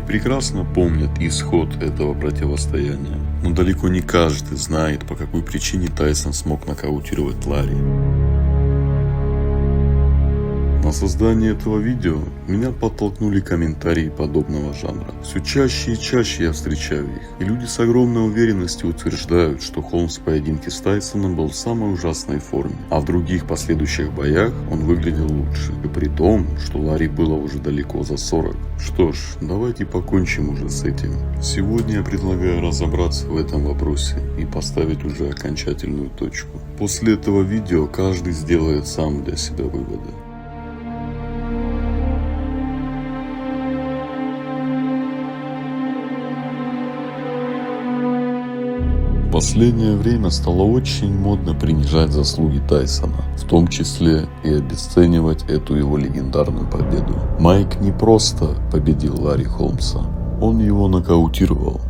прекрасно помнят исход этого противостояния, но далеко не каждый знает, по какой причине Тайсон смог нокаутировать Ларри. На создание этого видео меня подтолкнули комментарии подобного жанра. Все чаще и чаще я встречаю их, и люди с огромной уверенностью утверждают, что Холмс в поединке с Тайсоном был в самой ужасной форме, а в других последующих боях он выглядел лучше, и при том, что Ларри было уже далеко за 40. Что ж, давайте покончим уже с этим. Сегодня я предлагаю разобраться в этом вопросе и поставить уже окончательную точку. После этого видео каждый сделает сам для себя выводы. В последнее время стало очень модно принижать заслуги Тайсона, в том числе и обесценивать эту его легендарную победу. Майк не просто победил Ларри Холмса, он его нокаутировал.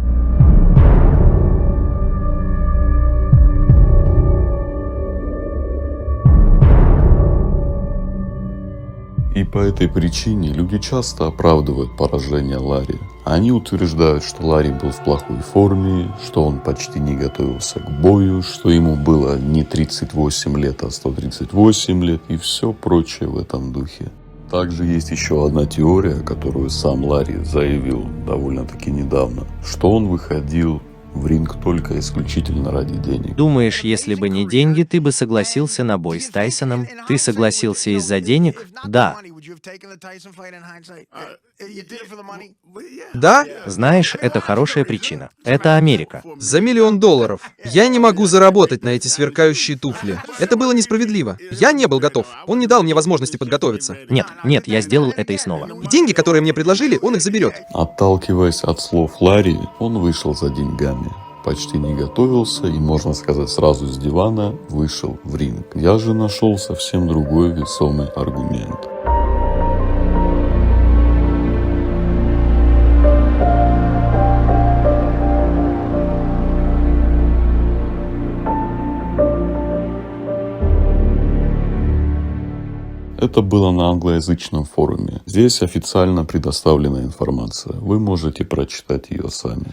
И по этой причине люди часто оправдывают поражение Ларри. Они утверждают, что Ларри был в плохой форме, что он почти не готовился к бою, что ему было не 38 лет, а 138 лет и все прочее в этом духе. Также есть еще одна теория, которую сам Ларри заявил довольно-таки недавно, что он выходил в ринг только исключительно ради денег. Думаешь, если бы не деньги, ты бы согласился на бой с Тайсоном? Ты согласился из-за денег? Да. Да? Знаешь, это хорошая причина. Это Америка. За $1 миллион. Я не могу заработать на эти сверкающие туфли. Это было несправедливо. Я не был готов. Он не дал мне возможности подготовиться. Нет, я сделал это и снова. И деньги, которые мне предложили, он их заберет. Отталкиваясь от слов Ларри, он вышел за деньгами. Почти не готовился и, можно сказать, сразу с дивана вышел в ринг. Я же нашел совсем другой весомый аргумент. Это было на англоязычном форуме. Здесь официально предоставлена информация. Вы можете прочитать ее сами.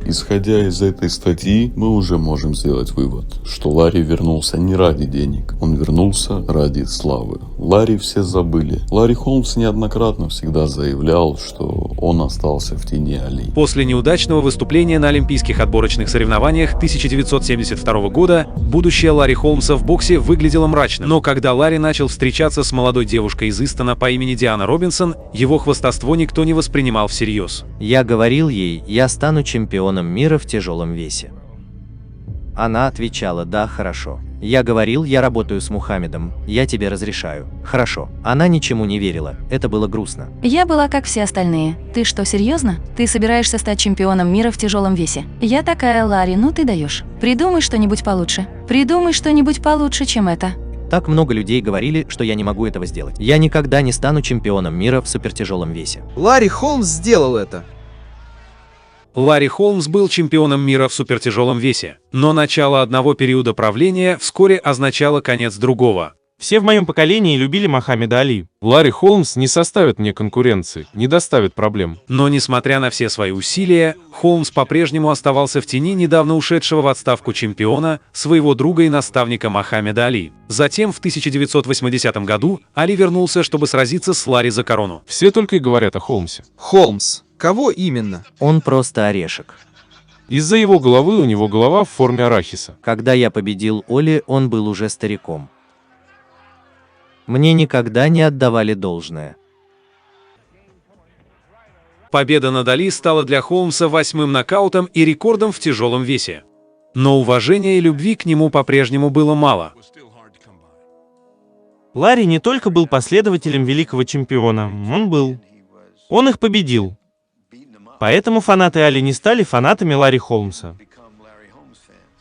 Исходя из этой статьи, мы уже можем сделать вывод, что Ларри вернулся не ради денег, он вернулся ради славы. Ларри все забыли. Ларри Холмс неоднократно всегда заявлял, что он остался в тени аллей. После неудачного выступления на Олимпийских отборочных соревнованиях 1972 года будущее Ларри Холмса в боксе выглядело мрачным. Но когда Ларри начал встречаться с молодой девушкой из Истона по имени Диана Робинсон, его хвастовство никто не воспринимал всерьез. Я говорил ей, я стану чемпионом мира в тяжелом весе. Она отвечала: да, хорошо. Я говорил: я работаю с Мухаммедом, я тебе разрешаю. Хорошо. Она ничему не верила, это было грустно. Я была как все остальные. Ты что, серьезно? Ты собираешься стать чемпионом мира в тяжелом весе? Я такая: Ларри, ну ты даешь. Придумай что-нибудь получше. Придумай что-нибудь получше, чем это. Так много людей говорили, что я не могу этого сделать. Я никогда не стану чемпионом мира в супертяжелом весе. Ларри Холмс сделал это. Ларри Холмс был чемпионом мира в супертяжелом весе, но начало одного периода правления вскоре означало конец другого. Все в моем поколении любили Мухаммеда Али. Ларри Холмс не составит мне конкуренции, не доставит проблем. Но несмотря на все свои усилия, Холмс по-прежнему оставался в тени недавно ушедшего в отставку чемпиона, своего друга и наставника Мухаммеда Али. Затем в 1980 году Али вернулся, чтобы сразиться с Ларри за корону. Все только и говорят о Холмсе. Холмс. Кого именно? Он просто орешек. Из-за его головы у него голова в форме арахиса. Когда я победил Оли, он был уже стариком. Мне никогда не отдавали должное. Победа над Али стала для Холмса 8-м нокаутом и рекордом в тяжелом весе. Но уважения и любви к нему по-прежнему было мало. Ларри не только был последователем великого чемпиона, он их победил. Поэтому фанаты Али не стали фанатами Ларри Холмса.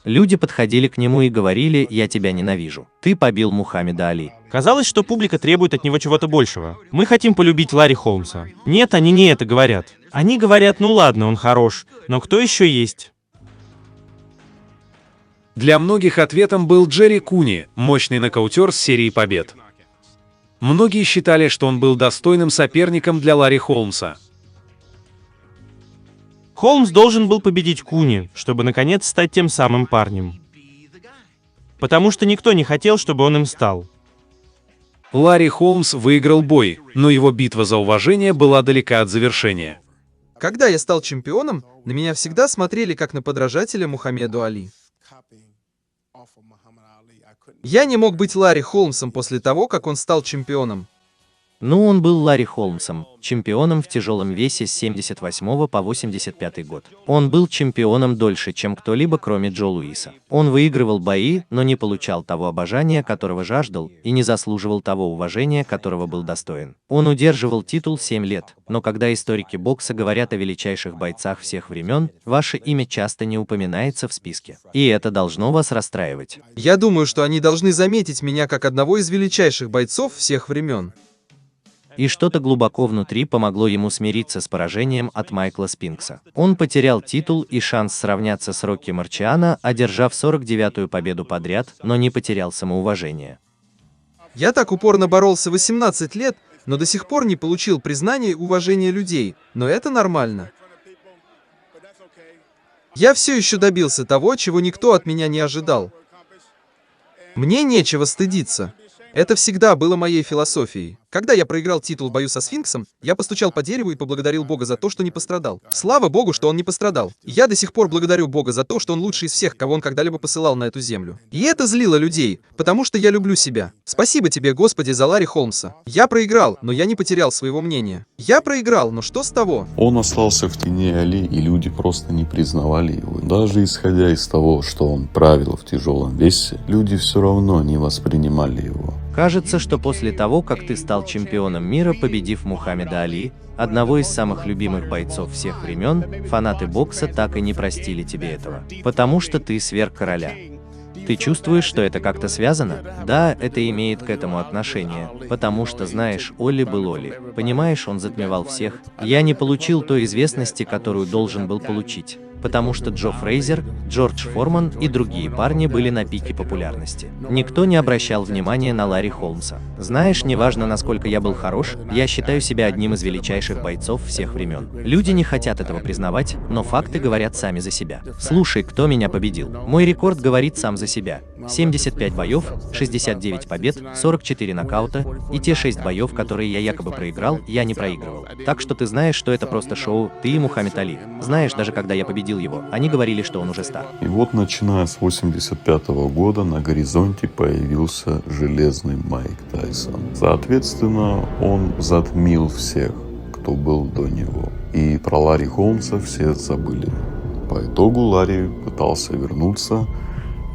Люди подходили к нему и говорили: я тебя ненавижу. Ты побил Мухаммеда Али. Казалось, что публика требует от него чего-то большего. Мы хотим полюбить Ларри Холмса. Нет, они не это говорят. Они говорят: ну ладно, он хорош, но кто еще есть? Для многих ответом был Джерри Куни, мощный нокаутер с серией побед. Многие считали, что он был достойным соперником для Ларри Холмса. Холмс должен был победить Куни, чтобы наконец стать тем самым парнем. Потому что никто не хотел, чтобы он им стал. Ларри Холмс выиграл бой, но его битва за уважение была далека от завершения. Когда я стал чемпионом, на меня всегда смотрели как на подражателя Мухаммеду Али. Я не мог быть Ларри Холмсом после того, как он стал чемпионом. Ну, он был Ларри Холмсом, чемпионом в тяжелом весе с 78 по 85 год. Он был чемпионом дольше, чем кто-либо, кроме Джо Луиса. Он выигрывал бои, но не получал того обожания, которого жаждал, и не заслуживал того уважения, которого был достоин. Он удерживал титул 7 лет, но когда историки бокса говорят о величайших бойцах всех времен, ваше имя часто не упоминается в списке. И это должно вас расстраивать. Я думаю, что они должны заметить меня как одного из величайших бойцов всех времен. И что-то глубоко внутри помогло ему смириться с поражением от Майкла Спинкса. Он потерял титул и шанс сравняться с Рокки Марчиано, одержав 49-ю победу подряд, но не потерял самоуважение. Я так упорно боролся 18 лет, но до сих пор не получил признания и уважения людей, но это нормально. Я все еще добился того, чего никто от меня не ожидал. Мне нечего стыдиться. Это всегда было моей философией. Когда я проиграл титул в бою со Сфинксом, я постучал по дереву и поблагодарил Бога за то, что не пострадал. Слава Богу, что он не пострадал. Я до сих пор благодарю Бога за то, что он лучший из всех, кого он когда-либо посылал на эту землю. И это злило людей, потому что я люблю себя. Спасибо тебе, Господи, за Ларри Холмса. Я проиграл, но я не потерял своего мнения. Я проиграл, но что с того? Он остался в тени Али, и люди просто не признавали его. Даже исходя из того, что он правил в тяжелом весе, люди все равно не воспринимали его. Кажется, что после того, как ты стал чемпионом мира, победив Мухаммеда Али, одного из самых любимых бойцов всех времен, фанаты бокса так и не простили тебе этого. Потому что ты сверг короля. Ты чувствуешь, что это как-то связано? Да, это имеет к этому отношение. Потому что, знаешь, Олли был Олли. Понимаешь, он затмевал всех. Я не получил той известности, которую должен был получить. Потому что Джо Фрейзер, Джордж Форман и другие парни были на пике популярности. Никто не обращал внимания на Ларри Холмса. Знаешь, неважно, насколько я был хорош, я считаю себя одним из величайших бойцов всех времен. Люди не хотят этого признавать, но факты говорят сами за себя. Слушай, кто меня победил? Мой рекорд говорит сам за себя. 75 боев, 69 побед, 44 нокаута, и те 6 боев, которые я якобы проиграл, я не проигрывал. Так что ты знаешь, что это просто шоу, ты и Мухаммед Али. Знаешь, даже когда я победил его, они говорили, что он уже стар. И вот, начиная с 85 года, на горизонте появился железный Майк Тайсон. Соответственно, он затмил всех, кто был до него. И про Ларри Холмса все забыли. По итогу Ларри пытался вернуться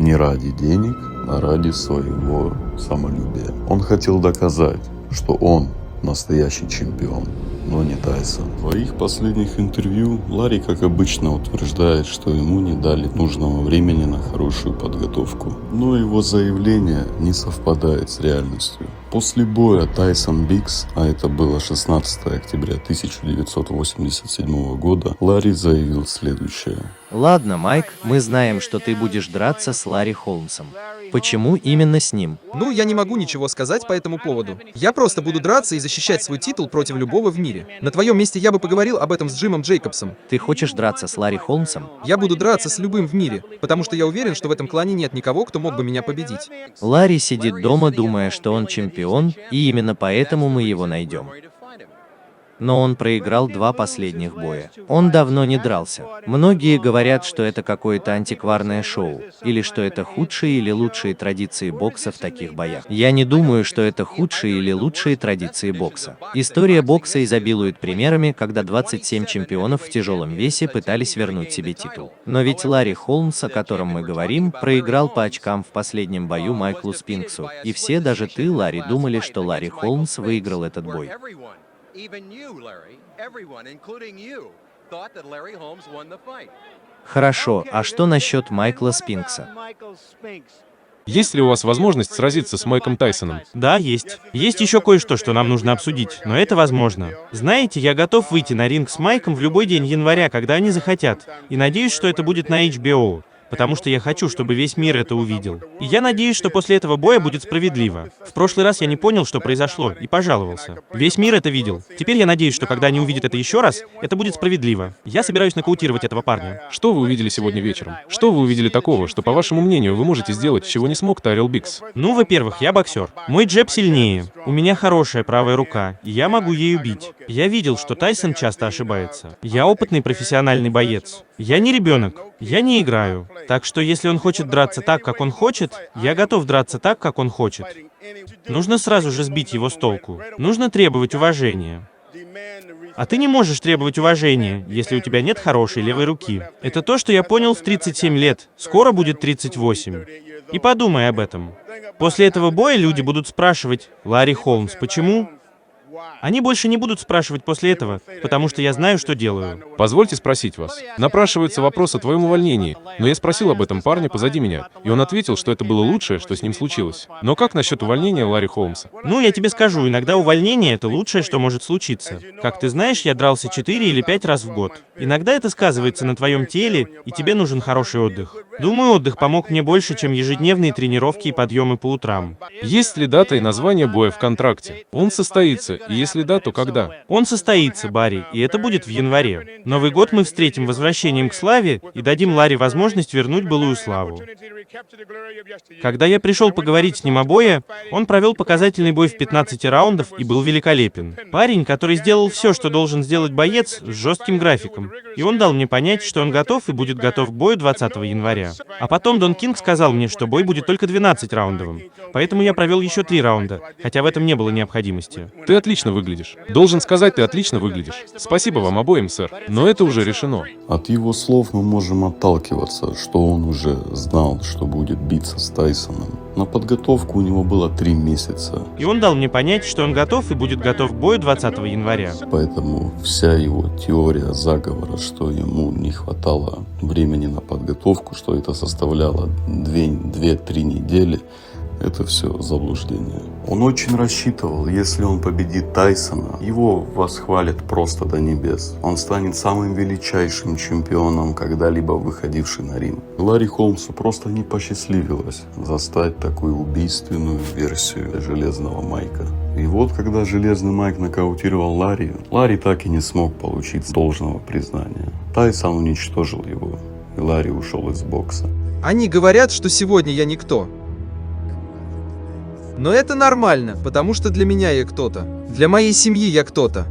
Не ради денег, а ради своего самолюбия. Он хотел доказать, что он настоящий чемпион, но не Тайсон. В своих последних интервью Ларри, как обычно, утверждает, что ему не дали нужного времени на хорошую подготовку. Но его заявление не совпадает с реальностью. После боя Тайсон-Биггс, а это было 16 октября 1987 года, Ларри заявил следующее. Ладно, Майк, мы знаем, что ты будешь драться с Ларри Холмсом. Почему именно с ним? Ну, я не могу ничего сказать по этому поводу. Я просто буду драться и защищать свой титул против любого в мире. На твоем месте я бы поговорил об этом с Джимом Джейкобсом. Ты хочешь драться с Ларри Холмсом? Я буду драться с любым в мире, потому что я уверен, что в этом клане нет никого, кто мог бы меня победить. Ларри сидит дома, думая, что он чемпион, и именно поэтому мы его найдем. Но он проиграл 2 последних боя. Он давно не дрался. Многие говорят, что это какое-то антикварное шоу, или что это худшие или лучшие традиции бокса в таких боях. Я не думаю, что это худшие или лучшие традиции бокса. История бокса изобилует примерами, когда 27 чемпионов в тяжелом весе пытались вернуть себе титул. Но ведь Ларри Холмс, о котором мы говорим, проиграл по очкам в последнем бою Майклу Спинксу, и все, даже ты, Ларри, думали, что Ларри Холмс выиграл этот бой. Хорошо, а что насчет Майкла Спинкса? Есть ли у вас возможность сразиться с Майком Тайсоном? Да, есть. Есть еще кое-что, что нам нужно обсудить, но это возможно. Знаете, я готов выйти на ринг с Майком в любой день января, когда они захотят, и надеюсь, что это будет на HBO. Потому что я хочу, чтобы весь мир это увидел. И я надеюсь, что после этого боя будет справедливо. В прошлый раз я не понял, что произошло, и пожаловался. Весь мир это видел. Теперь я надеюсь, что когда они увидят это еще раз, это будет справедливо. Я собираюсь нокаутировать этого парня. Что вы увидели сегодня вечером? Что вы увидели такого, что, по вашему мнению, вы можете сделать, чего не смог Тайрелл Биггс? Ну, во-первых, я боксер. Мой джеб сильнее. У меня хорошая правая рука, и я могу ею бить. Я видел, что Тайсон часто ошибается. Я опытный профессиональный боец. Я не ребенок. Я не играю. Так что если он хочет драться так, как он хочет, я готов драться так, как он хочет. Нужно сразу же сбить его с толку. Нужно требовать уважения. А ты не можешь требовать уважения, если у тебя нет хорошей левой руки. Это то, что я понял в 37 лет. Скоро будет 38. И подумай об этом. После этого боя люди будут спрашивать: «Ларри Холмс, почему?» Они больше не будут спрашивать после этого, потому что я знаю, что делаю. Позвольте спросить вас. Напрашивается вопрос о твоем увольнении, но я спросил об этом парня позади меня, и он ответил, что это было лучшее, что с ним случилось. Но как насчет увольнения Ларри Холмса? Ну, я тебе скажу, иногда увольнение — это лучшее, что может случиться. Как ты знаешь, я дрался 4 или 5 раз в год. Иногда это сказывается на твоем теле, и тебе нужен хороший отдых. Думаю, отдых помог мне больше, чем ежедневные тренировки и подъемы по утрам. Есть ли дата и название боя в контракте? Он состоится, и если да, то когда? Он состоится, Барри, и это будет в январе. Новый год мы встретим возвращением к славе и дадим Ларри возможность вернуть былую славу. Когда я пришел поговорить с ним о бое, он провел показательный бой в 15 раундов и был великолепен. Парень, который сделал все, что должен сделать боец, с жестким графиком. И он дал мне понять, что он готов и будет готов к бою 20 января. А потом Дон Кинг сказал мне, что бой будет только 12-раундовым. Поэтому я провел еще 3 раунда, хотя в этом не было необходимости. Ты отлично выглядишь. Должен сказать, ты отлично выглядишь. Спасибо вам обоим, сэр. Но это уже решено. От его слов мы можем отталкиваться, что он уже знал, что будет биться с Тайсоном. На подготовку у него было 3 месяца. И он дал мне понять, что он готов и будет готов к бою 20 января. Поэтому вся его теория заговора, что ему не хватало времени на подготовку, что это составляло 2-3 недели, это все заблуждение. Он очень рассчитывал, если он победит Тайсона, его восхвалят просто до небес. Он станет самым величайшим чемпионом, когда-либо выходивший на ринг. Ларри Холмсу просто не посчастливилось застать такую убийственную версию Железного Майка. И вот, когда Железный Майк нокаутировал Ларри, Ларри так и не смог получить должного признания. Тайсон уничтожил его, и Ларри ушел из бокса. Они говорят, что сегодня я никто. Но это нормально, потому что для меня я кто-то. Для моей семьи я кто-то.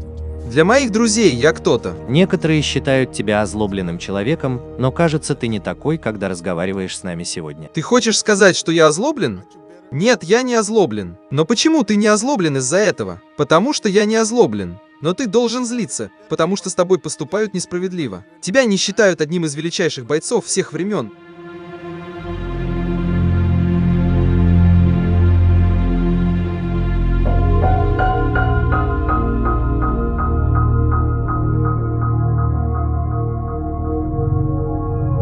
Для моих друзей я кто-то. Некоторые считают тебя озлобленным человеком, но кажется, ты не такой, когда разговариваешь с нами сегодня. Ты хочешь сказать, что я озлоблен? Нет, я не озлоблен. Но почему ты не озлоблен из-за этого? Потому что я не озлоблен. Но ты должен злиться, потому что с тобой поступают несправедливо. Тебя не считают одним из величайших бойцов всех времен.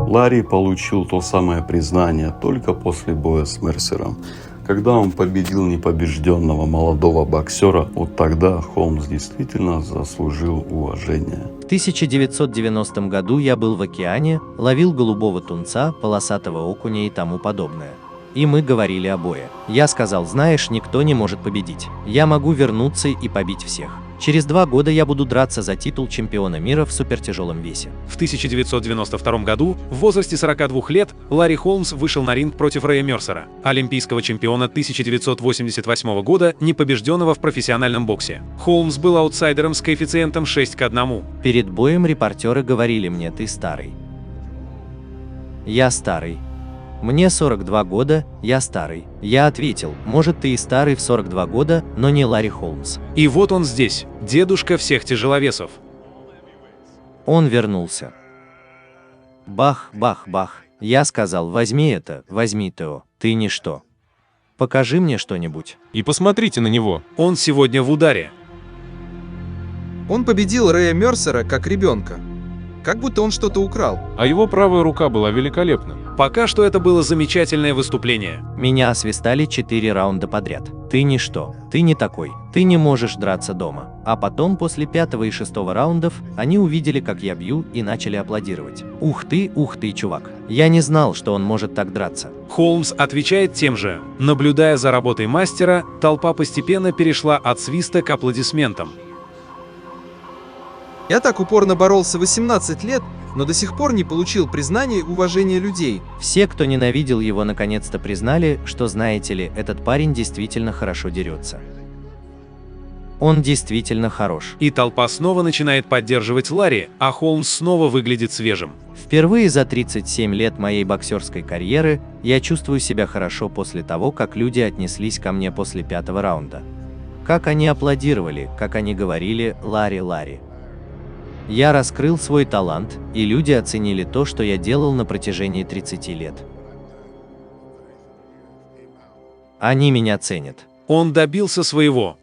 Ларри получил то самое признание только после боя с Мерсером. Когда он победил непобежденного молодого боксера, вот тогда Холмс действительно заслужил уважения. В 1990 году я был в океане, ловил голубого тунца, полосатого окуня и тому подобное. И мы говорили о бое. Я сказал: знаешь, никто не может победить. Я могу вернуться и побить всех. Через 2 года я буду драться за титул чемпиона мира в супертяжелом весе. В 1992 году, в возрасте 42 лет, Ларри Холмс вышел на ринг против Рэя Мерсера, олимпийского чемпиона 1988 года, непобежденного в профессиональном боксе. Холмс был аутсайдером с коэффициентом 6:1. Перед боем репортеры говорили мне: ты старый. Я старый. Мне 42 года, я старый. Я ответил: может, ты и старый в 42 года, но не Ларри Холмс. И вот он здесь, дедушка всех тяжеловесов. Он вернулся. Бах, бах, бах. Я сказал: возьми это, возьми Тео, ты ничто. Покажи мне что-нибудь. И посмотрите на него. Он сегодня в ударе. Он победил Рэя Мерсера как ребенка. Как будто он что-то украл. А его правая рука была великолепна. Пока что это было замечательное выступление. Меня освистали 4 раунда подряд. Ты ничто, ты не такой, ты не можешь драться дома. А потом, после 5-го и 6-го раундов, они увидели, как я бью, и начали аплодировать. Ух ты, чувак. Я не знал, что он может так драться. Холмс отвечает тем же. Наблюдая за работой мастера, толпа постепенно перешла от свиста к аплодисментам. Я так упорно боролся 18 лет, но до сих пор не получил признания и уважения людей. Все, кто ненавидел его, наконец-то признали, что, знаете ли, этот парень действительно хорошо дерется. Он действительно хорош. И толпа снова начинает поддерживать Ларри, а Холмс снова выглядит свежим. Впервые за 37 лет моей боксерской карьеры я чувствую себя хорошо после того, как люди отнеслись ко мне после 5-го раунда. Как они аплодировали, как они говорили: «Ларри, Ларри». Я раскрыл свой талант, и люди оценили то, что я делал на протяжении 30 лет. Они меня ценят. Он добился своего.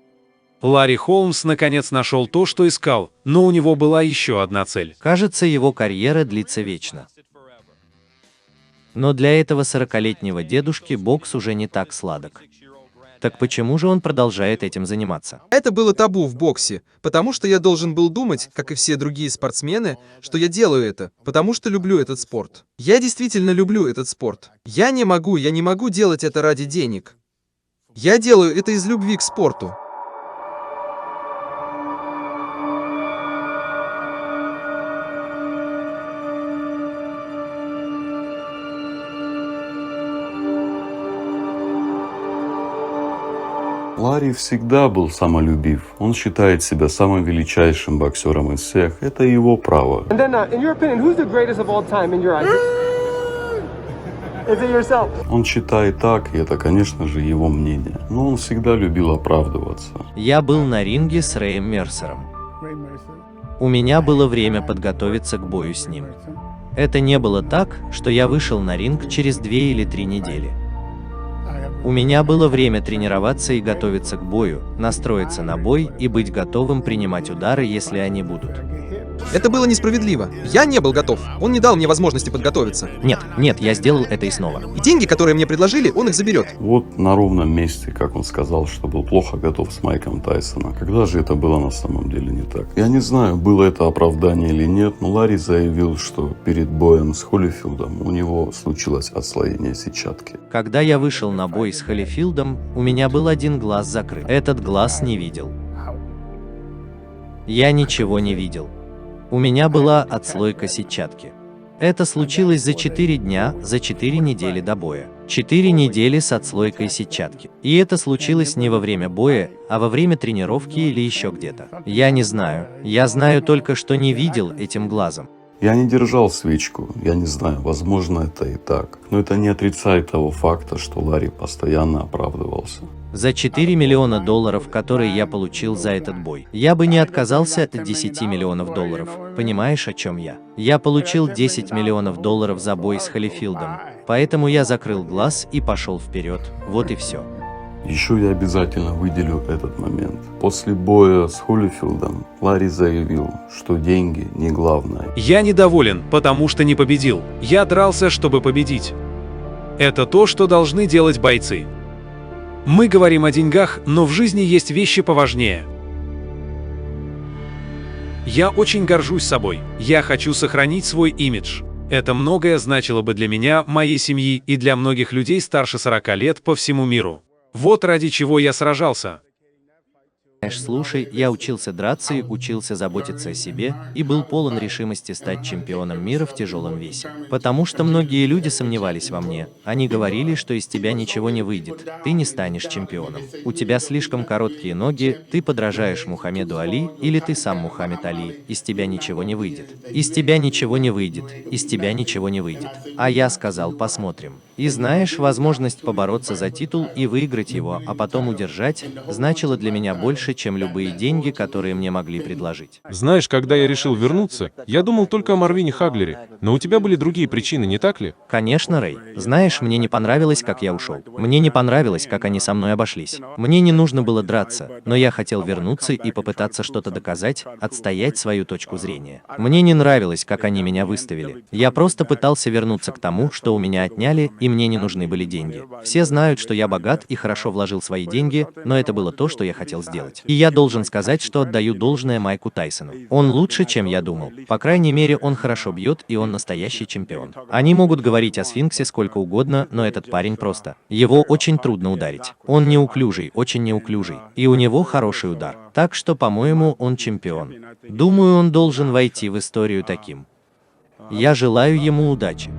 Ларри Холмс наконец нашел то, что искал, но у него была еще одна цель. Кажется, его карьера длится вечно. Но для этого 40-летнего дедушки бокс уже не так сладок. Так почему же он продолжает этим заниматься? Это было табу в боксе, потому что я должен был думать, как и все другие спортсмены, что я делаю это, потому что люблю этот спорт. Я действительно люблю этот спорт. Я не могу делать это ради денег. Я делаю это из любви к спорту. Ларри всегда был самолюбив. Он считает себя самым величайшим боксером из всех. Это его право. And then, in your opinion, who's the greatest of all time in your eyes? Is it yourself? Он считает так, и это, конечно же, его мнение. Но он всегда любил оправдываться. Я был на ринге с Рэем Мерсером. У меня было время подготовиться к бою с ним. Это не было так, что я вышел на ринг через 2 или 3 недели. У меня было время тренироваться и готовиться к бою, настроиться на бой и быть готовым принимать удары, если они будут. Это было несправедливо. Я не был готов. Он не дал мне возможности подготовиться. Нет, я сделал это и снова. И деньги, которые мне предложили, он их заберет. Вот на ровном месте, как он сказал, что был плохо готов с Майком Тайсоном. Когда же это было на самом деле не так? Я не знаю, было это оправдание или нет, но Ларри заявил, что перед боем с Холлифилдом у него случилось отслоение сетчатки. Когда я вышел на бой с Холлифилдом, у меня был один глаз закрыт. Этот глаз не видел. Я ничего не видел. У меня была отслойка сетчатки. Это случилось за 4 дня, за 4 недели до боя. 4 недели с отслойкой сетчатки. И это случилось не во время боя, а во время тренировки или еще где-то. Я не знаю. Я знаю только, что не видел этим глазом. Я не держал свечку, я не знаю, возможно это и так. Но это не отрицает того факта, что Ларри постоянно оправдывался. За $4 миллиона, которые я получил за этот бой, я бы не отказался от $10 миллионов. Понимаешь, о чем я? Я получил $10 миллионов за бой с Холлифилдом, поэтому я закрыл глаз и пошел вперед. Вот и все. Еще я обязательно выделю этот момент. После боя с Холлифилдом Ларри заявил, что деньги не главное. Я недоволен, потому что не победил. Я дрался, чтобы победить. Это то, что должны делать бойцы. Мы говорим о деньгах, но в жизни есть вещи поважнее. Я очень горжусь собой. Я хочу сохранить свой имидж. Это многое значило бы для меня, моей семьи и для многих людей старше 40 лет по всему миру. Вот ради чего я сражался. Слушай, я учился драться и учился заботиться о себе, и был полон решимости стать чемпионом мира в тяжелом весе. Потому что многие люди сомневались во мне. Они говорили, что из тебя ничего не выйдет, ты не станешь чемпионом. У тебя слишком короткие ноги, ты подражаешь Мухаммеду Али, или ты сам Мухаммед Али, из тебя ничего не выйдет. Из тебя ничего не выйдет, из тебя ничего не выйдет. А я сказал, посмотрим. И знаешь, возможность побороться за титул и выиграть его, а потом удержать, значило для меня больше, чем любые деньги, которые мне могли предложить. Знаешь, когда я решил вернуться, я думал только о Марвине Хаглере. Но у тебя были другие причины, не так ли? Конечно, Рэй. Знаешь, мне не понравилось, как я ушел. Мне не понравилось, как они со мной обошлись. Мне не нужно было драться, но я хотел вернуться и попытаться что-то доказать, отстоять свою точку зрения. Мне не нравилось, как они меня выставили. Я просто пытался вернуться к тому, что у меня отняли, и мне не нужны были деньги. Все знают, что я богат и хорошо вложил свои деньги, но это было то, что я хотел сделать. И я должен сказать, что отдаю должное Майку Тайсону. Он лучше, чем я думал. По крайней мере, он хорошо бьет, и он настоящий чемпион. Они могут говорить о сфинксе сколько угодно, но этот парень просто. Его очень трудно ударить. Он неуклюжий, очень неуклюжий. И у него хороший удар. Так что, по-моему, он чемпион. Думаю, он должен войти в историю таким. Я желаю ему удачи.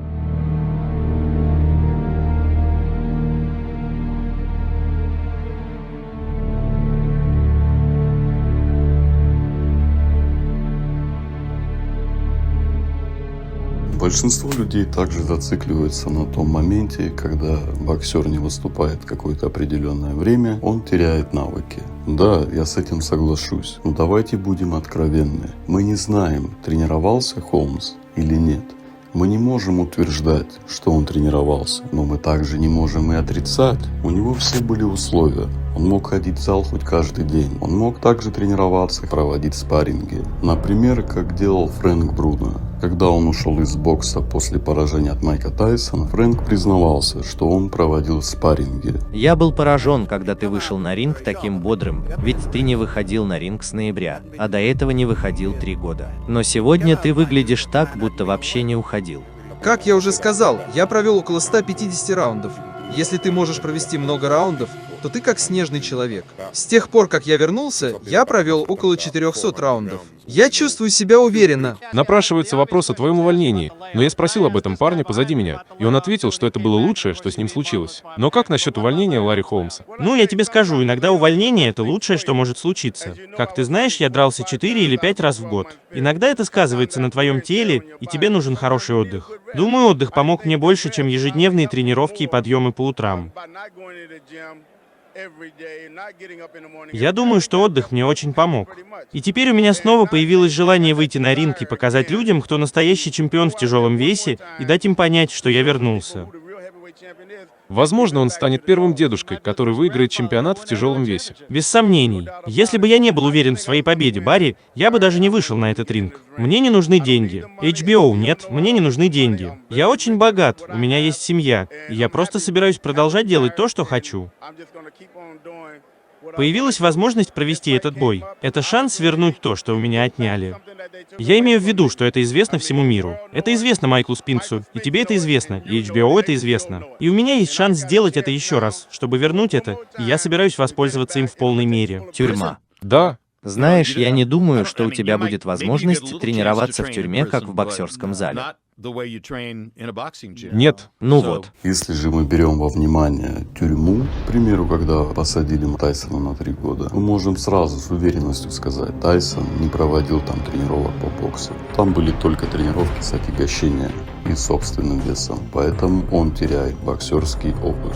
Большинство людей также зацикливаются на том моменте, когда боксер не выступает какое-то определенное время, он теряет навыки. Да, я с этим соглашусь, но давайте будем откровенны. Мы не знаем, тренировался Холмс или нет. Мы не можем утверждать, что он тренировался, но мы также не можем и отрицать. У него все были условия. Он мог ходить в зал хоть каждый день. Он мог также тренироваться, проводить спарринги. Например, как делал Фрэнк Бруно. Когда он ушел из бокса после поражения от Майка Тайсона, Фрэнк признавался, что он проводил спарринги. Я был поражен, когда ты вышел на ринг таким бодрым, ведь ты не выходил на ринг с ноября, а до этого не выходил 3 года. Но сегодня ты выглядишь так, будто вообще не уходил. Как я уже сказал, я провел около 150 раундов. Если ты можешь провести много раундов, то ты как снежный человек. С тех пор, как я вернулся, я провел около 400 раундов. Я чувствую себя уверенно. Напрашивается вопрос о твоем увольнении, но я спросил об этом парня позади меня, и он ответил, что это было лучшее, что с ним случилось. Но как насчет увольнения Ларри Холмса? Ну, я тебе скажу, иногда увольнение — это лучшее, что может случиться. Как ты знаешь, я дрался 4 или 5 раз в год. Иногда это сказывается на твоем теле, и тебе нужен хороший отдых. Думаю, отдых помог мне больше, чем ежедневные тренировки и подъемы по утрам. Я думаю, что отдых мне очень помог. И теперь у меня снова появилось желание выйти на ринг и показать людям, кто настоящий чемпион в тяжелом весе, и дать им понять, что я вернулся. Возможно, он станет первым дедушкой, который выиграет чемпионат в тяжелом весе. Без сомнений. Если бы я не был уверен в своей победе, Барри, я бы даже не вышел на этот ринг. Мне не нужны деньги. HBO нет, мне не нужны деньги. Я очень богат, у меня есть семья, и я просто собираюсь продолжать делать то, что хочу. Появилась возможность провести этот бой. Это шанс вернуть то, что у меня отняли. Я имею в виду, что это известно всему миру. Это известно Майклу Спинксу, и тебе это известно, и HBO это известно. И у меня есть шанс сделать это еще раз, чтобы вернуть это, и я собираюсь воспользоваться им в полной мере. Тюрьма. Да. Знаешь, я не думаю, что у тебя будет возможность тренироваться в тюрьме, как в боксерском зале. Нет. Ну вот. Если же мы берем во внимание тюрьму, к примеру, когда посадили Тайсона на 3 года, мы можем сразу с уверенностью сказать, Тайсон не проводил там тренировок по боксу. Там были только тренировки с отягощением и собственным весом, поэтому он теряет боксерский опыт.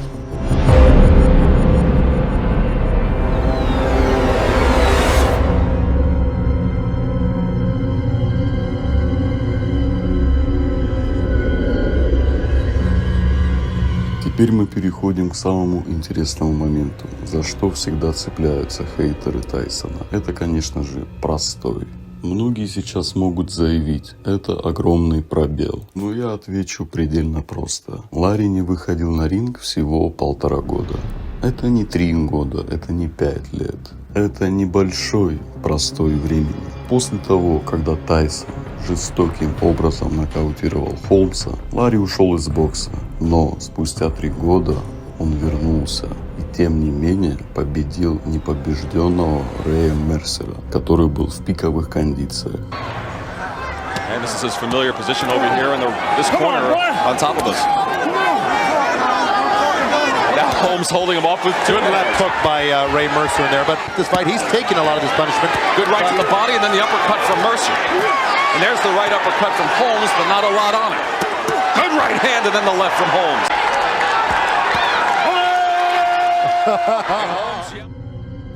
Теперь мы переходим к самому интересному моменту, за что всегда цепляются хейтеры Тайсона. Это, конечно же, простой. Многие сейчас могут заявить, это огромный пробел. Но я отвечу предельно просто. Ларри не выходил на ринг всего 1,5 года. Это не 3 года, это не 5 лет. Это небольшой простой времени. После того, когда Тайсон жестоким образом нокаутировал Холмса, Ларри ушел из бокса. Но спустя 3 года он вернулся и тем не менее победил непобежденного Рэя Мерсера, который был в пиковых кондициях. And this is his familiar position over here in this corner on top of us. Now Holmes holding him off with good left hook by Ray Mercer in there, but this fight he's taking a lot of his punishment. Good right to the body and then the uppercut from Mercer. And there's the right uppercut from Holmes, but not a lot on it. Good right hand and then the left from Holmes.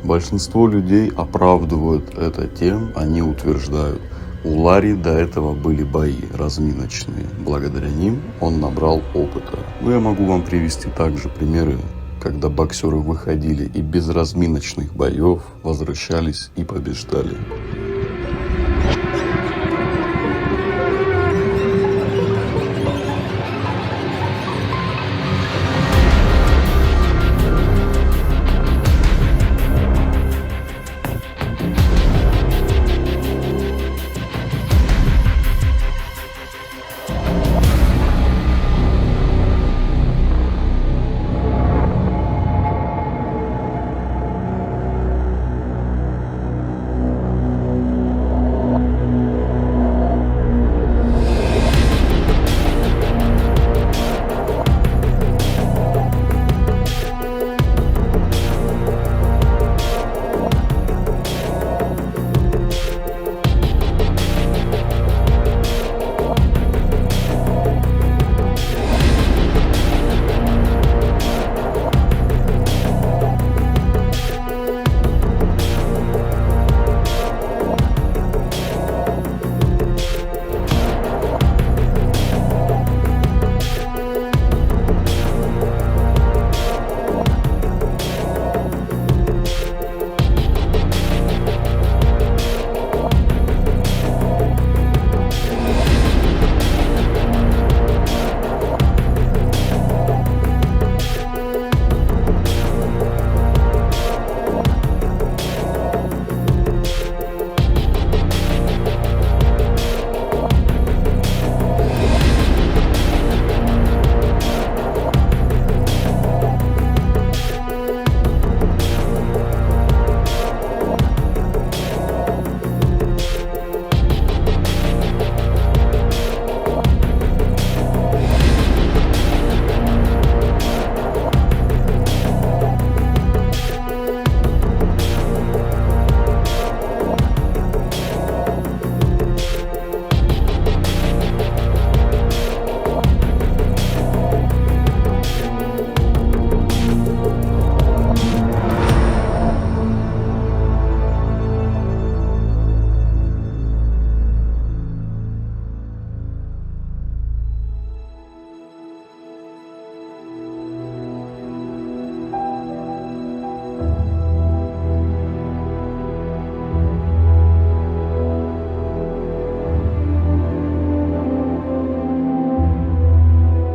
Большинство людей оправдывают это тем, они утверждают, у Ларри до этого были бои разминочные. Благодаря ним он набрал опыта. Но я могу вам привести также примеры, когда боксеры выходили и без разминочных боев возвращались и побеждали.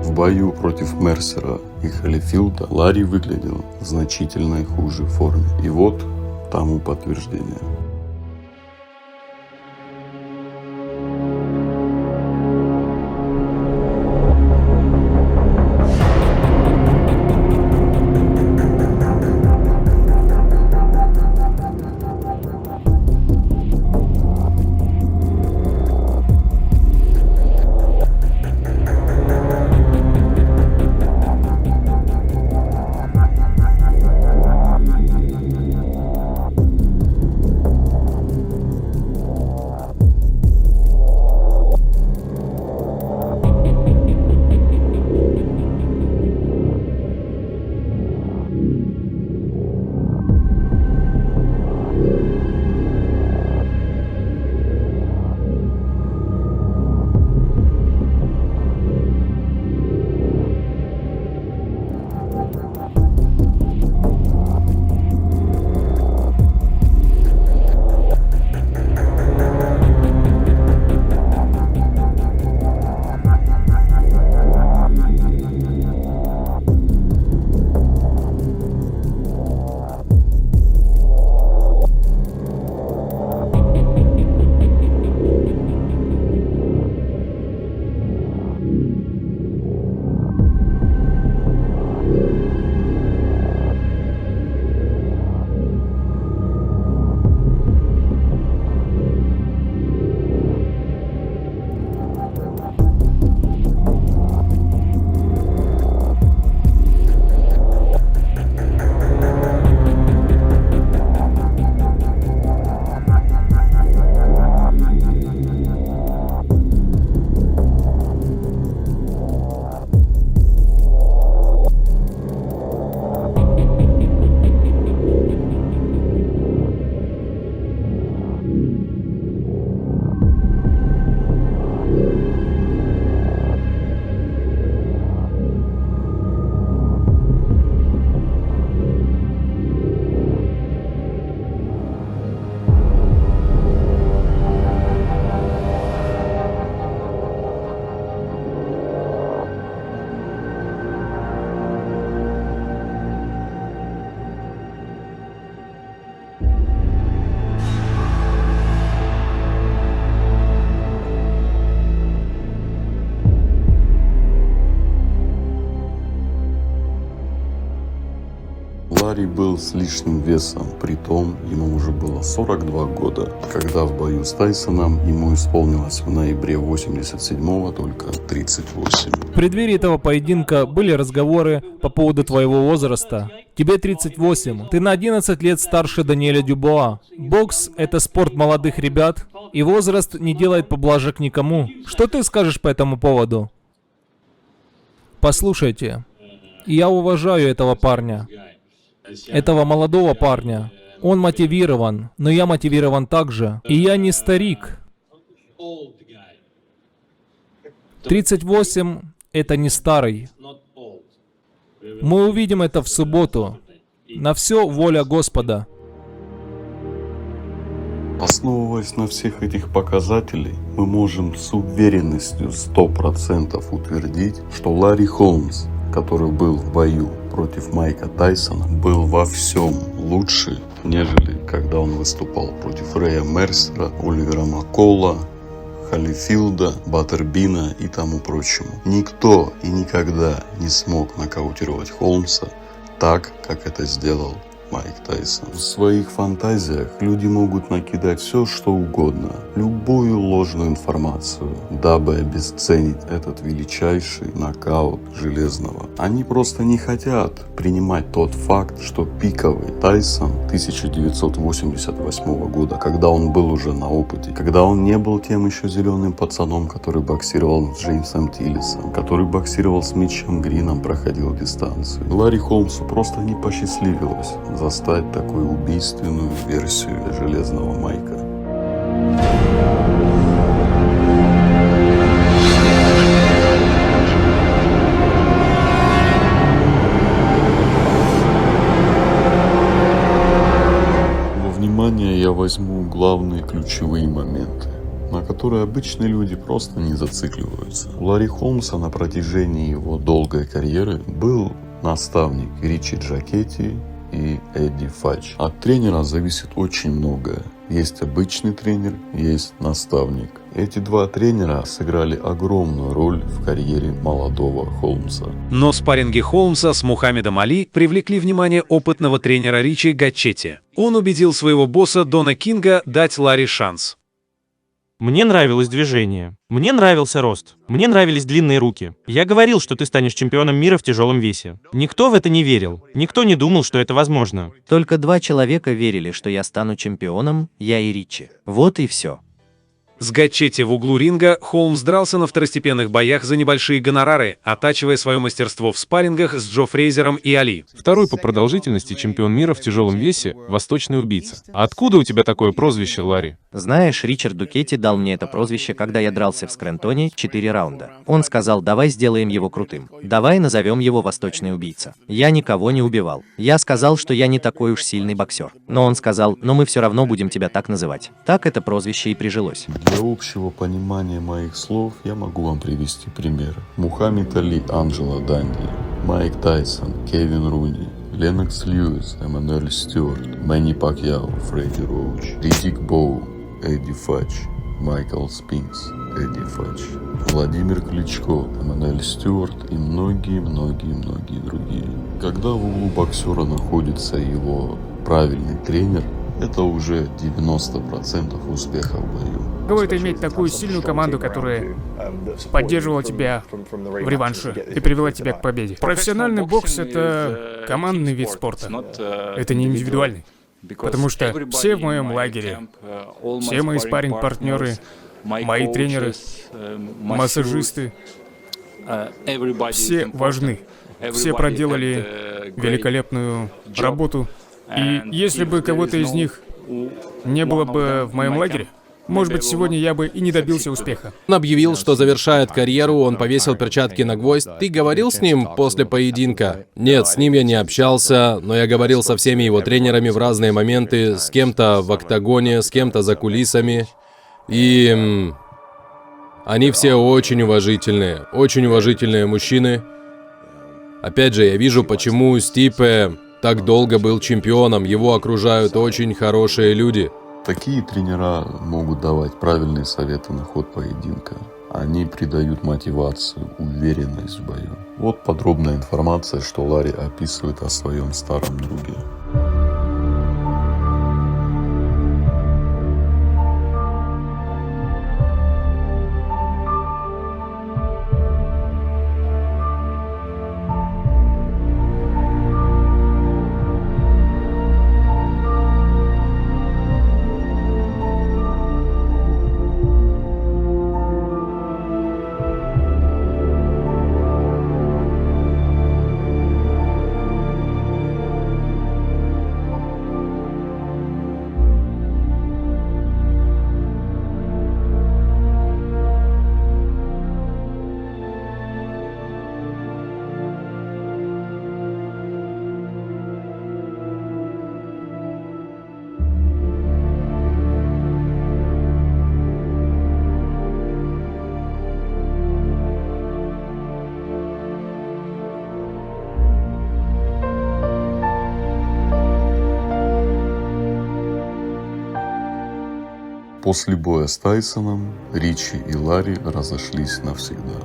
В бою против Мерсера и Холлифилда Ларри выглядел в значительно хуже форме. И вот тому подтверждение. Ларри был с лишним весом, притом ему уже было 42 года, когда в бою с Тайсоном ему исполнилось в ноябре 87-го только 38. В преддверии этого поединка были разговоры по поводу твоего возраста. Тебе 38, ты на 11 лет старше Даниэля Дюбуа. Бокс — это спорт молодых ребят, и возраст не делает поблажек никому. Что ты скажешь по этому поводу? Послушайте, я уважаю этого парня, этого молодого парня. Он мотивирован, но я мотивирован также. И я не старик. 38 — это не старый. Мы увидим это в субботу. На все воля Господа. Основываясь на всех этих показателей, мы можем с уверенностью 100% утвердить, что Ларри Холмс, который был в бою против Майка Тайсона, был во всем лучше, нежели когда он выступал против Рэя Мерсера, Оливера Макколла, Халлифилда, Баттербина и тому прочему. Никто и никогда не смог нокаутировать Холмса так, как это сделал Майк Тайсон. В своих фантазиях люди могут накидать все, что угодно, любую ложную информацию, дабы обесценить этот величайший нокаут Железного. Они просто не хотят принимать тот факт, что пиковый Тайсон 1988 года, когда он был уже на опыте, когда он не был тем еще зеленым пацаном, который боксировал с Джеймсом Тиллисом, который боксировал с Митчем Грином, проходил дистанцию. Ларри Холмсу просто не посчастливилось застать такую убийственную версию Железного Майка. Во внимание я возьму главные ключевые моменты, на которые обычные люди просто не зацикливаются. У Ларри Холмса на протяжении его долгой карьеры был наставник Ричи Джакетти и Эдди Фадж. От тренера зависит очень многое. Есть обычный тренер, есть наставник. Эти два тренера сыграли огромную роль в карьере молодого Холмса. Но спарринги Холмса с Мухаммедом Али привлекли внимание опытного тренера Ричи Джакетти. Он убедил своего босса Дона Кинга дать Ларри шанс. Мне нравилось движение. Мне нравился рост. Мне нравились длинные руки. Я говорил, что ты станешь чемпионом мира в тяжелом весе. Никто в это не верил. Никто не думал, что это возможно. Только два человека верили, что я стану чемпионом, я и Ричи. Вот и все. С Джакетти в углу ринга Холмс дрался на второстепенных боях за небольшие гонорары, оттачивая свое мастерство в спаррингах с Джо Фрейзером и Али. Второй по продолжительности чемпион мира в тяжелом весе – восточный убийца. А откуда у тебя такое прозвище, Ларри? Знаешь, Ричард Дукетти дал мне это прозвище, когда я дрался в Скрэнтоне 4 раунда. Он сказал, давай сделаем его крутым. Давай назовем его восточный убийца. Я никого не убивал. Я сказал, что я не такой уж сильный боксер. Но он сказал, но мы все равно будем тебя так называть. Так это прозвище и прижилось. Для общего понимания моих слов я могу вам привести пример. Мухаммед Али, Анджело Данди, Майк Тайсон, Кевин Руни, Ленокс Льюис, Эммануэль Стюарт, Мэнни Пакьяо, Фредди Роуч, Ридик Боу, Эдди Фадж, Майкл Спинкс, Эдди Фадж, Владимир Кличко, Эммануэль Стюарт и многие другие. Когда в углу боксера находится его правильный тренер, это уже 90% успеха в бою. Каково это иметь такую сильную команду, которая поддерживала тебя в реванше и привела тебя к победе? Профессиональный бокс — это командный вид спорта. Это не индивидуальный. Потому что все в моем лагере, все мои спарринг-партнеры, мои тренеры, массажисты, все важны. Все проделали великолепную работу. И если бы кого-то из них не было бы в моем лагере, может быть, сегодня я бы и не добился успеха. Он объявил, что завершает карьеру, он повесил перчатки на гвоздь. Ты говорил с ним после поединка? Нет, с ним я не общался, но я говорил со всеми его тренерами в разные моменты, с кем-то в октагоне, с кем-то за кулисами. И они все очень уважительные мужчины. Опять же, я вижу, почему Стипе так долго был чемпионом, его окружают очень хорошие люди. Такие тренера могут давать правильные советы на ход поединка. Они придают мотивацию, уверенность в бою. Вот подробная информация, что Ларри описывает о своем старом друге. После боя с Тайсоном Ричи и Ларри разошлись навсегда.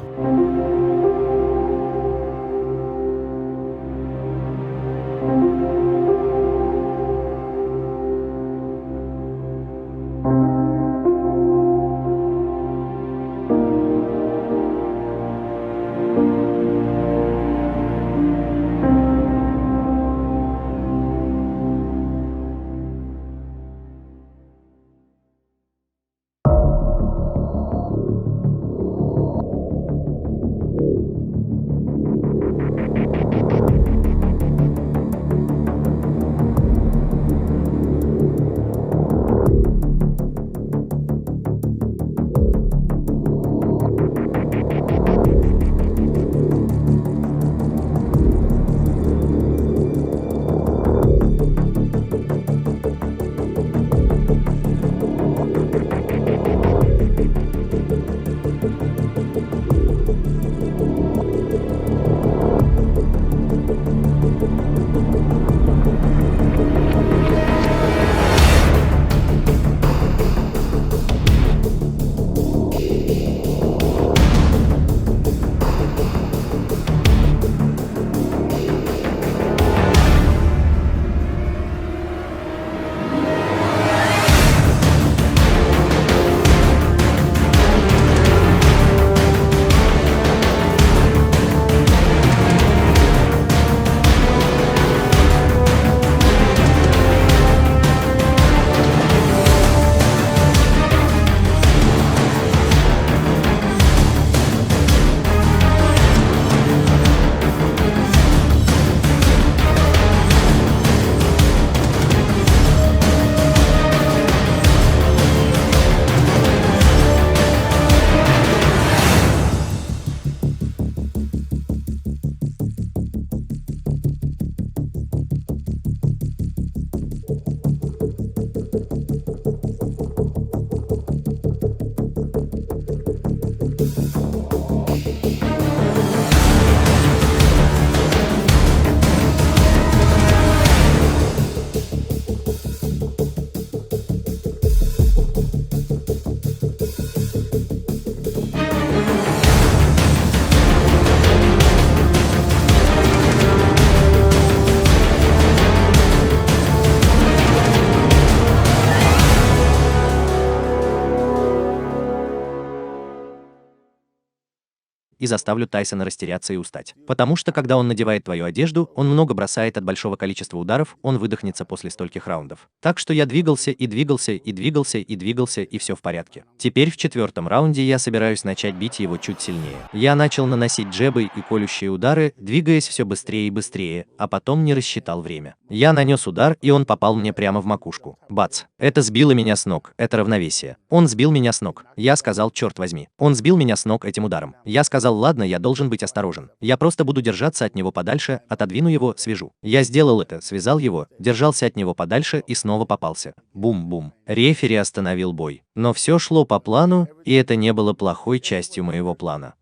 и заставлю Тайсона растеряться и устать. Потому что, когда он надевает твою одежду, он много бросает от большого количества ударов, он выдохнется после стольких раундов. Так что я двигался и двигался и двигался и двигался, и все в порядке. Теперь в 4-м раунде я собираюсь начать бить его чуть сильнее. Я начал наносить джебы и колющие удары, двигаясь все быстрее и быстрее, а потом не рассчитал время. Я нанес удар, и он попал мне прямо в макушку. Бац! Это сбило меня с ног, это равновесие. Он сбил меня с ног. Я сказал, черт возьми. Он сбил меня с ног этим ударом. Я сказал, ладно, я должен быть осторожен. Я просто буду держаться от него подальше, отодвину его, свяжу. Я сделал это, связал его, держался от него подальше и снова попался. Бум-бум. Рефери остановил бой. Но все шло по плану, и это не было плохой частью моего плана.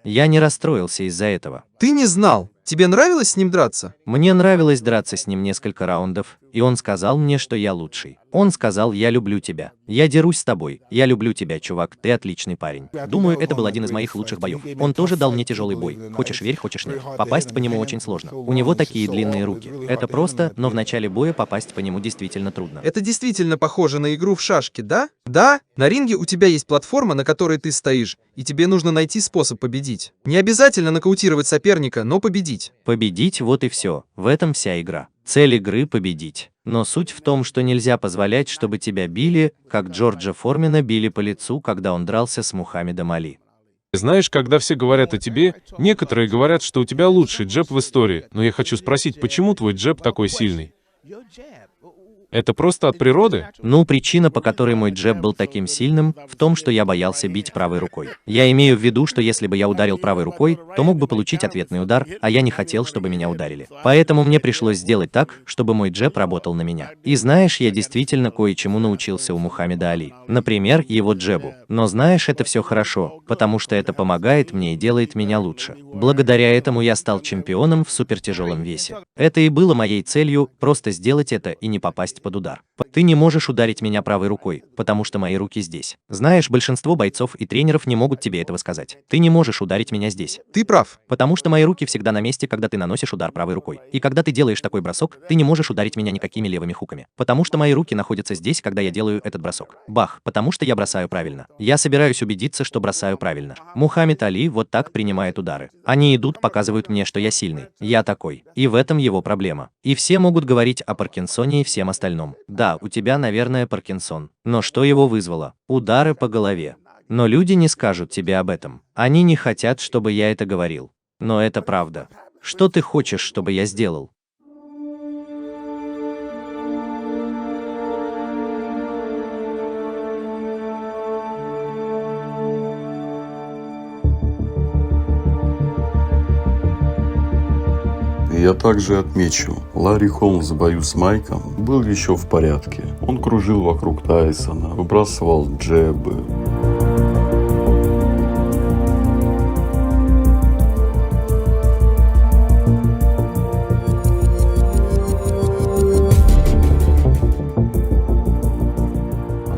Я не расстроился из-за этого. Ты не знал. Тебе нравилось с ним драться? Мне нравилось драться с ним несколько раундов, и он сказал мне, что я лучший. Он сказал: «Я люблю тебя. Я дерусь с тобой. Я люблю тебя, чувак, ты отличный парень». Думаю, это был один из моих лучших боев. Он тоже дал мне тяжелый бой. Хочешь верь, хочешь нет. Попасть по нему очень сложно. У него такие длинные руки. Это просто, но в начале боя попасть по нему действительно трудно. Это действительно похоже на игру в шашки, да? Да? На ринге у тебя есть платформа, на которой ты стоишь, и тебе нужно найти способ победить. Не обязательно нокаутировать соперника, но победить. Победить, вот и все. В этом вся игра. Цель игры — победить. Но суть в том, что нельзя позволять, чтобы тебя били, как Джорджа Формена били по лицу, когда он дрался с Мухаммедом Али. Знаешь, когда все говорят о тебе, некоторые говорят, что у тебя лучший джеб в истории. Но я хочу спросить, почему твой джеб такой сильный? Это просто от природы? Ну, причина, по которой мой джеб был таким сильным, в том, что я боялся бить правой рукой. Я имею в виду, что если бы я ударил правой рукой, то мог бы получить ответный удар, а я не хотел, чтобы меня ударили. Поэтому мне пришлось сделать так, чтобы мой джеб работал на меня. И знаешь, я действительно кое-чему научился у Мухаммеда Али. Например, его джебу. Но знаешь, это все хорошо, потому что это помогает мне и делает меня лучше. Благодаря этому я стал чемпионом в супертяжелом весе. Это и было моей целью, просто сделать это и не попасть под удар. Ты не можешь ударить меня правой рукой, потому что мои руки здесь. Знаешь, большинство бойцов и тренеров не могут тебе этого сказать. Ты не можешь ударить меня здесь. Ты прав. Потому что мои руки всегда на месте, когда ты наносишь удар правой рукой. И когда ты делаешь такой бросок, ты не можешь ударить меня никакими левыми хуками. Потому что мои руки находятся здесь, когда я делаю этот бросок. Бах, потому что я бросаю правильно. Я собираюсь убедиться, что бросаю правильно. Мухаммед Али вот так принимает удары. Они идут, показывают мне, что я сильный. Я такой. И в этом его проблема. И все могут говорить о Паркинсоне и всем остальном. Да, у тебя, наверное, Паркинсон. Но что его вызвало? Удары по голове. Но люди не скажут тебе об этом. Они не хотят, чтобы я это говорил. Но это правда. Что ты хочешь, чтобы я сделал? Я также отмечу, Ларри Холмс в бою с Майком был еще в порядке. Он кружил вокруг Тайсона, выбрасывал джебы.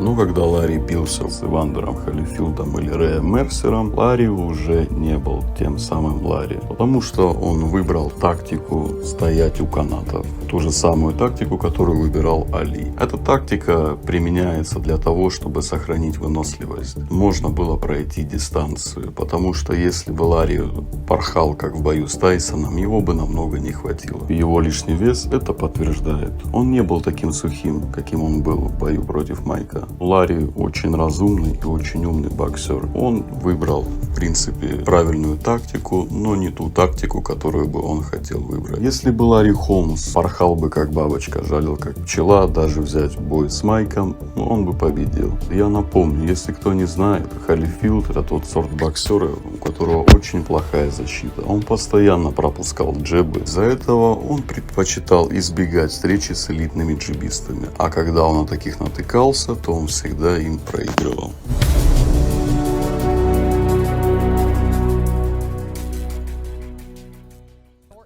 Но когда Ларри бился с Ивандером Холлифилдом или Рэем Мерсером, Ларри уже не был тем самым Ларри. Потому что он выбрал тактику стоять у канатов. Ту же самую тактику, которую выбирал Али. Эта тактика применяется для того, чтобы сохранить выносливость. Можно было пройти дистанцию. Потому что если бы Ларри порхал, как в бою с Тайсоном, его бы намного не хватило. Его лишний вес это подтверждает. Он не был таким сухим, каким он был в бою против Майка. Ларри очень разумный и очень умный боксер. Он выбрал, в принципе, правильную тактику, но не ту тактику, которую бы он хотел выбрать. Если бы Ларри Холмс порхал бы как бабочка, жалил как пчела, даже взять бой с Майком, он бы победил. Я напомню, если кто не знает, Холлифилд это тот сорт боксера, у которого очень плохая защита. Он постоянно пропускал джебы. Из-за этого он предпочитал избегать встречи с элитными джебистами. А когда он на таких натыкался, то он всегда им проигрывал.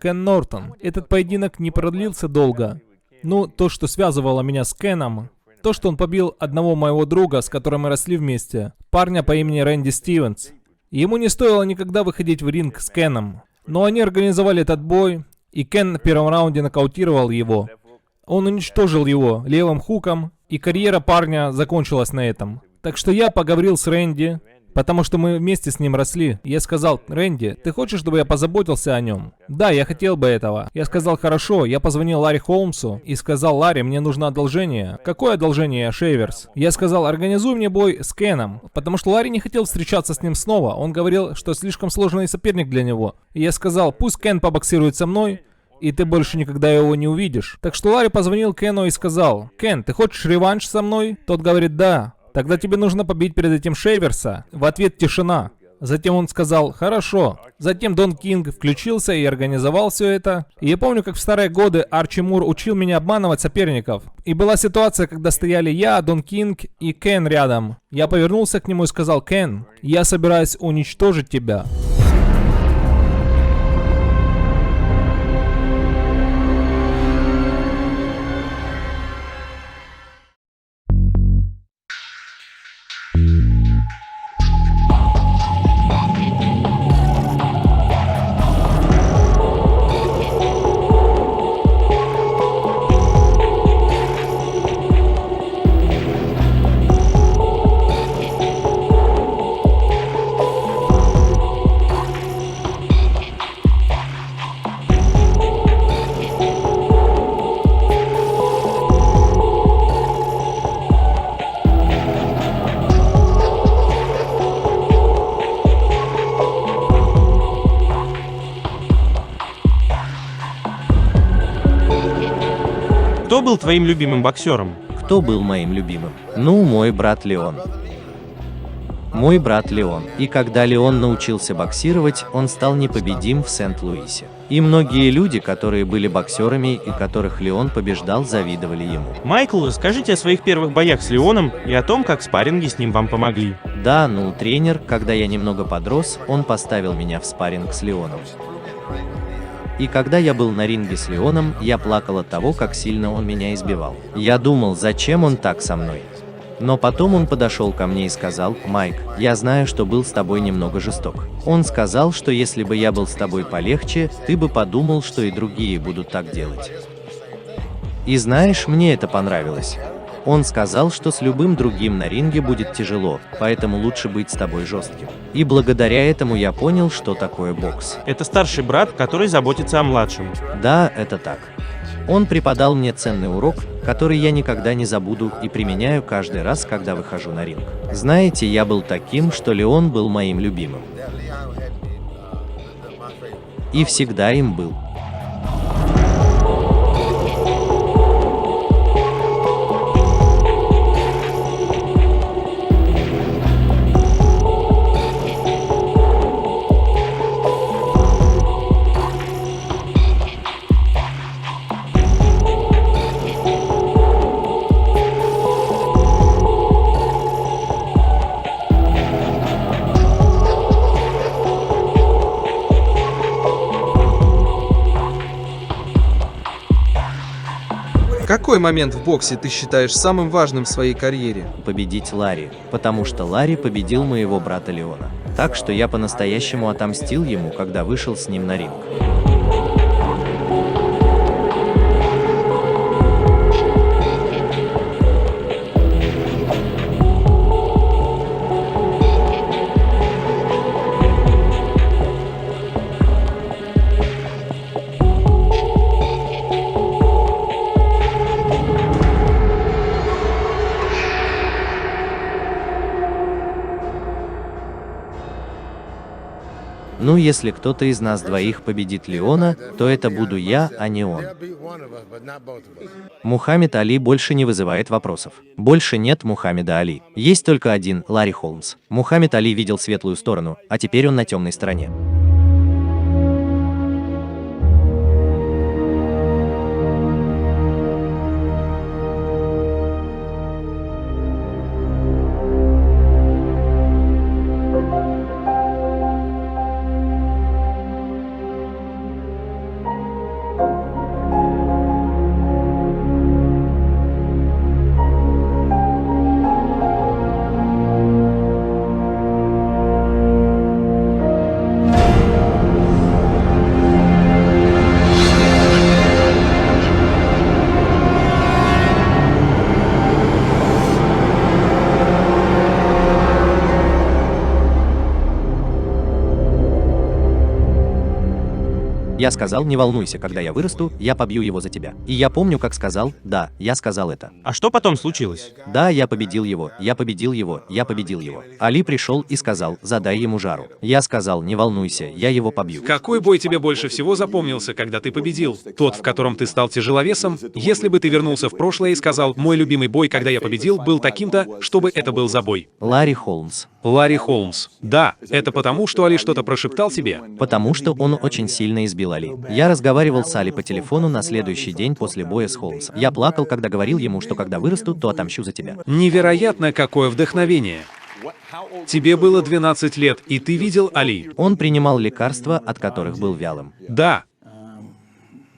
Кен Нортон. Этот поединок не продлился долго. Ну, то, что связывало меня с Кеном, то, что он побил одного моего друга, с которым мы росли вместе, парня по имени Рэнди Стивенс. Ему не стоило никогда выходить в ринг с Кеном. Но они организовали этот бой, и Кен в первом раунде нокаутировал его. Он уничтожил его левым хуком, и карьера парня закончилась на этом. Так что я поговорил с Рэнди, потому что мы вместе с ним росли. Я сказал: Рэнди, ты хочешь, чтобы я позаботился о нем? Да, я хотел бы этого. Я сказал: хорошо. Я позвонил Ларри Холмсу и сказал: Ларри, мне нужно одолжение. Какое одолжение, Шейверс? Я сказал: организуй мне бой с Кеном, потому что Ларри не хотел встречаться с ним снова. Он говорил, что слишком сложный соперник для него. И я сказал: пусть Кен побоксирует со мной, и ты больше никогда его не увидишь. Так что Ларри позвонил Кену и сказал: Кен, ты хочешь реванш со мной? Тот говорит: да. Тогда тебе нужно побить перед этим Шейверса. В ответ тишина. Затем он сказал: хорошо. Затем Дон Кинг включился и организовал все это. И я помню, как в старые годы Арчи Мур учил меня обманывать соперников. И была ситуация, когда стояли я, Дон Кинг и Кен рядом. Я повернулся к нему и сказал: Кен, я собираюсь уничтожить тебя. был твоим любимым боксером? Кто был моим любимым? Ну, мой брат Леон. Мой брат Леон. И когда Леон научился боксировать, он стал непобедим в Сент-Луисе. И многие люди, которые были боксерами и которых Леон побеждал, завидовали ему. Майкл, расскажите о своих первых боях с Леоном и о том, как спарринги с ним вам помогли. Да, ну, тренер, когда я немного подрос, он поставил меня в спарринг с Леоном. И когда я был на ринге с Леоном, я плакал от того, как сильно он меня избивал. Я думал, зачем он так со мной? Но потом он подошел ко мне и сказал: «Майк, я знаю, что был с тобой немного жесток». Он сказал, что если бы я был с тобой полегче, ты бы подумал, что и другие будут так делать. И знаешь, мне это понравилось. Он сказал, что с любым другим на ринге будет тяжело, поэтому лучше быть с тобой жестким. И благодаря этому я понял, что такое бокс. Это старший брат, который заботится о младшем. Да, это так. Он преподал мне ценный урок, который я никогда не забуду и применяю каждый раз, когда выхожу на ринг. Знаете, я был таким, что Леон был моим любимым. И всегда им был. Какой момент в боксе ты считаешь самым важным в своей карьере? Победить Ларри, потому что Ларри победил моего брата Леона. Так что я по-настоящему отомстил ему, когда вышел с ним на ринг. Ну, если кто-то из нас двоих победит Леона, то это буду я, а не он. Мухаммед Али больше не вызывает вопросов. Больше нет Мухаммеда Али. Есть только один, Ларри Холмс. Мухаммед Али видел светлую сторону, а теперь он на темной стороне. Я сказал: не волнуйся, когда я вырасту, я побью его за тебя. И я помню, как сказал: да, я сказал это. А что потом случилось? Да, я победил его, я победил его, я победил его. Али пришел и сказал: задай ему жару. Я сказал: не волнуйся, я его побью. Какой бой тебе больше всего запомнился, когда ты победил? Тот, в котором ты стал тяжеловесом? Если бы ты вернулся в прошлое и сказал: мой любимый бой, когда я победил, был таким-то, чтобы это был за бой? Ларри Холмс. Ларри Холмс. Да, это потому, что Али что-то прошептал тебе? Потому что он очень сильно избил Али. Я разговаривал с Али по телефону на следующий день после боя с Холмсом. Я плакал, когда говорил ему, что когда вырасту, то отомщу за тебя. Невероятно, какое вдохновение. Тебе было 12 лет, и ты видел Али. Он принимал лекарства, от которых был вялым. Да.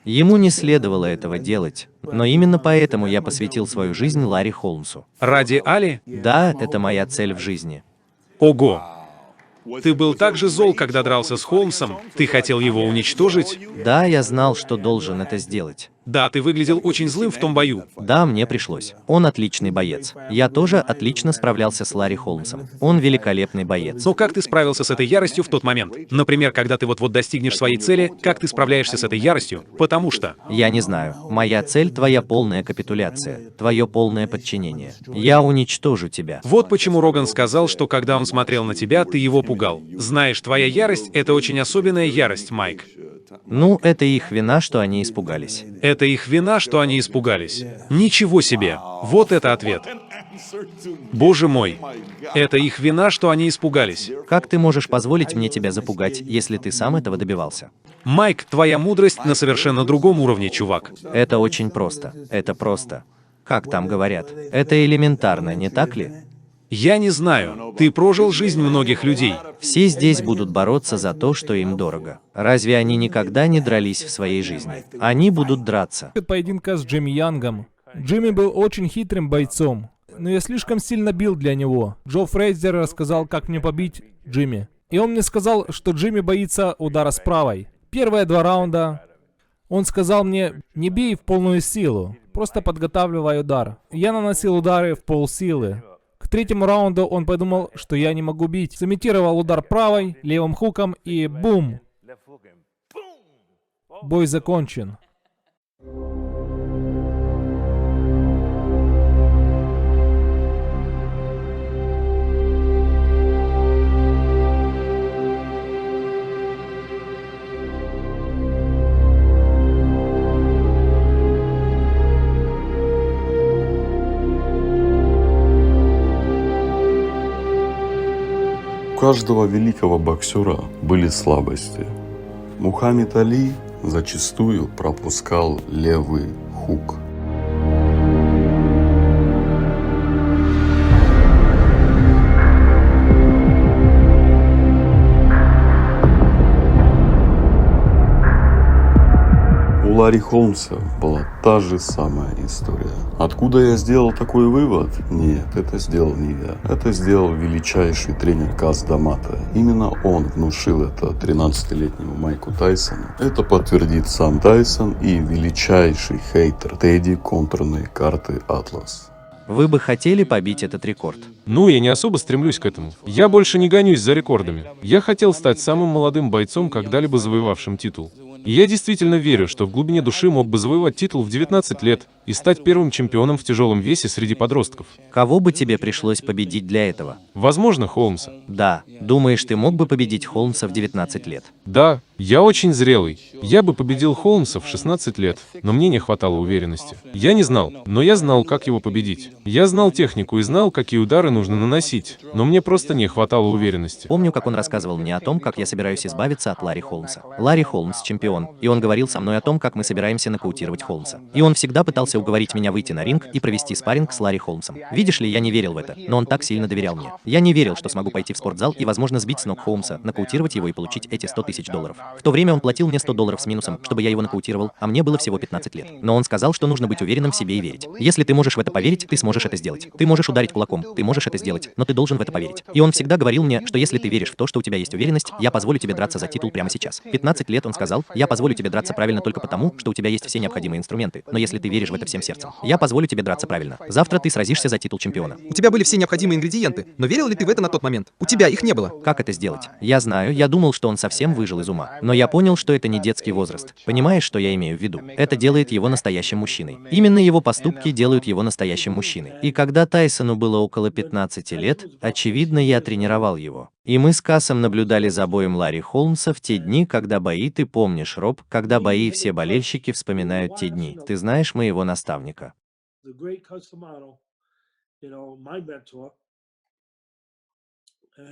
Ему не следовало этого делать, но именно поэтому я посвятил свою жизнь Ларри Холмсу. Ради Али? Да, это моя цель в жизни. Ого. Ты был так же зол, когда дрался с Холмсом? Ты хотел его уничтожить? Да, я знал, что должен это сделать. Да, ты выглядел очень злым в том бою. Да, мне пришлось. Он отличный боец. Я тоже отлично справлялся с Ларри Холмсом. Он великолепный боец. Но как ты справился с этой яростью в тот момент? Например, когда ты вот-вот достигнешь своей цели, как ты справляешься с этой яростью? Потому что... Я не знаю. Моя цель — твоя полная капитуляция, твое полное подчинение. Я уничтожу тебя. Вот почему Роган сказал, что когда он смотрел на тебя, ты его пугал. Знаешь, твоя ярость — это очень особенная ярость, Майк. Ну, это их вина, что они испугались. Это их вина, что они испугались. Ничего себе! Вот это ответ. Боже мой! Это их вина, что они испугались. Как ты можешь позволить мне тебя запугать, если ты сам этого добивался? Майк, твоя мудрость на совершенно другом уровне, чувак. Это очень просто. Это просто. Как там говорят? Это элементарно, не так ли? Я не знаю. Ты прожил жизнь многих людей. Все здесь будут бороться за то, что им дорого. Разве они никогда не дрались в своей жизни? Они будут драться. Поединка с Джимми Янгом. Джимми был очень хитрым бойцом, но я слишком сильно бил для него. Джо Фрейзер рассказал, как мне побить Джимми. И он мне сказал, что Джимми боится удара с правой. Первые 2 раунда он сказал мне, не бей в полную силу, просто подготавливай удар. Я наносил удары в полсилы. К 3-му раунду он подумал, что я не могу бить. Сымитировал удар правой, левым хуком и бум! Бой закончен. У каждого великого боксера были слабости. Мухаммед Али зачастую пропускал левый хук. У Ларри Холмса была та же самая история. Откуда я сделал такой вывод? Нет, это сделал не я. Это сделал величайший тренер Каз Дамата. Именно он внушил это 13-летнему Майку Тайсону. Это подтвердит сам Тайсон и величайший хейтер Тедди контурной карты Атлас. Вы бы хотели побить этот рекорд? Ну, я не особо стремлюсь к этому. Я больше не гонюсь за рекордами. Я хотел стать самым молодым бойцом, когда-либо завоевавшим титул. И я действительно верю, что в глубине души мог бы завоевать титул в 19 лет и стать первым чемпионом в тяжелом весе среди подростков. Кого бы тебе пришлось победить для этого? Возможно, Холмса. Да. Думаешь, ты мог бы победить Холмса в 19 лет? Да, я очень зрелый. Я бы победил Холмса в 16 лет, но мне не хватало уверенности. Я не знал, но я знал, как его победить. Я знал технику и знал, какие удары нужно наносить, но мне просто не хватало уверенности. Помню, как он рассказывал мне о том, как я собираюсь избавиться от Ларри Холмса. Ларри Холмс – чемпион, и он говорил со мной о том, как мы собираемся нокаутировать Холмса. И он всегда пытался уговорить меня выйти на ринг и провести спарринг с Ларри Холмсом. Видишь ли, я не верил в это, но он так сильно доверял мне. Я не верил, что смогу пойти в спортзал и, возможно, сбить с ног Холмса, нокаутировать его и получить эти $100 000. В то время он платил мне $100 с минусом, чтобы я его нокаутировал, а мне было всего 15 лет. Но он сказал, что нужно быть уверенным в себе и верить. Если ты можешь в это поверить, ты сможешь это сделать. Ты можешь ударить кулаком, ты можешь это сделать, но ты должен в это поверить. И он всегда говорил мне, что если ты веришь в то, что у тебя есть уверенность, я позволю тебе драться за титул прямо сейчас. 15 лет он сказал, я позволю тебе драться правильно только потому, что у тебя есть все необходимые инструменты. Но если ты веришь в это всем сердцем, я позволю тебе драться правильно. Завтра ты сразишься за титул чемпиона. У тебя были все необходимые ингредиенты, но верил ли ты в это на тот момент? У тебя их не было. Как это сделать? Я знаю, я думал, что он совсем выжил из ума. Но я понял, что это не детский возраст. Понимаешь, что я имею в виду? Это делает его настоящим мужчиной. Именно его поступки делают его настоящим мужчиной. И когда Тайсону было около 15 лет, очевидно, я тренировал его. И мы с Касом наблюдали за боем Ларри Холмса в те дни, когда бои, ты помнишь, Роб, когда бои, все болельщики вспоминают те дни. Ты знаешь моего наставника.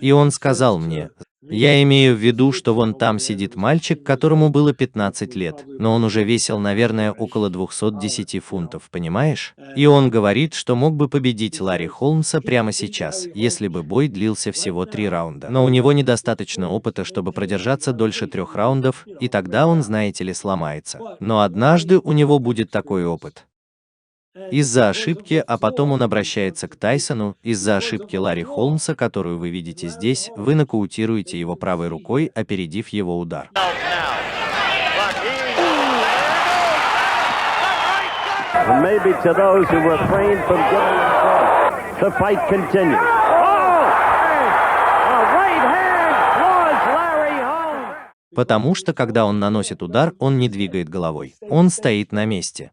И он сказал мне, я имею в виду, что вон там сидит мальчик, которому было 15 лет, но он уже весил, наверное, около 210 фунтов, понимаешь? И он говорит, что мог бы победить Ларри Холмса прямо сейчас, если бы бой длился всего 3 раунда. Но у него недостаточно опыта, чтобы продержаться дольше 3 раундов, и тогда он, знаете ли, сломается. Но однажды у него будет такой опыт. Из-за ошибки, а потом он обращается к Тайсону, из-за ошибки Ларри Холмса, которую вы видите здесь, вы нокаутируете его правой рукой, опередив его удар. Потому что, когда он наносит удар, он не двигает головой. Он стоит на месте.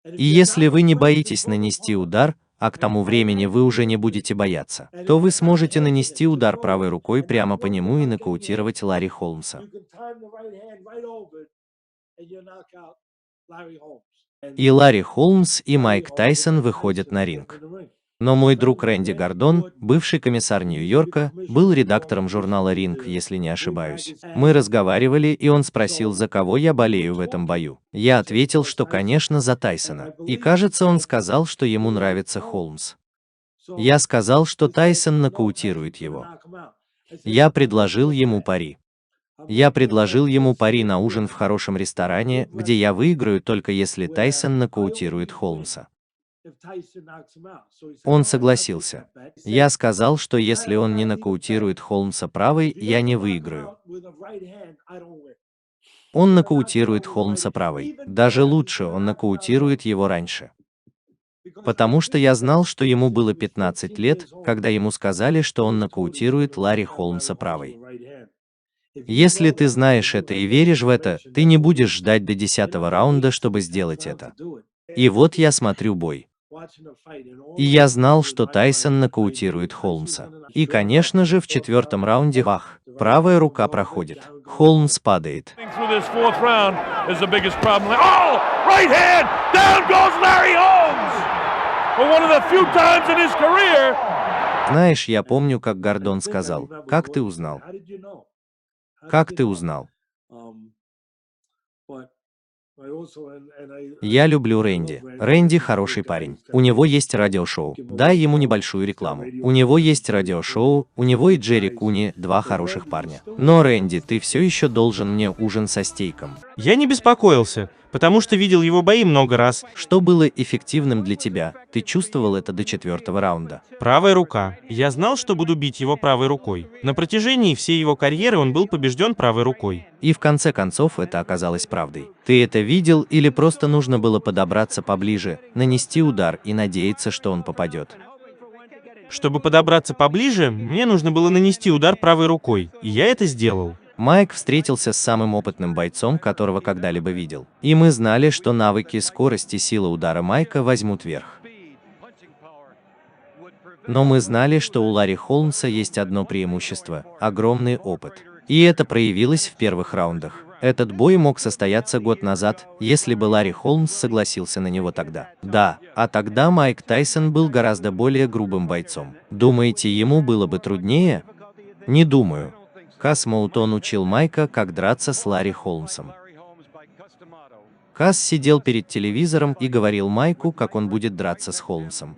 И если вы не боитесь нанести удар, а к тому времени вы уже не будете бояться, то вы сможете нанести удар правой рукой прямо по нему и нокаутировать Ларри Холмса. И Ларри Холмс и Майк Тайсон выходят на ринг. Но мой друг Рэнди Гордон, бывший комиссар Нью-Йорка, был редактором журнала «Ринг», если не ошибаюсь. Мы разговаривали, и он спросил, за кого я болею в этом бою. Я ответил, что, конечно, за Тайсона. И, кажется, он сказал, что ему нравится Холмс. Я сказал, что Тайсон нокаутирует его. Я предложил ему пари. Я предложил ему пари на ужин в хорошем ресторане, где я выиграю только если Тайсон нокаутирует Холмса. Он согласился. Я сказал, что если он не нокаутирует Холмса правой, я не выиграю. Он нокаутирует Холмса правой. Даже лучше, он нокаутирует его раньше. Потому что я знал, что ему было 15 лет, когда ему сказали, что он нокаутирует Ларри Холмса правой. Если ты знаешь это и веришь в это, ты не будешь ждать до 10-го раунда, чтобы сделать это. И вот я смотрю бой. И я знал, что Тайсон нокаутирует Холмса. И, конечно же, в 4-м раунде бах, правая рука проходит. Холмс падает. Знаешь, я помню, как Гордон сказал: «Как ты узнал? Как ты узнал?» Я люблю Рэнди. Рэнди хороший парень. У него есть радиошоу. Дай ему небольшую рекламу. У него есть радиошоу, у него и Джерри Куни, два хороших парня. Но, Рэнди, ты все еще должен мне ужин со стейком. Я не беспокоился, потому что видел его бои много раз. Что было эффективным для тебя? Ты чувствовал это до 4-го раунда. Правая рука. Я знал, что буду бить его правой рукой. На протяжении всей его карьеры он был побежден правой рукой. И в конце концов это оказалось правдой. Ты это видел или просто нужно было подобраться поближе, нанести удар и надеяться, что он попадет? Чтобы подобраться поближе, мне нужно было нанести удар правой рукой, и я это сделал. Майк встретился с самым опытным бойцом, которого когда-либо видел. И мы знали, что навыки, скорость и сила удара Майка возьмут верх. Но мы знали, что у Ларри Холмса есть одно преимущество – огромный опыт. И это проявилось в первых раундах. Этот бой мог состояться год назад, если бы Ларри Холмс согласился на него тогда. Да, а тогда Майк Тайсон был гораздо более грубым бойцом. Думаете, ему было бы труднее? Не думаю. Касс Моутон учил Майка, как драться с Ларри Холмсом. Касс сидел перед телевизором и говорил Майку, как он будет драться с Холмсом.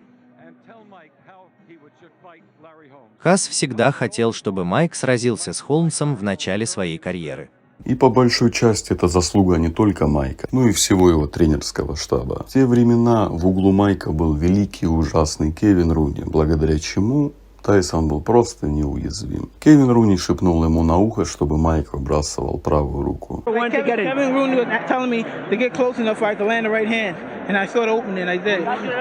Касс всегда хотел, чтобы Майк сразился с Холмсом в начале своей карьеры. И по большой части это заслуга не только Майка, но и всего его тренерского штаба. В те времена в углу Майка был великий и ужасный Кевин Руни, благодаря чему Тайсон был просто неуязвим. Кевин Руни шепнул ему на ухо, чтобы Майк выбрасывал правую руку.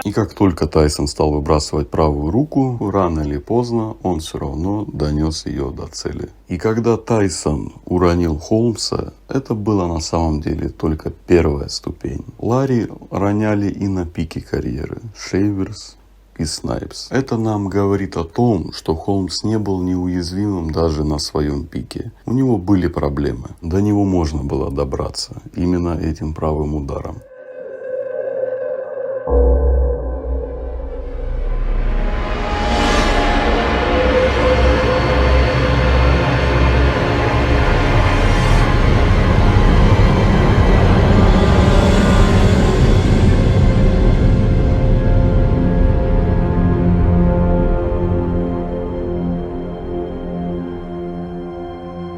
И как только Тайсон стал выбрасывать правую руку, рано или поздно он все равно донес ее до цели. И когда Тайсон уронил Холмса, это было на самом деле только первая ступень. Ларри роняли и на пике карьеры. Шейверс и Снайпс. Это нам говорит о том, что Холмс не был неуязвимым даже на своем пике. У него были проблемы. До него можно было добраться именно этим правым ударом.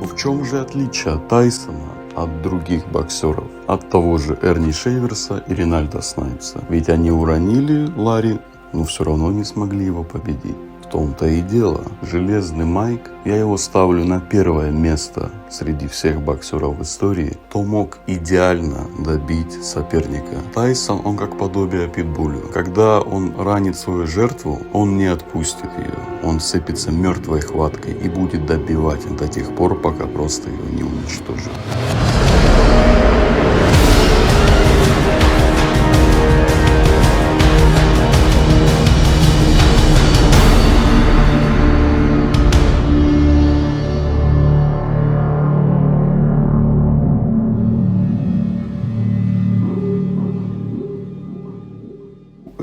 В чем же отличие Тайсона от других боксеров? От того же Эрни Шейверса и Ринальда Снайпса. Ведь они уронили Ларри, но все равно не смогли его победить. В том-то и дело. Железный Майк, я его ставлю на первое место среди всех боксеров в истории, кто мог идеально добить соперника. Тайсон, он как подобие питбулю. Когда он ранит свою жертву, он не отпустит ее. Он вцепится мертвой хваткой и будет добивать до тех пор, пока просто ее не уничтожит.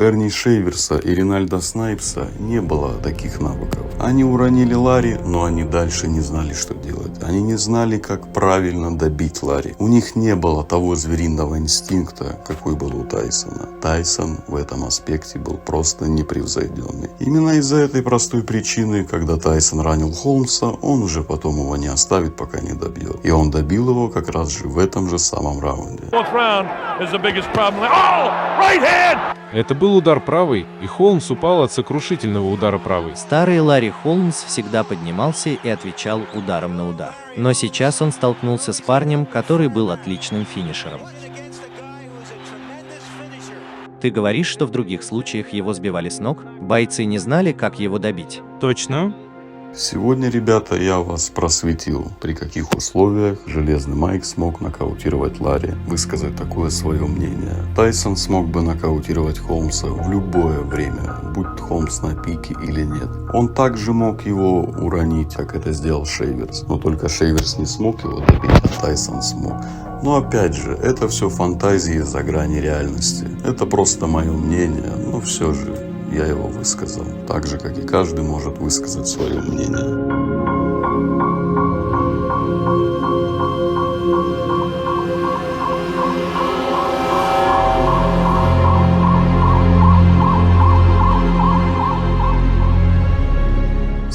Эрни Шейверса и Ринальда Снайпса не было таких навыков. Они уронили Ларри, но они дальше не знали, что делать. Они не знали, как правильно добить Ларри. У них не было того звериного инстинкта, какой был у Тайсона. Тайсон в этом аспекте был просто непревзойденный. Именно из-за этой простой причины, когда Тайсон ранил Холмса, он уже потом его не оставит, пока не добьет. И он добил его как раз же в этом же самом раунде. Это был удар правой, и Холмс упал от сокрушительного удара правой. Старый Ларри Холмс всегда поднимался и отвечал ударом на удар. Но сейчас он столкнулся с парнем, который был отличным финишером. Ты говоришь, что в других случаях его сбивали с ног? Бойцы не знали, как его добить. Точно? Сегодня, ребята, я вас просветил, при каких условиях Железный Майк смог нокаутировать Ларри, высказать такое свое мнение. Тайсон смог бы нокаутировать Холмса в любое время, будь Холмс на пике или нет. Он также мог его уронить, как это сделал Шейверс, но только Шейверс не смог его добить, а Тайсон смог. Но опять же, это все фантазии за грани реальности. Это просто мое мнение, но все же я его высказал, так же, как и каждый может высказать свое мнение.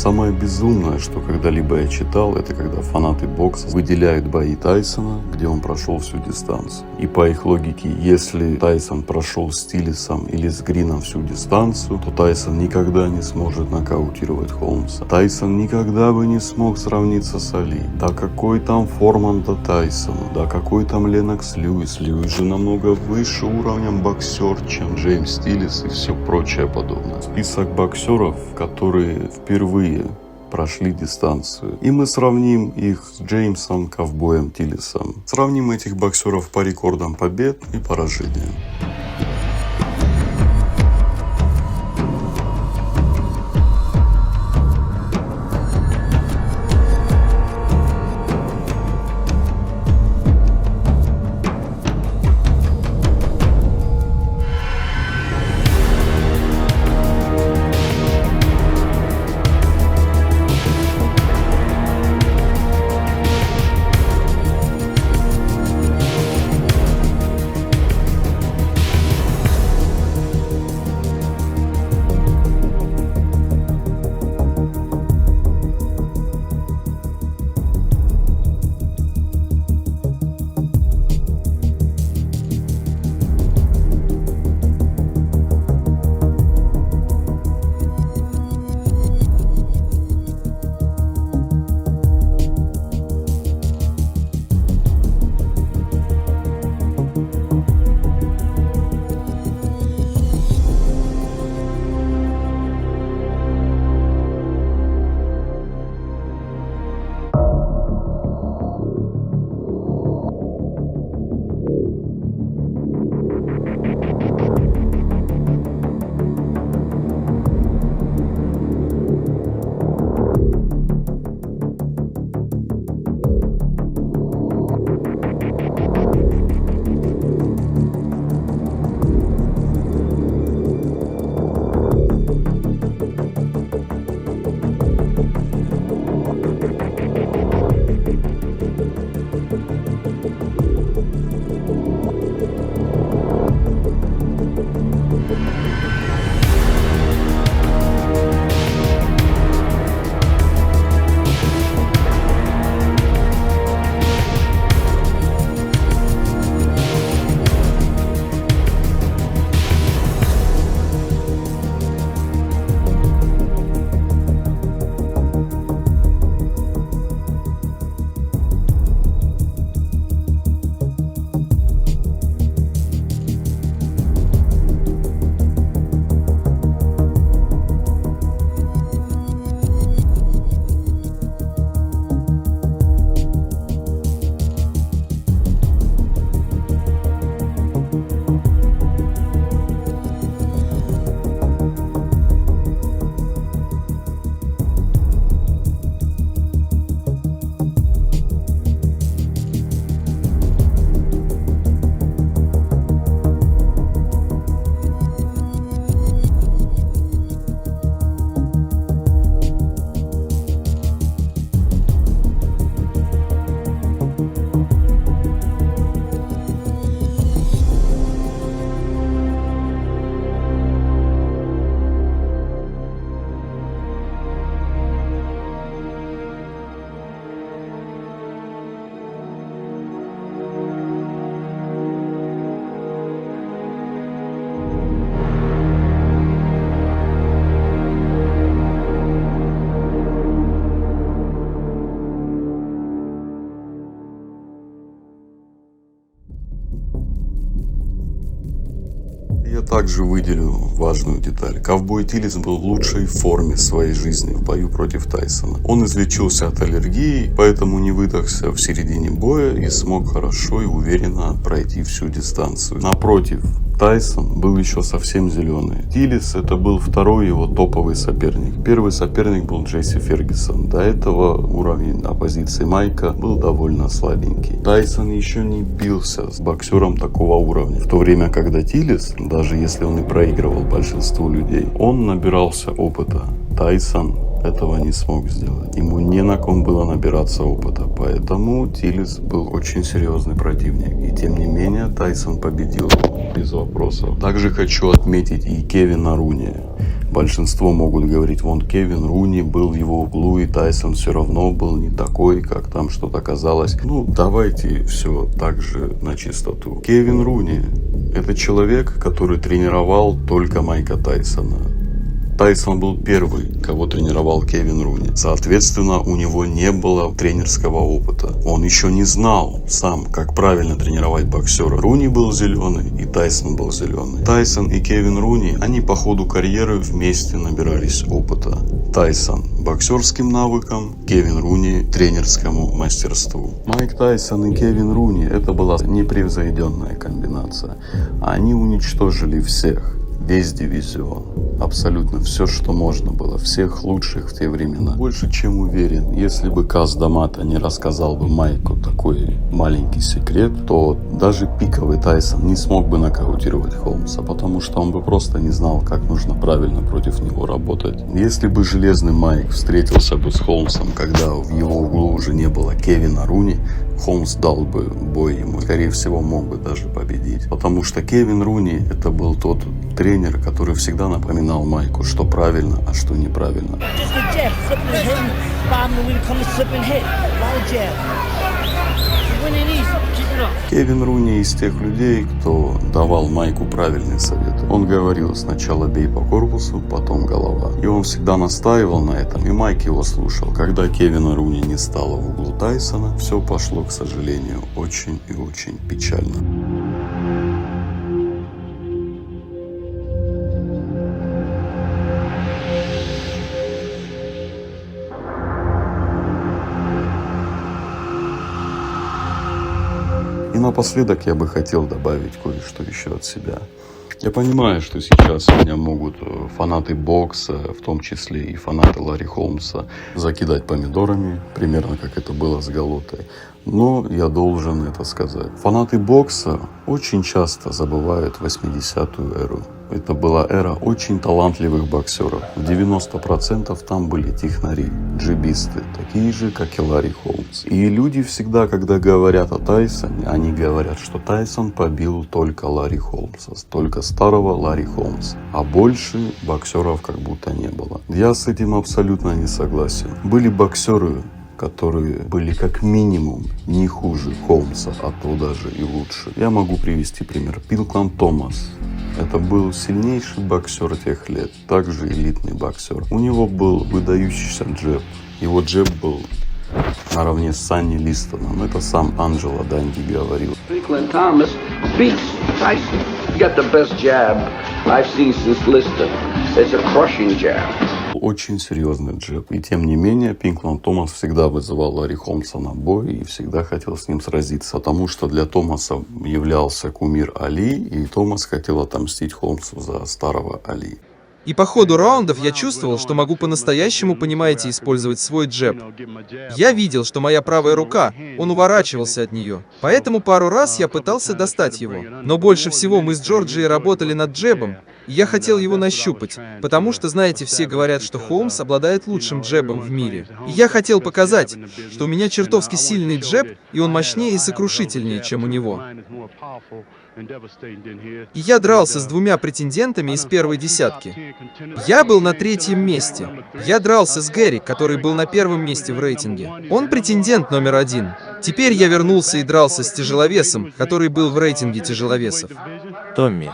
Самое безумное, что когда-либо я читал, это когда фанаты бокса выделяют бои Тайсона, где он прошел всю дистанцию. И по их логике, если Тайсон прошел с Тиллисом или с Грином всю дистанцию, то Тайсон никогда не сможет нокаутировать Холмса. Тайсон никогда бы не смог сравниться с Али. Да какой там Форман до Тайсона, да какой там Ленокс Льюис. Льюис же намного выше уровнем боксер, чем Джеймс Тиллис и все прочее подобное. Список боксеров, которые впервые прошли дистанцию. И мы сравним их с Джеймсом Ковбоем Тиллисом. Сравним этих боксеров по рекордам побед и поражениям. также выделю важную деталь. Ковбой Тиллис был в лучшей форме своей жизни в бою против Тайсона. Он излечился от аллергии, поэтому не выдохся в середине боя и смог хорошо и уверенно пройти всю дистанцию. Напротив, Тайсон был еще совсем зеленый. Тиллис — это был второй его топовый соперник. Первый соперник был Джесси Фергюсон. До этого уровень оппозиции Майка был довольно слабенький. Тайсон еще не бился с боксером такого уровня. В то время, когда Тиллис, даже если он и проигрывал большинству людей, он набирался опыта. Тайсон этого не смог сделать. Ему не на ком было набираться опыта, поэтому Тиллис был очень серьезный противник. И тем не менее Тайсон победил его без вопросов. Также хочу отметить и Кевина Руни. Большинство могут говорить, вон Кевин Руни был в его углу, и Тайсон все равно был не такой, как там что-то казалось. Ну, давайте все так же на чистоту. Кевин Руни — это человек, который тренировал только Майка Тайсона. Тайсон был первый, кого тренировал Кевин Руни. Соответственно, у него не было тренерского опыта. Он еще не знал сам, как правильно тренировать боксера. Руни был зеленый, и Тайсон был зеленый. Тайсон и Кевин Руни, они по ходу карьеры вместе набирались опыта. Тайсон боксерским навыкам, Кевин Руни тренерскому мастерству. Майк Тайсон и Кевин Руни — это была непревзойденная комбинация. Они уничтожили всех. Весь дивизион. Абсолютно все, что можно было. Всех лучших в те времена. Больше чем уверен, если бы Каз Дамата не рассказал бы Майку такой маленький секрет, то даже пиковый Тайсон не смог бы нокаутировать Холмса, потому что он бы просто не знал, как нужно правильно против него работать. Если бы Железный Майк встретился бы с Холмсом, когда в его углу уже не было Кевина Руни, Холмс дал бы бой ему, скорее всего, мог бы даже победить. Потому что Кевин Руни — это был тот тренер, который всегда напоминал Майку, что правильно, а что неправильно. Кевин Руни из тех людей, кто давал Майку правильные советы. Он говорил: сначала бей по корпусу, потом голова. И он всегда настаивал на этом, и Майк его слушал. Когда Кевина Руни не стало в углу Тайсона, все пошло, к сожалению, очень и очень печально. И напоследок я бы хотел добавить кое-что еще от себя. Я понимаю, что сейчас меня могут фанаты бокса, в том числе и фанаты Ларри Холмса, закидать помидорами, примерно как это было с Галотой. Но я должен это сказать. Фанаты бокса очень часто забывают 80-ю эру. Это была эра очень талантливых боксеров. В 90% там были технари, джибисты, такие же, как и Ларри Холмс. И люди всегда, когда говорят о Тайсоне, они говорят, что Тайсон побил только Ларри Холмса, только старого Ларри Холмса. А больше боксеров как будто не было. Я с этим абсолютно не согласен. Были боксеры, которые были как минимум не хуже Холмса, а то даже и лучше. Я могу привести пример. Пинкланд Томас. Это был сильнейший боксер тех лет, также элитный боксер. У него был выдающийся джеб. Его джеб был наравне с Санни Листоном. Это сам Анджело Данди говорил. Princeland Thomas beats Tyson. You got the best jab I've seen since Liston. It's a crushing jab. Очень серьезный джеб. И тем не менее, Пинкланд Томас всегда вызывал Ларри Холмса на бой и всегда хотел с ним сразиться. Потому что для Томаса являлся кумир Али, и Томас хотел отомстить Холмсу за старого Али. И по ходу раундов я чувствовал, что могу по-настоящему, понимаете, использовать свой джеб. Я видел, что моя правая рука, он уворачивался от нее. Поэтому пару раз я пытался достать его. Но больше всего мы с Джорджией работали над джебом. И я хотел его нащупать, потому что, знаете, все говорят, что Холмс обладает лучшим джебом в мире. И я хотел показать, что у меня чертовски сильный джеб, и он мощнее и сокрушительнее, чем у него. И я дрался с двумя претендентами из первой десятки. Я был на 3-м месте. Я дрался с Гэри, который был на 1-м месте в рейтинге. Он претендент номер 1. Теперь я вернулся и дрался с тяжеловесом, который был в рейтинге тяжеловесов. Томми,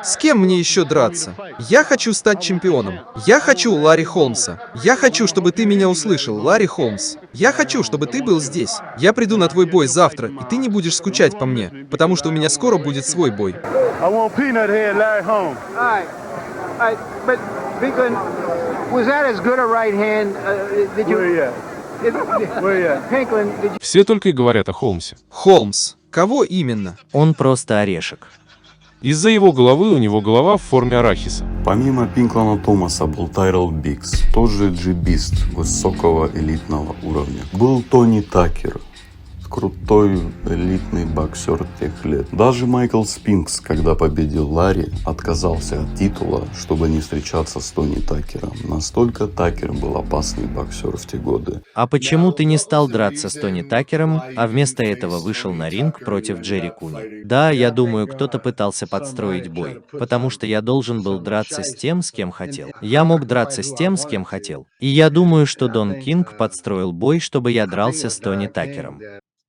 С кем мне еще драться? Я хочу стать чемпионом. Я хочу Ларри Холмса. Я хочу, чтобы ты меня услышал, Ларри Холмс. Я хочу, чтобы ты был здесь. Я приду на твой бой завтра, и ты не будешь скучать по мне, потому что у меня скоро будет свой бой. Все только и говорят о Холмсе. Холмс. Кого именно? Он просто орешек. Из-за его головы у него голова в форме арахиса. Помимо Пинклана Томаса был Тайрелл Бикс, тоже джибист высокого элитного уровня. Был Тони Такер, крутой элитный боксер тех лет. Даже Майкл Спинкс, когда победил Ларри, отказался от титула, чтобы не встречаться с Тони Такером. Настолько Такер был опасный боксер в те годы. А почему ты не стал драться с Тони Такером, а вместо этого вышел на ринг против Джерри Куни? Да, я думаю, кто-то пытался подстроить бой, потому что я должен был драться с тем, с кем хотел. Я мог драться с тем, с кем хотел. И я думаю, что Дон Кинг подстроил бой, чтобы я дрался с Тони Такером.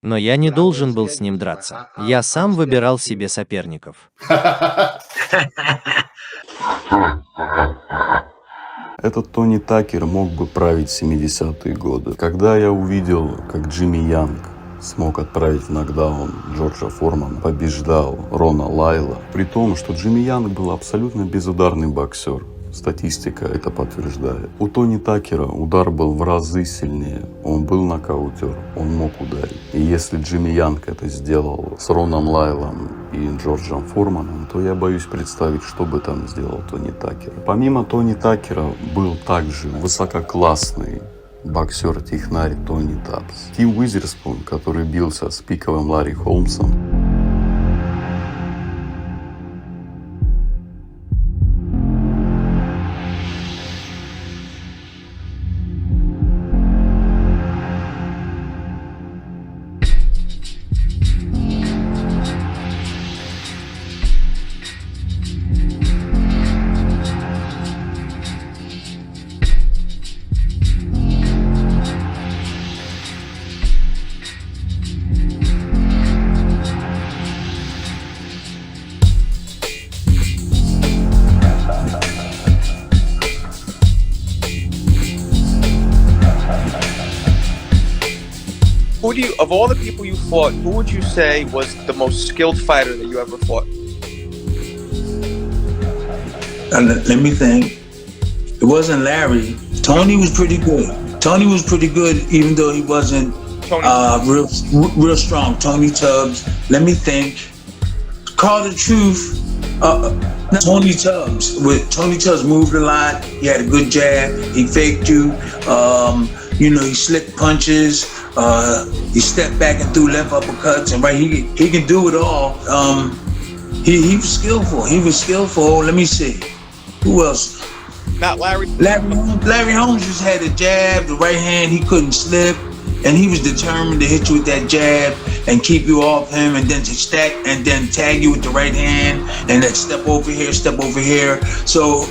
Но я не должен был с ним драться. Я сам выбирал себе соперников. Этот Тони Такер мог бы править 70-е годы. Когда я увидел, как Джимми Янг смог отправить в нокдаун Джорджа Формана, побеждал Рона Лайла, при том, что Джимми Янг был абсолютно безударный боксер. Статистика это подтверждает. У Тони Такера удар был в разы сильнее. Он был нокаутер, он мог ударить. И если Джимми Янг это сделал с Роном Лайлом и Джорджем Форманом, то я боюсь представить, что бы там сделал Тони Такер. Помимо Тони Такера был также высококлассный боксер-технарь Тони Тапс. Тим Уизерспун, который бился с пиковым Ларри Холмсом. Of all the people you fought, who would you say was the most skilled fighter that you ever fought? Let me think. It wasn't Larry. Tony was pretty good. Tony was pretty good, even though he wasn't real strong. Tony Tubbs. Let me think. Call the truth. Tony Tubbs. Tony Tubbs moved a lot. He had a good jab. He faked you. He slipped punches. He stepped back and threw left uppercuts, and he can do it all. He was skillful. Let me see, who else? Not Larry. Larry Holmes just had a jab, the right hand. He couldn't slip, and he was determined to hit you with that jab and keep you off him, and then to stack and then tag you with the right hand, and then step over here. So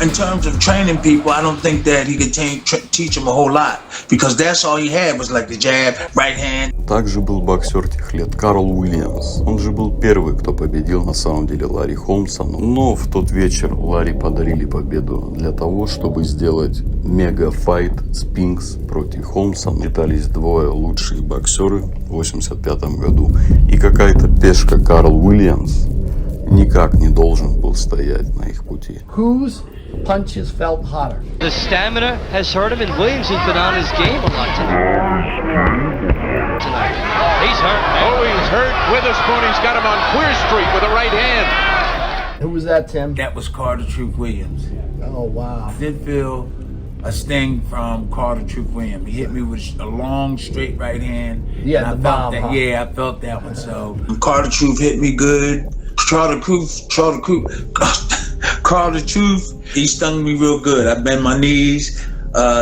in terms of training people, I don't think that he could teach them a whole lot, because that's all he had was like the jab, right hand. Также был боксер тех лет Карл Уильямс. Он же был первый, кто победил на самом деле Ларри Холмса. Но в тот вечер Ларри подарили победу для того, чтобы сделать мега-файт Спинкс против Холмса. Считались двое лучших боксеры в 1985 году. И какая-то пешка Карл Уильямс никак не должен был стоять на их пути. Whose punches felt hotter? The stamina has hurt him, and Williams has been on his game a lot tonight. He's hurt. Oh, he's hurt. Witherspoon, he's got him on Queer Street with a right hand. Who was that, Tim? That was Carter Truth Williams. Oh, wow. I did feel a sting from Carter Truth Williams. He hit me with a long, straight right hand. Yeah, and the I felt bomb, that. huh? Yeah, I felt that one. So Carter Truth hit me good. Carter Truth, he stung me real good. I bent my knees.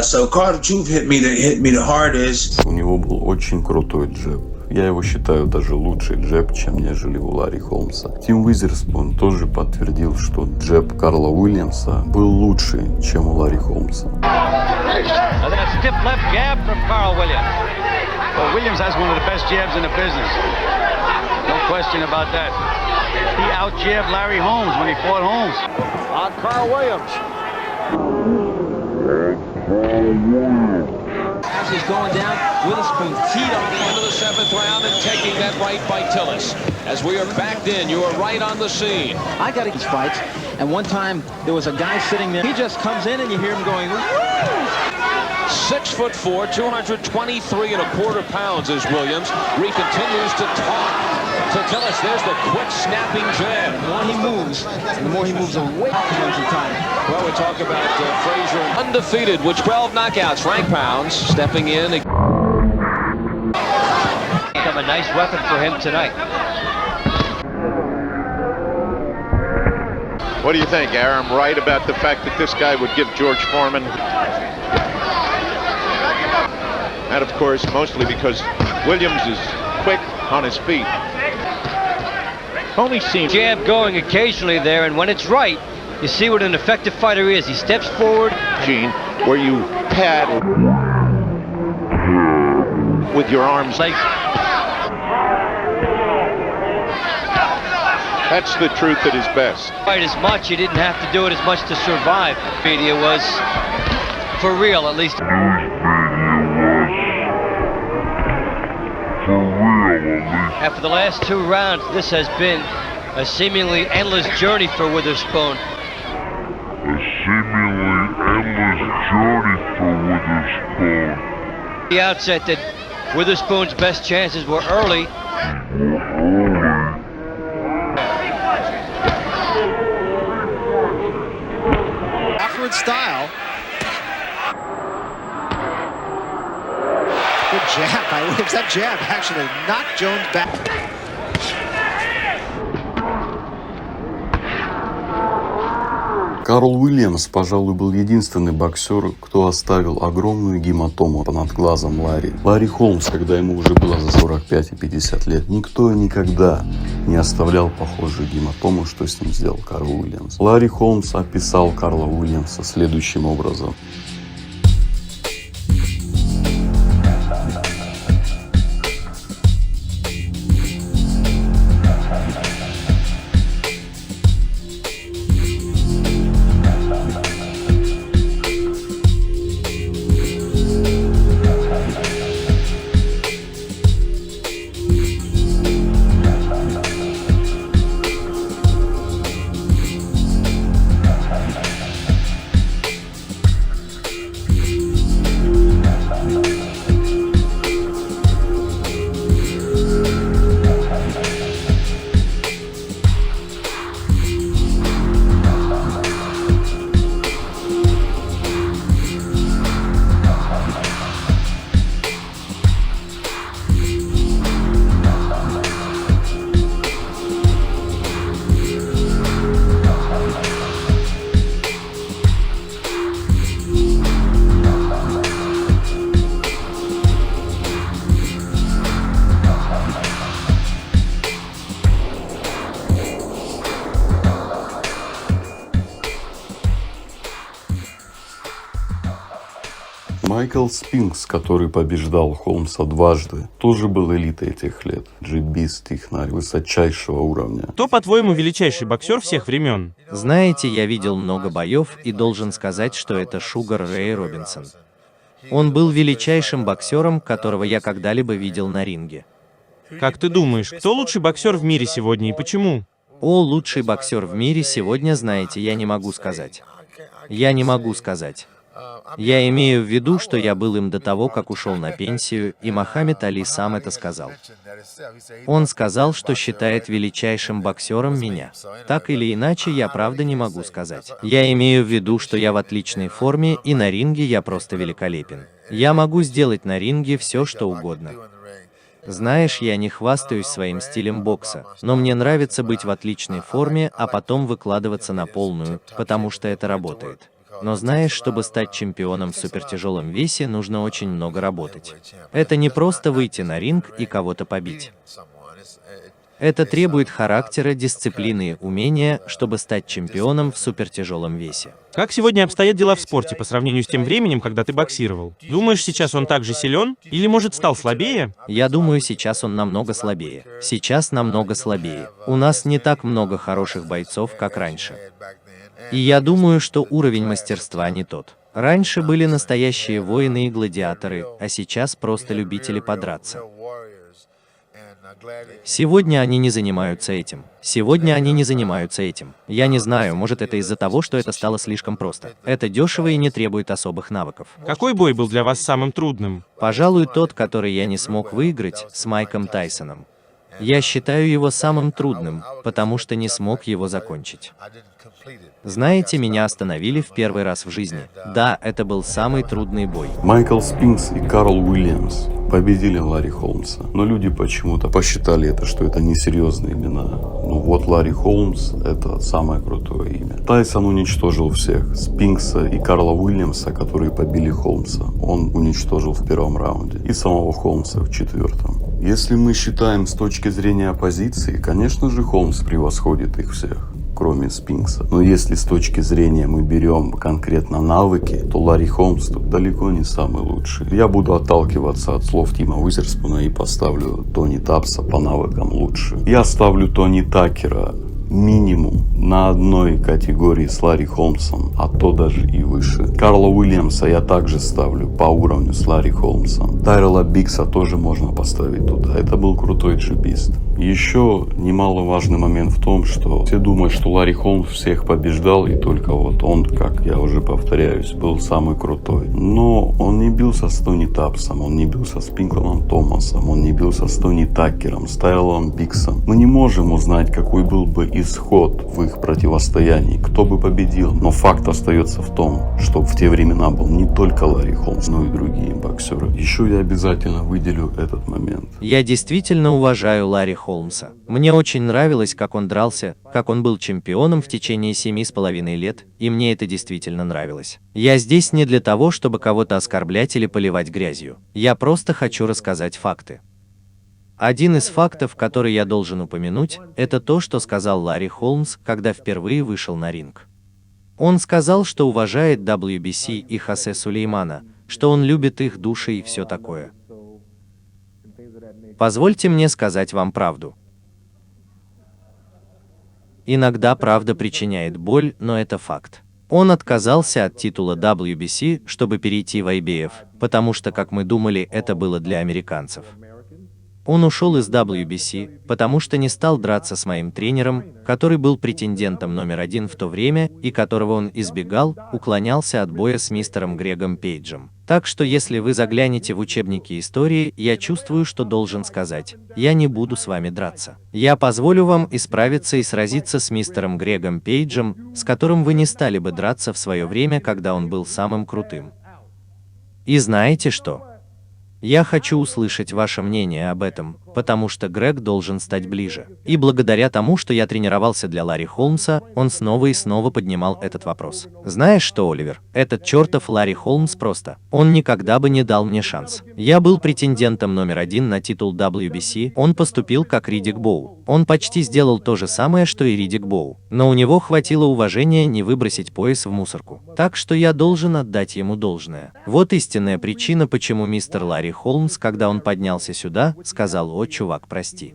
So Carter Truth hit me the hardest. У него был очень крутой джеб. Я его считаю даже лучший джеб, чем нежели у Ларри Холмса. Тим Уизерспун тоже подтвердил, что джеб Карла Уильямса был лучше, чем у Ларри Холмса. Stiff left jab from Carl Williams. Well, Williams has one of the best jabs in the business. No question about that. He out-jabbed Larry Holmes when he fought Holmes. On Carl Williams. As he's going down, Witherspoon teed off the end of the 7th round and taking that right by Tillis. As we are backed in, you are right on the scene. I got these fights, and one time there was a guy sitting there. He just comes in and you hear him going, woo! 6'4", 223¼ pounds is Williams. Reed continues to talk to Tillis. There's the quick snapping jab. The more he moves, and the more he moves away from time. Well, we talk about Frazier undefeated with 12 knockouts. Frank Pounds stepping in. Become a nice weapon for him tonight. What do you think, Aaron? I'm right about the fact that this guy would give George Foreman. And of course, mostly because Williams is quick on his feet. Only seems jab going occasionally there, and when it's right, you see what an effective fighter is. He steps forward. Gene, where you pad with your arms. That's the truth at his best. Fight as much, he didn't have to do it as much to survive. Media was for real, at least. After the last 2 rounds, this has been a seemingly endless journey for Witherspoon. The outset that Witherspoon's best chances were early. Awkward style. Good jab by Williams. That jab actually knocked Jones back. Карл Уильямс, пожалуй, был единственный боксер, кто оставил огромную гематому над глазом Ларри. Ларри Холмс, когда ему уже было за 45 и 50 лет, никто и никогда не оставлял похожую гематому, что с ним сделал Карл Уильямс. Ларри Холмс описал Карла Уильямса следующим образом. Майкл Спинкс, который побеждал Холмса дважды, тоже был элитой этих лет. Джибист, технарь высочайшего уровня. Кто, по-твоему, величайший боксер всех времен? Знаете, я видел много боев и должен сказать, что это Шугар Рэй Робинсон. Он был величайшим боксером, которого я когда-либо видел на ринге. Как ты думаешь, кто лучший боксер в мире сегодня и почему? О, лучший боксер в мире сегодня, знаете, я не могу сказать. Я не могу сказать. Я имею в виду, что я был им до того, как ушел на пенсию, и Мохаммед Али сам это сказал. Он сказал, что считает величайшим боксером меня. Так или иначе, я правда не могу сказать. Я имею в виду, что я в отличной форме, и на ринге я просто великолепен. Я могу сделать на ринге все, что угодно. Знаешь, я не хвастаюсь своим стилем бокса, но мне нравится быть в отличной форме, а потом выкладываться на полную, потому что это работает. Но знаешь, чтобы стать чемпионом в супертяжелом весе, нужно очень много работать. Это не просто выйти на ринг и кого-то побить. Это требует характера, дисциплины и умения, чтобы стать чемпионом в супертяжелом весе. Как сегодня обстоят дела в спорте по сравнению с тем временем, когда ты боксировал? Думаешь, сейчас он так же силен? Или, может, стал слабее? Я думаю, сейчас он намного слабее. Сейчас намного слабее. У нас не так много хороших бойцов, как раньше. И я думаю, что уровень мастерства не тот. Раньше были настоящие воины и гладиаторы, а сейчас просто любители подраться. Сегодня они не занимаются этим. Сегодня они не занимаются этим. Я не знаю, может это из-за того, что это стало слишком просто. Это дешево и не требует особых навыков. Какой бой был для вас самым трудным? Пожалуй, тот, который я не смог выиграть, с Майком Тайсоном. Я считаю его самым трудным, потому что не смог его закончить. Знаете, меня остановили в первый раз в жизни. Да, это был самый трудный бой. Майкл Спинкс и Карл Уильямс победили Ларри Холмса, но люди почему-то посчитали это, что это несерьезные имена. Ну вот Ларри Холмс — это самое крутое имя. Тайсон уничтожил всех. Спинкса и Карла Уильямса, которые побили Холмса, он уничтожил в первом раунде. И самого Холмса в четвертом. Если мы считаем с точки зрения оппозиции, конечно же Холмс превосходит их всех, кроме Спинкса. Но если с точки зрения мы берем конкретно навыки, то Ларри Холмс тут далеко не самый лучший. Я буду отталкиваться от слов Тима Уизерспуна и поставлю Тони Тапса по навыкам лучше. Я ставлю Тони Такера минимум на одной категории с Ларри Холмсом, а то даже и выше. Карла Уильямса я также ставлю по уровню с Ларри Холмсом. Тайрела Биггса тоже можно поставить туда. Это был крутой джибист. Еще немаловажный момент в том, что все думают, что Ларри Холмс всех побеждал, и только вот он, как я уже повторяюсь, был самый крутой. Но он не бился с Тони Тапсом, он не бился с Пинклом Томасом, он не бился с Тони Такером, с Тайрелом Биггсом. Мы не можем узнать, какой был бы исход в их противостоянии, кто бы победил. Но факт остается в том, что в те времена был не только Ларри Холмс, но и другие боксеры. Еще я обязательно выделю этот момент. Я действительно уважаю Ларри Холмса. Мне очень нравилось, как он дрался, как он был чемпионом в течение 7,5 лет, и мне это действительно нравилось. Я здесь не для того, чтобы кого-то оскорблять или поливать грязью. Я просто хочу рассказать факты. Один из фактов, который я должен упомянуть, это то, что сказал Ларри Холмс, когда впервые вышел на ринг. Он сказал, что уважает WBC и Хосе Сулеймана, что он любит их души и все такое. Позвольте мне сказать вам правду. Иногда правда причиняет боль, но это факт. Он отказался от титула WBC, чтобы перейти в IBF, потому что, как мы думали, это было для американцев. Он ушел из WBC, потому что не стал драться с моим тренером, который был претендентом номер 1 в то время, и которого он избегал, уклонялся от боя с мистером Грегом Пейджем. Так что если вы заглянете в учебники истории, я чувствую, что должен сказать, я не буду с вами драться. Я позволю вам исправиться и сразиться с мистером Грегом Пейджем, с которым вы не стали бы драться в свое время, когда он был самым крутым. И знаете что? Я хочу услышать ваше мнение об этом, потому что Грег должен стать ближе. И благодаря тому, что я тренировался для Ларри Холмса, он снова и снова поднимал этот вопрос. Знаешь что, Оливер, этот чертов Ларри Холмс просто. Он никогда бы не дал мне шанс. Я был претендентом номер 1 на титул WBC, он поступил как Риддик Боу. Он почти сделал то же самое, что и Риддик Боу. Но у него хватило уважения не выбросить пояс в мусорку. Так что я должен отдать ему должное. Вот истинная причина, почему мистер Ларри Холмс, когда он поднялся сюда, сказал: «О, чувак, прости.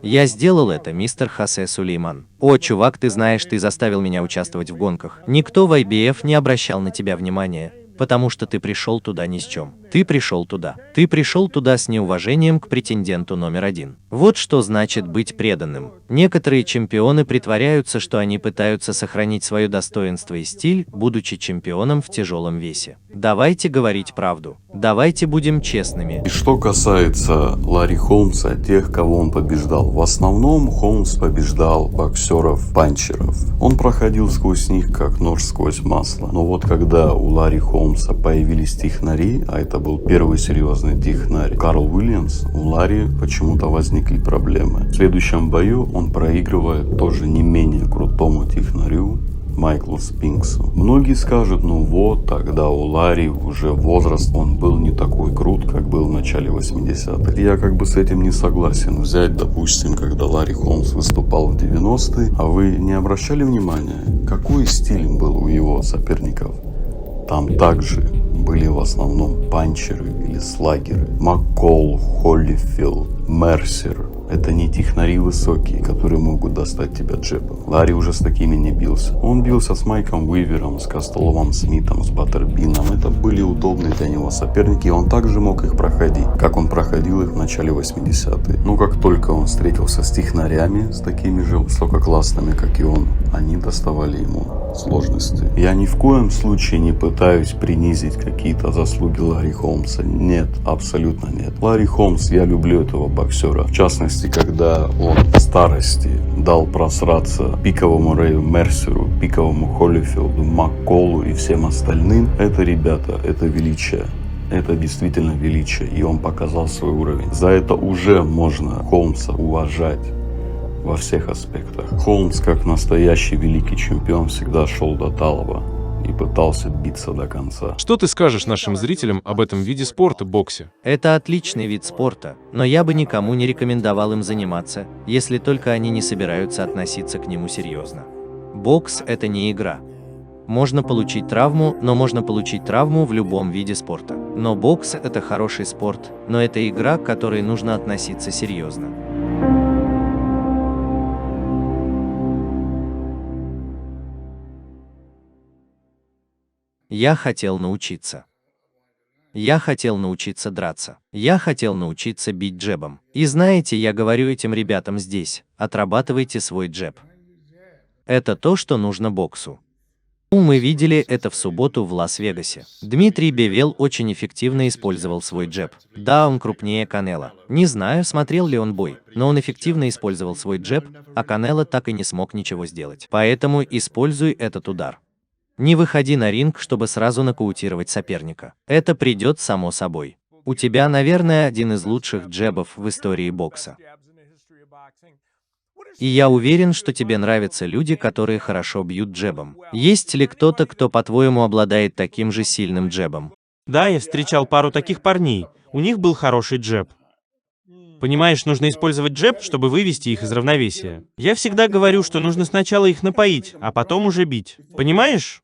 Я сделал это, мистер Хосе Сулейман. О, чувак, ты знаешь, ты заставил меня участвовать в гонках. Никто в IBF не обращал на тебя внимания, потому что ты пришел туда ни с чем. Ты пришел туда. Ты пришел туда с неуважением к претенденту номер 1. Вот что значит быть преданным. Некоторые чемпионы притворяются, что они пытаются сохранить свое достоинство и стиль, будучи чемпионом в тяжелом весе. Давайте говорить правду. Давайте будем честными. И что касается Ларри Холмса, тех, кого он побеждал, в основном Холмс побеждал боксеров-панчеров. Он проходил сквозь них, как нож сквозь масло. Но вот когда у Ларри Холмса появились технари, а это был первый серьезный технарь, Карл Уильямс, у Ларри почему-то возникли проблемы. В следующем бою он проигрывает тоже не менее крутому технарю, Майклу Спинксу. Многие скажут, ну вот, тогда у Ларри уже возраст, он был не такой крут, как был в начале 80-х. Я как бы с этим не согласен. Взять, допустим, когда Ларри Холмс выступал в 90-е, а вы не обращали внимания, какой стиль был у его соперников? Там также были в основном панчеры или слагеры. Маккол, Холлифилд, Мерсер. Это не технари высокие, которые могут достать тебя джебом. Ларри уже с такими не бился. Он бился с Майком Уивером, с Костоловым Смитом, с Баттербином. Это были удобные для него соперники, и он также мог их проходить, как он проходил их в начале 80-х. Но как только он встретился с технарями, с такими же высококлассными, как и он, они доставали ему сложности. Я ни в коем случае не пытаюсь принизить какие-то заслуги Ларри Холмса. Нет, абсолютно нет. Ларри Холмс, я люблю этого боксера. В частности, когда он в старости дал просраться пиковому Рэю Мерсеру, пиковому Холлифилду, Макколу и всем остальным, это, ребята, это величие. Это действительно величие, и он показал свой уровень. За это уже можно Холмса уважать во всех аспектах. Холмс, как настоящий великий чемпион, всегда шел до талого и пытался биться до конца. Что ты скажешь нашим зрителям об этом виде спорта, боксе? Это отличный вид спорта, но я бы никому не рекомендовал им заниматься, если только они не собираются относиться к нему серьезно. Бокс – это не игра. Можно получить травму, но можно получить травму в любом виде спорта. Но бокс – это хороший спорт, но это игра, к которой нужно относиться серьезно. Я хотел научиться. Я хотел научиться драться. Я хотел научиться бить джебом. И знаете, я говорю этим ребятам здесь, отрабатывайте свой джеб. Это то, что нужно боксу. Мы видели это в субботу в Лас-Вегасе. Дмитрий Бивел очень эффективно использовал свой джеб. Да, он крупнее Канело. Не знаю, смотрел ли он бой, но он эффективно использовал свой джеб, а Канело так и не смог ничего сделать. Поэтому используй этот удар. Не выходи на ринг, чтобы сразу нокаутировать соперника. Это придет само собой. У тебя, наверное, один из лучших джебов в истории бокса. И я уверен, что тебе нравятся люди, которые хорошо бьют джебом. Есть ли кто-то, кто, по-твоему, обладает таким же сильным джебом? Да, я встречал пару таких парней. У них был хороший джеб. Понимаешь, нужно использовать джеб, чтобы вывести их из равновесия. Я всегда говорю, что нужно сначала их напоить, а потом уже бить. Понимаешь?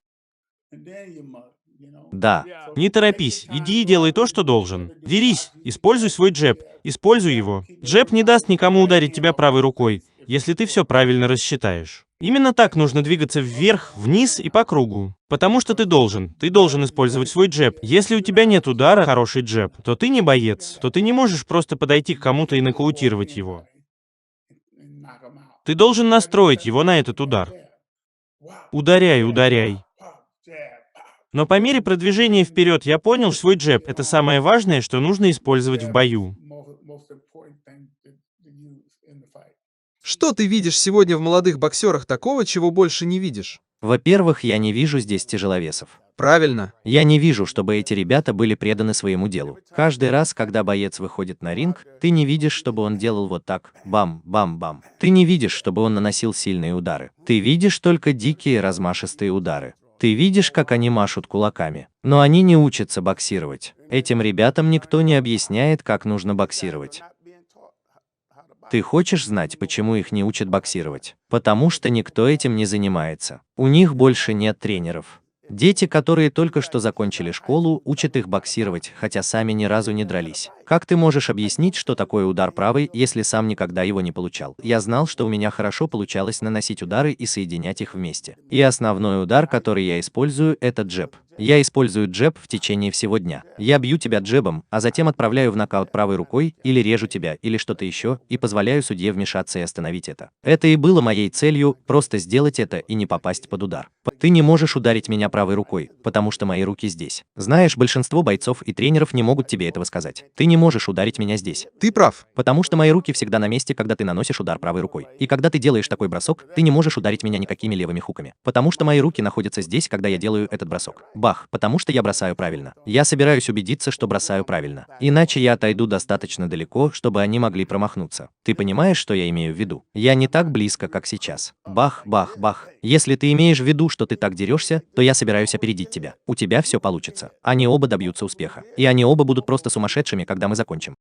Да. Не торопись, иди и делай то, что должен. Дерись, используй свой джеб, используй его. Джеб не даст никому ударить тебя правой рукой, если ты все правильно рассчитаешь. Именно так нужно двигаться вверх, вниз и по кругу. Потому что ты должен использовать свой джеб. Если у тебя нет удара, хороший джеб, то ты не боец, то ты не можешь просто подойти к кому-то и нокаутировать его. Ты должен настроить его на этот удар. Ударяй, ударяй. Но по мере продвижения вперед я понял, что свой джеб – это самое важное, что нужно использовать в бою. Что ты видишь сегодня в молодых боксерах такого, чего больше не видишь? Во-первых, я не вижу здесь тяжеловесов. Правильно. Я не вижу, чтобы эти ребята были преданы своему делу. Каждый раз, когда боец выходит на ринг, ты не видишь, чтобы он делал вот так, бам-бам-бам. Ты не видишь, чтобы он наносил сильные удары. Ты видишь только дикие размашистые удары. Ты видишь, как они машут кулаками. Но они не учатся боксировать. Этим ребятам никто не объясняет, как нужно боксировать. Ты хочешь знать, почему их не учат боксировать? Потому что никто этим не занимается. У них больше нет тренеров. Дети, которые только что закончили школу, учат их боксировать, хотя сами ни разу не дрались. Как ты можешь объяснить, что такое удар правой, если сам никогда его не получал? Я знал, что у меня хорошо получалось наносить удары и соединять их вместе. И основной удар, который я использую, это джеб. Я использую джеб в течение всего дня. Я бью тебя джебом, а затем отправляю в нокаут правой рукой, или режу тебя, или что-то еще, и позволяю судье вмешаться и остановить это. Это и было моей целью, просто сделать это и не попасть под удар. Ты не можешь ударить меня правой рукой, потому что мои руки здесь. Знаешь, большинство бойцов и тренеров не могут тебе этого сказать. Ты не можешь ударить меня здесь. Ты прав. Потому что мои руки всегда на месте, когда ты наносишь удар правой рукой. И когда ты делаешь такой бросок, ты не можешь ударить меня никакими левыми хуками. Потому что мои руки находятся здесь, когда я делаю этот бросок. Бах, потому что я бросаю правильно. Я собираюсь убедиться, что бросаю правильно. Иначе я отойду достаточно далеко, чтобы они могли промахнуться. Ты понимаешь, что я имею в виду? Я не так близко, как сейчас. Бах, бах, бах. Если ты имеешь в виду, что ты так дерешься, то я собираюсь опередить тебя. У тебя все получится. Они оба добьются успеха. И они оба будут просто сумасшедшими, когда мы закончим.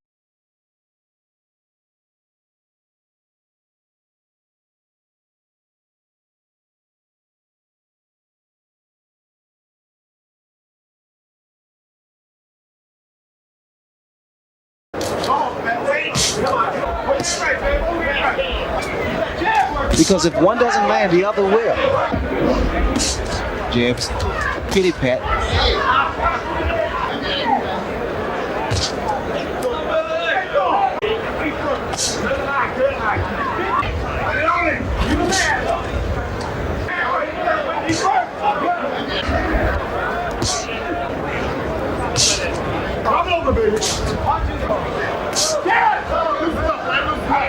Because if one doesn't land, the other will. Jabs, kitty pat.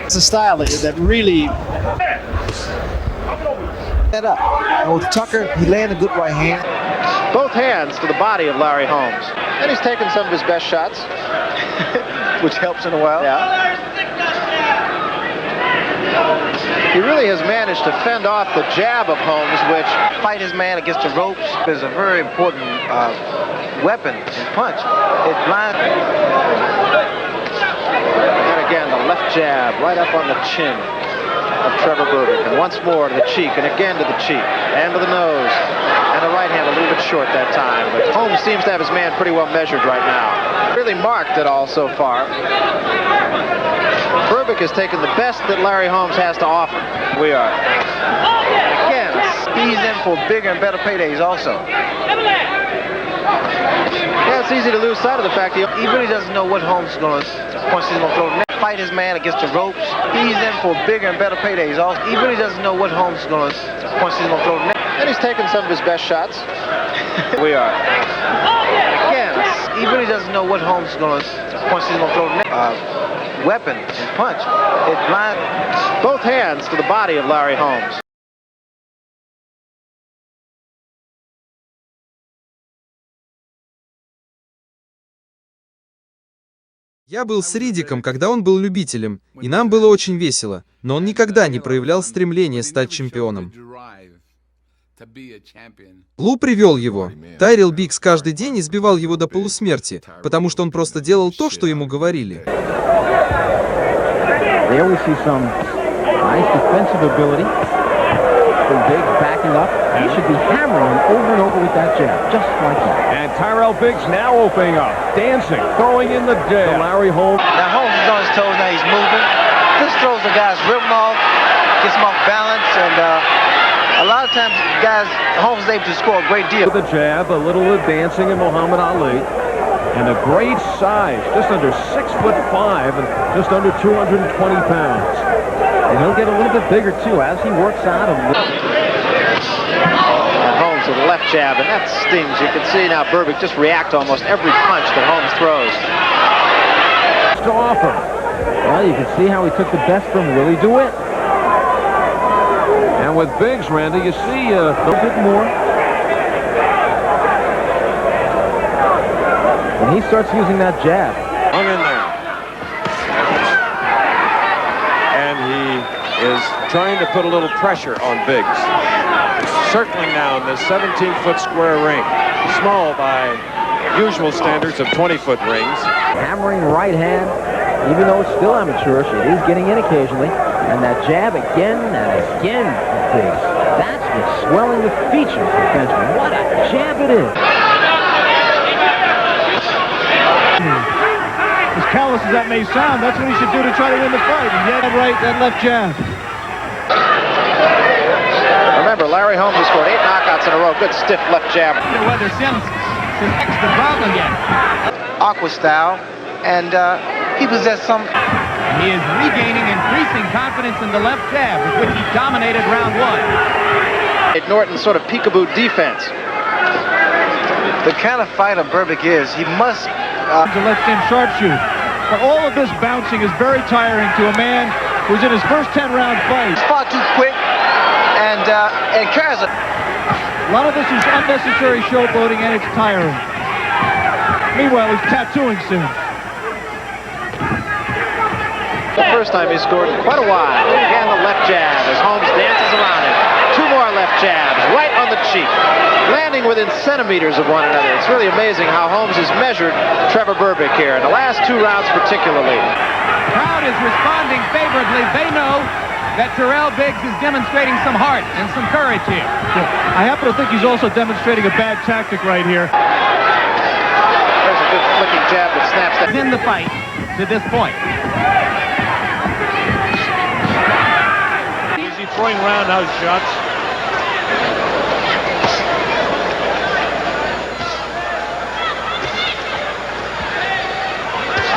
It's a style that really set up. And with Tucker, he landed a good right hand. Both hands to the body of Larry Holmes. And he's taken some of his best shots, which helps in a while. Yeah. He really has managed to fend off the jab of Holmes, which Fight his man against the ropes is a very important weapon and punch. It blinds. and again the left jab right up on the chin of Trevor Berbick. And once more to the cheek, and again to the cheek, and to the nose. And the right hand a little bit short that time. But Holmes seems to have his man pretty well measured right now. Really marked it all so far. Berbick has taken the best that Larry Holmes has to offer. We are. Again, he's in for bigger and better paydays also. Yeah, it's easy to lose sight of the fact that he really doesn't know what Holmes is going to punch he's going to throw next. Fight his man against the ropes. He's in for bigger and better paydays also. He really doesn't know what Holmes is going to punch he's going to throw next. And he's taken some of his best shots. We are. Again, he really doesn't know what Holmes is going to punch he's going to throw next. Weapon and punch. It blinds. Both hands to the body of Larry Holmes. Я был с Риддиком, когда он был любителем, и нам было очень весело, но он никогда не проявлял стремления стать чемпионом. Лу привел его. Тайрил Биггс каждый день избивал его до полусмерти, потому что он просто делал то, что ему говорили. There we see some nice defensive ability from Biggs backing up. He should be hammering him over and over with that jab, just like that. And Tyrell Biggs now opening up, dancing, throwing in the jab. Larry Holmes. Now Holmes is on his toes, now he's moving. This throws the guy's rhythm off, gets him off balance, and a lot of times guys, Holmes is able to score a great deal. With a jab, a little of dancing in Muhammad Ali. And a great size, just under 6'5" and just under 220 pounds. And he'll get a little bit bigger too as he works out a little. And Holmes with a left jab, and that stings. You can see now Berbick just react to almost every punch that Holmes throws. To offer. Well, you can see how he took the best from Willie DeWitt. And with Biggs, Randy, you see a little bit more. And he starts using that jab. Hung in there. And he is trying to put a little pressure on Biggs. Circling now in this 17-foot square ring. Small by usual standards of 20-foot rings. Hammering right hand, even though it's still amateurish, it is getting in occasionally. And that jab again and again from Biggs. That's what's swelling the features of the benchman. What a jab it is. As callous as that may sound, that's what he should do to try to win the fight. And yet, right, that left jab. Remember, Larry Holmes has scored 8 knockouts in a row. Good stiff left jab. Whether Sims connects the problem again. Aqua style, and he possessed some. He is regaining increasing confidence in the left jab, with which he dominated round 1. Norton's sort of peekaboo defense. The kind of fighter Berbick is, he must... To left-hand sharpshoot. But all of this bouncing is very tiring to a man who's in his first 10-round fight. He's far too quick and carries a... A lot of this is unnecessary showboating and it's tiring. Meanwhile, he's tattooing soon. The first time he scored in quite a while. Again, the left jab as Holmes dances around him. Two more left jabs, right on the cheek, landing within centimeters of one another. It's really amazing how Holmes has measured Trevor Berbick here in the last 2 rounds particularly. The crowd is responding favorably. They know that Terrell Biggs is demonstrating some heart and some courage here. Yeah. I happen to think he's also demonstrating a bad tactic right here. There's a good flicking jab that snaps that. In the fight to this point. Easy throwing roundhouse shots.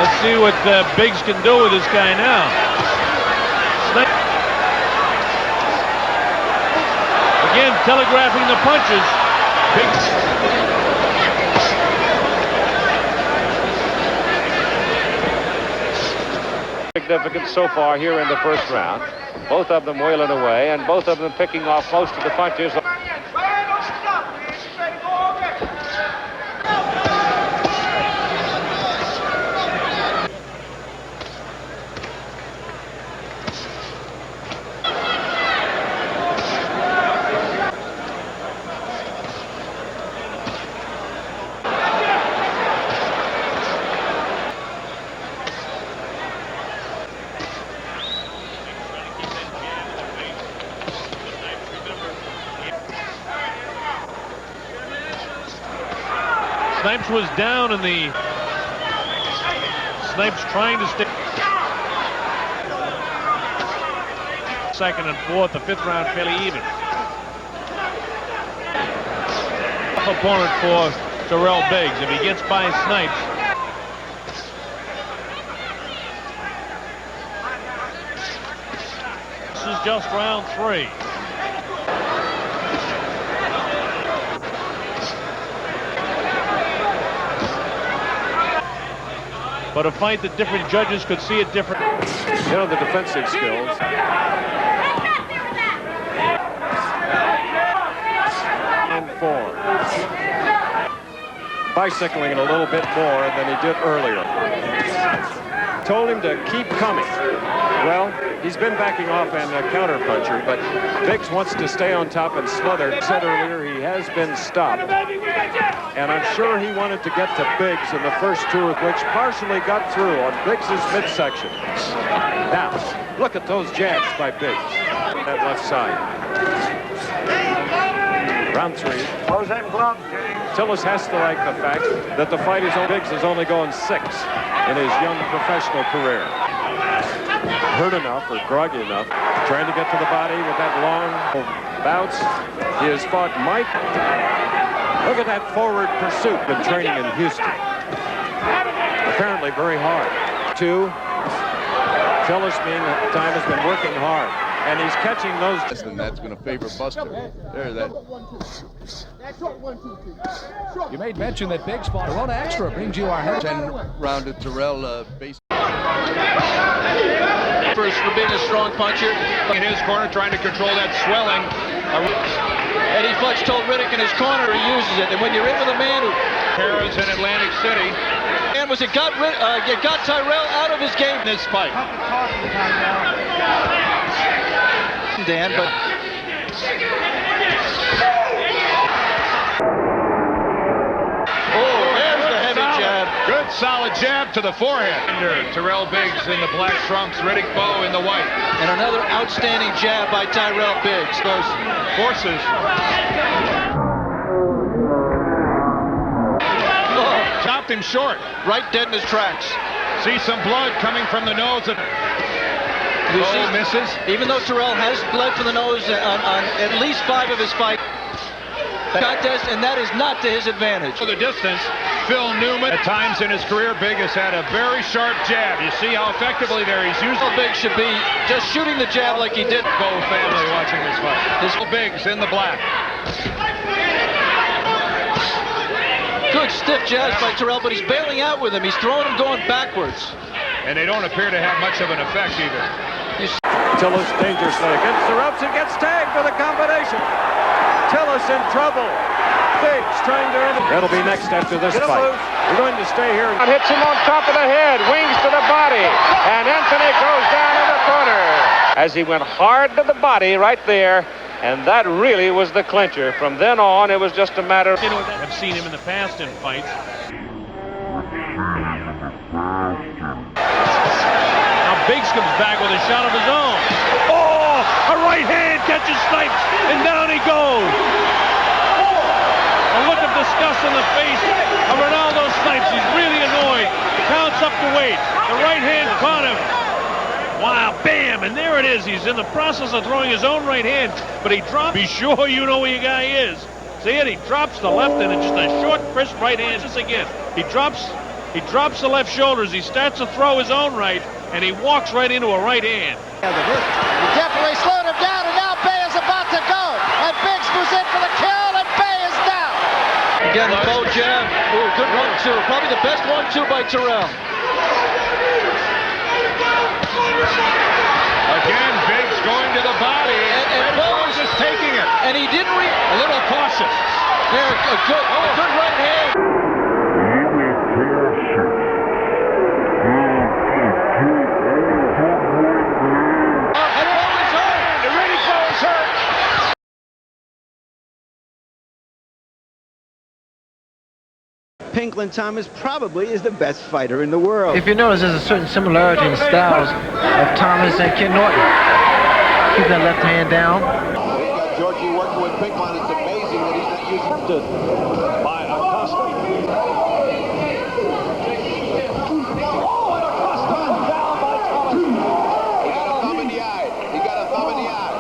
Let's see what Biggs can do with this guy now. Again, telegraphing the punches. Significant so far here in the first round. Both of them wailing away, and both of them picking off most of the punches. Snipes was down in the... Snipes trying to stay... Second and fourth, the 5th round fairly even. Opponent for Terrell Biggs. If he gets by Snipes... This is just round 3. But a fight that different judges could see it different. You know, the defensive skills. And 4. Bicycling it a little bit more than he did earlier. Told him to keep coming. Well, he's been backing off and a counter-puncher, but Biggs wants to stay on top and smother. I said earlier, he has been stopped. And I'm sure he wanted to get to Biggs in the first 2 of which partially got through on Biggs's midsection. Now, look at those jabs by Biggs. That left side. Round 3. Close that glove, Tillis has to like the fact that the fight is on Biggs is only going 6 in his young professional career. Hurt enough or groggy enough, trying to get to the body with that long bounce. He has fought Mike. Look at that forward pursuit been training in Houston. Apparently very hard. 2. Tillis meantime has been working hard. And he's catching those. And that's going to favor Buster. There, that. You made mention that Biggs fought one extra brings you our head. 10-rounded Terrell base. First for being a strong puncher in his corner, trying to control that swelling. Eddie Futch told Riddick in his corner he uses it, and when you're in with a man who Harris in Atlantic City, and it got Tyrell out of his game in this fight. Dan, but there's the heavy jab. Good solid jab to the forehead. Terrell Biggs in the black trunks, Riddick Bowe in the white. And another outstanding jab by Tyrell Biggs. Those forces. Chopped him short. Right dead in his tracks. See some blood coming from the nose. Misses. Even though Terrell has bled from the nose on at least 5 of his fights. contest, and that is not to his advantage. For the distance, Phil Newman, at times in his career, Big has had a very sharp jab. You see how effectively there he's used. Big should be just shooting the jab like he did. Whole family watching this fight. His Big's in the black. Good stiff jabs by Terrell, but he's bailing out with him. He's throwing him going backwards. And they don't appear to have much of an effect either. Tillis dangerously against the ropes and gets tagged for the combination. Tillis in trouble. Biggs trying to earn it. That'll be next after this fight. We're going to stay here. Hits him on top of the head, wings to the body, and Anthony goes down in the corner. As he went hard to the body right there, and that really was the clincher. From then on, it was just a matter of... I've seen him in the past in fights. Now Biggs comes back with a shot of his own. Oh, a right hand catches Snipes, and down he goes. A look of disgust on the face of Ronaldo Snipes. He's really annoyed. Counts up to weight. The right hand caught him. Wow, bam, and there it is. He's in the process of throwing his own right hand, but he dropped. Be sure you know where your guy is. See it? He drops the left, and it's just a short, crisp right hand. Just again, he drops the left shoulder as he starts to throw his own right, and he walks right into a right hand. He definitely slowed him down, and now Bay is about to go. And Biggs goes in for the kill, and Bay is down. Again, the bow jab. Ooh, good 1-2. Probably the best 1-2 by Terrell. Again, Biggs going to the body, and Bowes is taking it. And he didn't a little cautious. There, a good right hand. And Bowes hurt. The ready Bowes hurt. Pinklin Thomas probably is the best fighter in the world. If you notice, there's a certain similarity in styles of Thomas and Ken Norton. Keep that left hand down. We've got Georgie working with Pinkman. It's amazing that he's not using it by Acosta. He got a thumb in the eye. He got a thumb in the eye.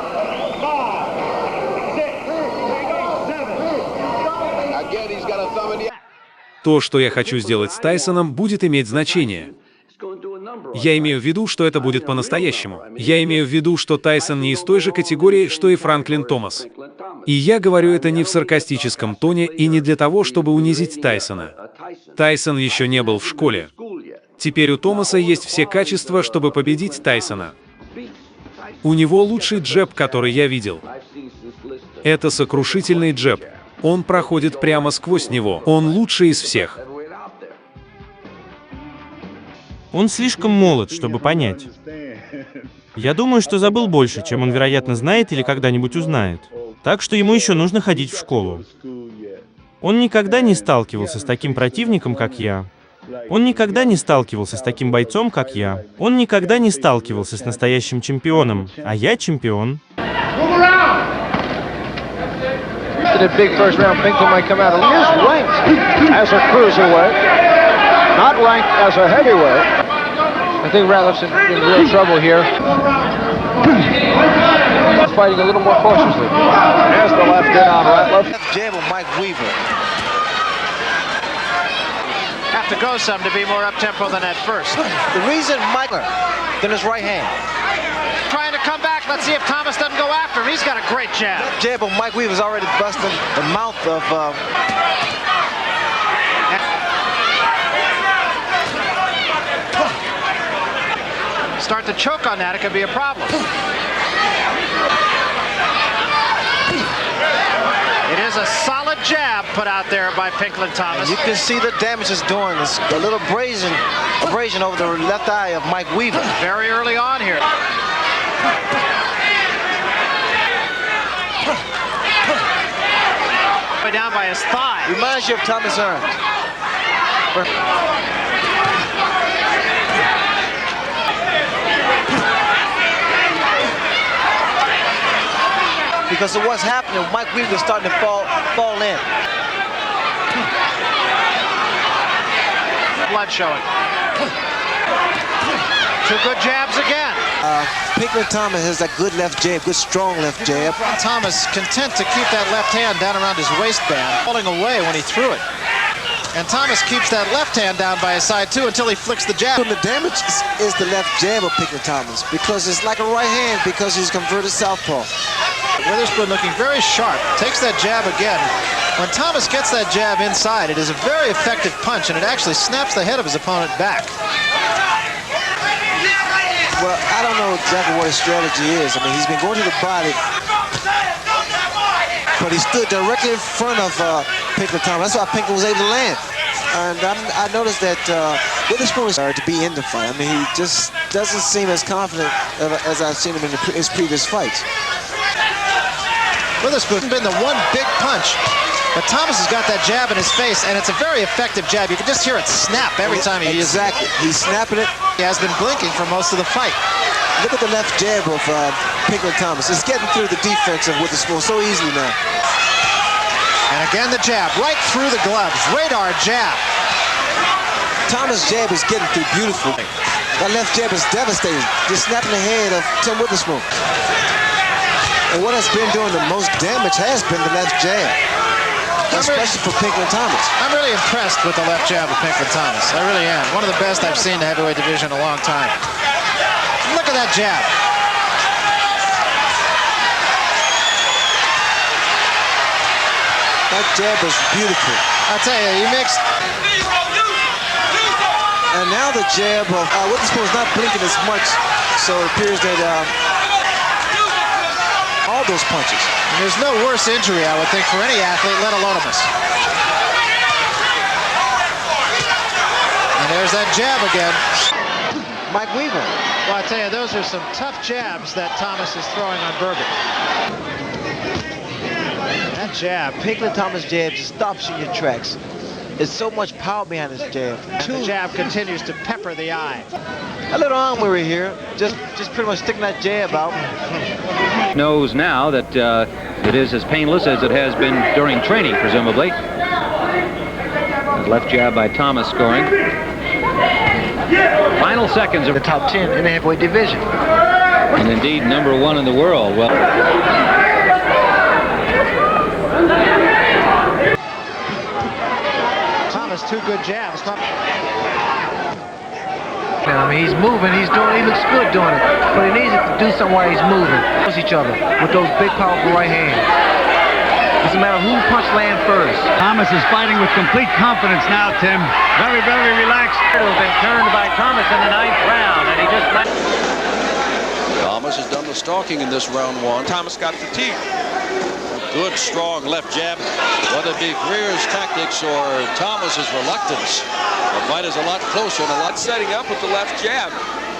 5, 6, 7. Again, he's got a thumb in the eye. То, что я хочу сделать с Тайсоном, будет иметь значение. Я имею в виду, что это будет по-настоящему. Я имею в виду, что Тайсон не из той же категории, что и Франклин Томас. И я говорю это не в саркастическом тоне и не для того, чтобы унизить Тайсона. Тайсон еще не был в школе. Теперь у Томаса есть все качества, чтобы победить Тайсона. У него лучший джеб, который я видел. Это сокрушительный джеб. Он проходит прямо сквозь него. Он лучший из всех. Он слишком молод, чтобы понять. Я думаю, что забыл больше, чем он, вероятно, знает или когда-нибудь узнает. Так что ему еще нужно ходить в школу. Он никогда не сталкивался с таким противником, как я. Он никогда не сталкивался с таким бойцом, как я. Он никогда не сталкивался с настоящим чемпионом. А я чемпион. A big first round, Pinklin might come out. He is ranked as a cruiserweight, not ranked as a heavyweight. I think Ratliff's in real trouble here. He's fighting a little more cautiously. There's the left in on Ratliff. Jab of Mike Weaver. Have to go some to be more up-tempo than at first. The reason Mike than his right hand. Trying to come back. Let's see if Thomas doesn't go after him. He's got a great jab. That jab of Mike Weaver's already busting the mouth of... Start to choke on that, it could be a problem. It is a solid jab put out there by Pinklin Thomas. You can see the damage it's doing. It's a little abrasion over the left eye of Mike Weaver. Very early on here. Down by his thigh. Reminds you of Thomas Hearns. Because of what's happening, Mike Weaver's starting to fall in. Blood showing. Two good jabs again. Pinklin Thomas has that good left jab, good strong left jab. Thomas content to keep that left hand down around his waistband, falling away when he threw it. And Thomas keeps that left hand down by his side too until he flicks the jab. And the damage is the left jab of Pinklin Thomas because it's like a right hand because he's converted southpaw. Witherspoon looking very sharp, takes that jab again. When Thomas gets that jab inside, it is a very effective punch, and it actually snaps the head of his opponent back. Well, I don't know exactly what his strategy is. I mean, he's been going to the body, but he stood directly in front of Pinklin Thomas. That's why Pinklin was able to land. And I noticed that Witherspoon is to be in the fight. I mean, he just doesn't seem as confident as I've seen him in his previous fights. Witherspoon's been the one big punch, but Thomas has got that jab in his face, and it's a very effective jab. You can just hear it snap every time he uses it. Exactly. He's snapping it. He has been blinking for most of the fight. Look at the left jab of Pinklin Thomas. It's getting through the defense of Witherspoon so easily now. And again the jab, right through the gloves. Radar jab. Thomas' jab is getting through beautifully. That left jab is devastating. Just snapping the head of Tim Witherspoon. And what has been doing the most damage has been the left jab. Especially for Pinklin Thomas. I'm really impressed with the left jab of Pinklin Thomas. I really am. One of the best I've seen in the heavyweight division in a long time. Look at that jab. That jab is beautiful. I'll tell you, he makes... And now the jab of Witherspoon is not blinking as much, so it appears that all those punches. And there's no worse injury, I would think, for any athlete, let alone of us. And there's that jab again. Mike Weaver. Well, I tell you, those are some tough jabs that Thomas is throwing on Berger. That jab. Pinklin Thomas jab just stops you in your tracks. There's so much power behind this jab. And the jab continues to pepper the eye. A little arm weary here, just pretty much sticking that jab out. Knows now that it is as painless as it has been during training, presumably. Left jab by Thomas scoring. Final seconds of the top 10 in the heavyweight division. And indeed, #1 in the world. Well, Thomas, two good jabs. I mean, he's moving, he looks good doing it, but he needs to do something while he's moving. Each other with those big, powerful right hands. Doesn't matter who punch land first. Thomas is fighting with complete confidence now, Tim. Very, very relaxed. It has been turned by Thomas in the 9th round, and he just... Thomas has done the stalking in this round one. Thomas got fatigued. Good, strong left jab. Whether it be Greer's tactics or Thomas's reluctance, the fight is a lot closer and a lot setting up with the left jab.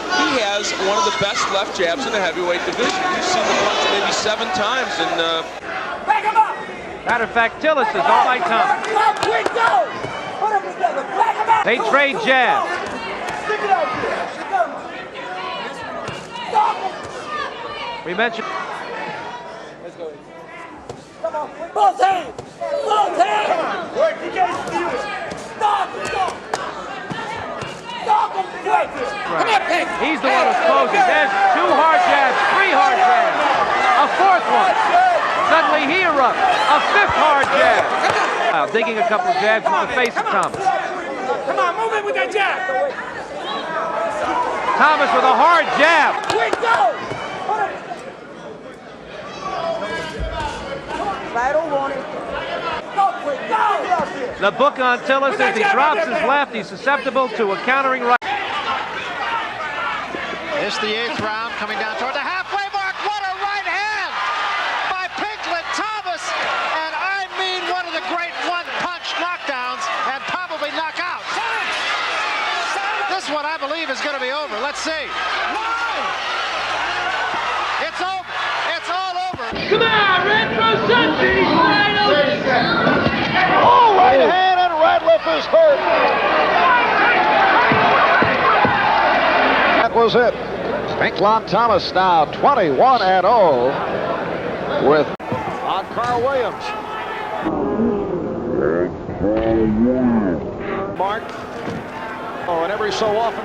He has one of the best left jabs in the heavyweight division. You've seen the punch maybe 7 times in... Matter of fact, Tillis is all by Thomas. They trade jabs. We mentioned... Come on, both hands! Both hands! Work, you guys do it! Stop! Stop! Stop him! Quick! Come here, Pink! He's the one who's closing. There's 2 hard jabs, 3 hard jabs, a 4th one. Suddenly he erupts. A 5th hard jab. Digging a couple of jabs in the face of Thomas. Come on, move it with that jab! Thomas with a hard jab. Quick, go! Battle on it. Go, quick, go! The book on Tillis as he drops his left, he's susceptible to a countering right. It's the 8th round, coming down toward the halfway mark. What a right hand by Pinklin Thomas. And I mean one of the great one-punch knockdowns and probably knockouts. This one, I believe, is going to be over. Let's see. It's over. It's all over. Come on, Retro Sunday! Oh, right hand and Radcliffe is hurt. That was it. Pinklin Thomas now 21-0 with on Carl Williams. Mark. Oh, and every so often,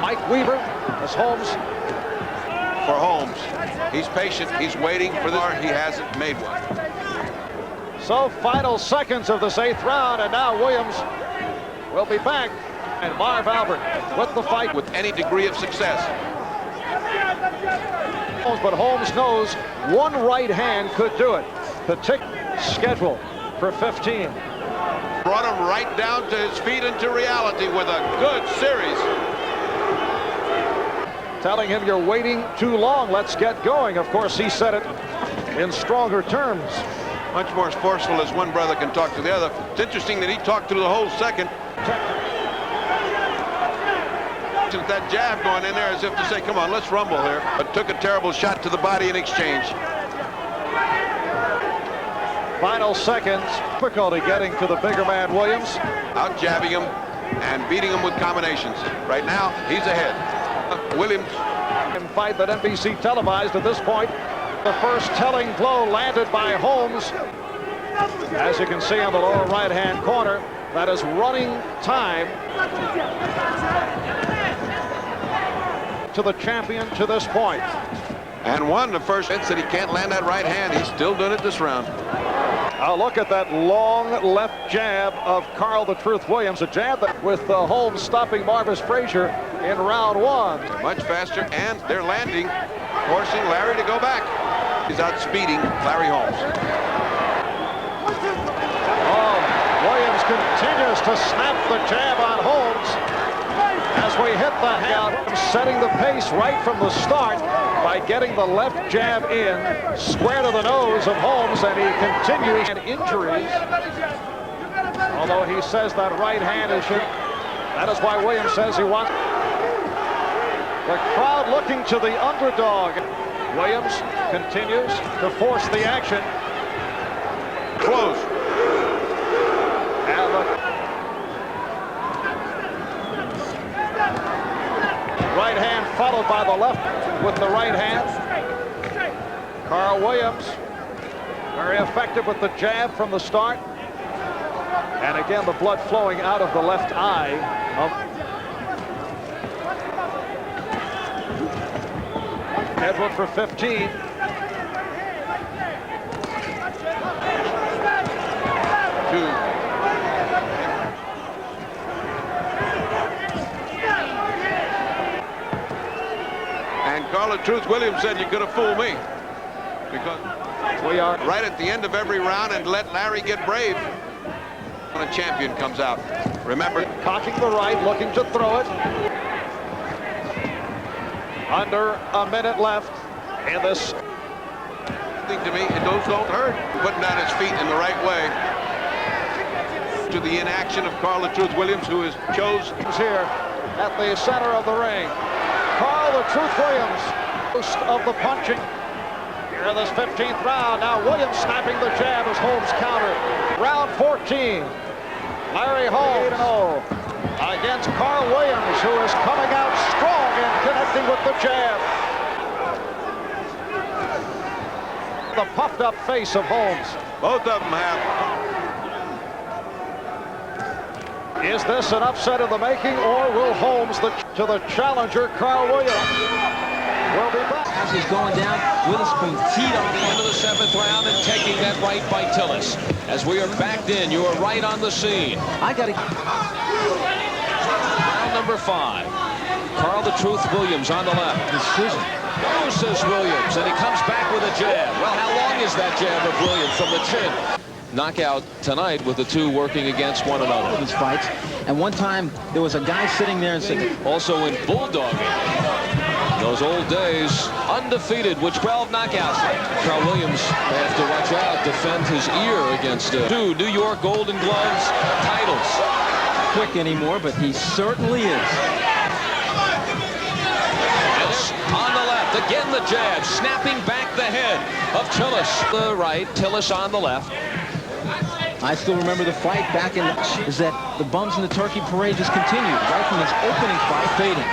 Mike Weaver as Holmes for Holmes. He's patient, he's waiting for this. He hasn't made one. So final seconds of this 8th round, and now Williams will be back. And Marv Albert with the fight. With any degree of success. But Holmes knows one right hand could do it. The tick schedule for 15. Brought him right down to his feet into reality with a good series. Telling him you're waiting too long, let's get going. Of course, he said it in stronger terms. Much more forceful as one brother can talk to the other. It's interesting that he talked through the whole second. That jab going in there as if to say, come on, let's rumble here. But took a terrible shot to the body in exchange. Final seconds. Difficulty getting to the bigger man, Williams. Out jabbing him and beating him with combinations. Right now, he's ahead. Williams. Fight that NBC televised at this point. The first telling blow landed by Holmes. As you can see on the lower right-hand corner, that is running time to the champion to this point. And won the first hit, said he can't land that right hand. He's still doing it this round. Now look at that long left jab of Carl the Truth Williams, a jab that with Holmes stopping Marvis Frazier in round 1. Much faster, and they're landing, forcing Larry to go back. He's outspeeding Larry Holmes. Oh, Williams continues to snap the jab on Holmes. As we hit the hand, setting the pace right from the start by getting the left jab in, square to the nose of Holmes, and he continues and injuries. Although he says that right hand is hit. That is why Williams says he wants. The crowd looking to the underdog. Williams continues to force the action. Close. And the right hand followed by the left with the right hand. Carl Williams, very effective with the jab from the start. And again, the blood flowing out of the left eye. Edward for 15. And Carl the Truth Williams said, you could have fooled me. Because we are right at the end of every round and let Larry get brave when a champion comes out. Remember, cocking the right, looking to throw it. Under a minute left in this. To me, those don't hurt. Putting down his feet in the right way. To the inaction of Carl the Truth Williams, who is here at the center of the ring. Carl the Truth Williams, most of the punching here in this 15th round. Now Williams snapping the jab as Holmes countered. Round 14. Larry Holmes against Carl Williams, who is coming out strong and connecting with the jab. The puffed up face of Holmes. Both of them have. Is this an upset of the making, or will Holmes to the challenger, Carl Williams? Will be back. As he's going down with a spoon, teed on the end of the 7th round and taking that right by Tillis. As we are backed in, you are right on the scene. I got to. Round number 5. Carl the Truth Williams on the left. Decision. Oh, says Williams, and he comes back with a jab. Well, how long is that jab of Williams from the chin? Knockout tonight with the two working against one another. These fights, and one time there was a guy sitting there and said, also in bulldogging. Those old days, undefeated with 12 knockouts. Carl Williams may have to watch out, defend his ear against 2 New York Golden Gloves titles. Quick anymore, but he certainly is. On the left, again the jab, snapping back the head of Tillis. The right, Tillis on the left. I still remember the fight back in is that the bums in the turkey parade just continued right from this opening fight, fading.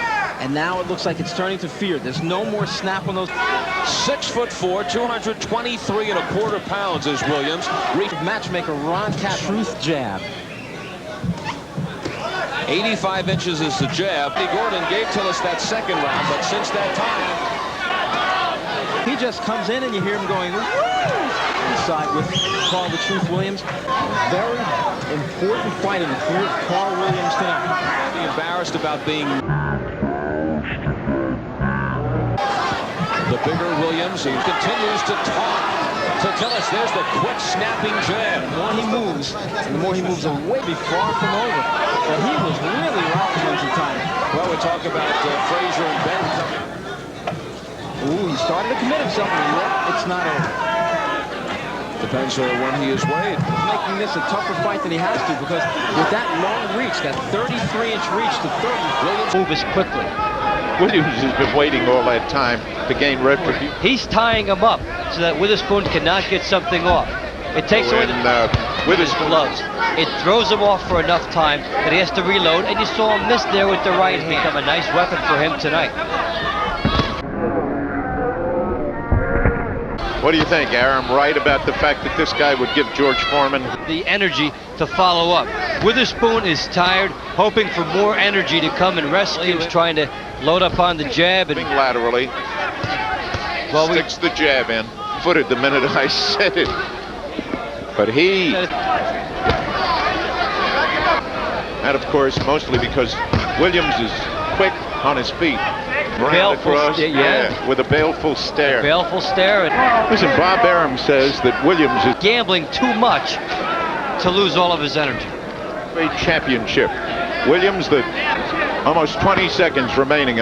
And now it looks like it's turning to fear. There's no more snap on those. 6'4", 223¼ pounds is Williams. Matchmaker Ron Cat Truth jab. 85 inches is the jab. Gordon gave Tillis that second round, but since that time, He just comes in and you hear him going inside with Carl the Truth Williams. Very important fight in the career of Carl Williams tonight. Being embarrassed about being the bigger Williams. He continues to talk to tell us there's the quick snapping jab. The more he moves, and the more he moves away, be far from over. But he was really rocking him some time. Well, we talk about Frazier and Ben. Ooh, he started to commit himself, and yet it's not over. Depends on when he is weighed. He's making this a tougher fight than he has to, because with that long reach, that 33-inch reach to 30, Williams move as quickly. Williams has been waiting all that time to gain retribution. He's tying him up so that Witherspoon cannot get something off. It takes away the with his gloves. It throws him off for enough time that he has to reload, and you saw him miss there with the right hand. Become a nice weapon for him tonight. What do you think, Aaron? I'm right about the fact that this guy would give George Foreman the energy to follow up. Witherspoon is tired, hoping for more energy to come and rescue. He's trying to load up on the jab and laterally. Well, sticks the jab in. Footed the minute I said it. But he... And of course, mostly because Williams is quick on his feet. Baleful with a baleful stare. Baleful stare. Listen, Bob Arum says that Williams is gambling too much to lose all of his energy. Great championship. Williams, that almost 20 seconds remaining.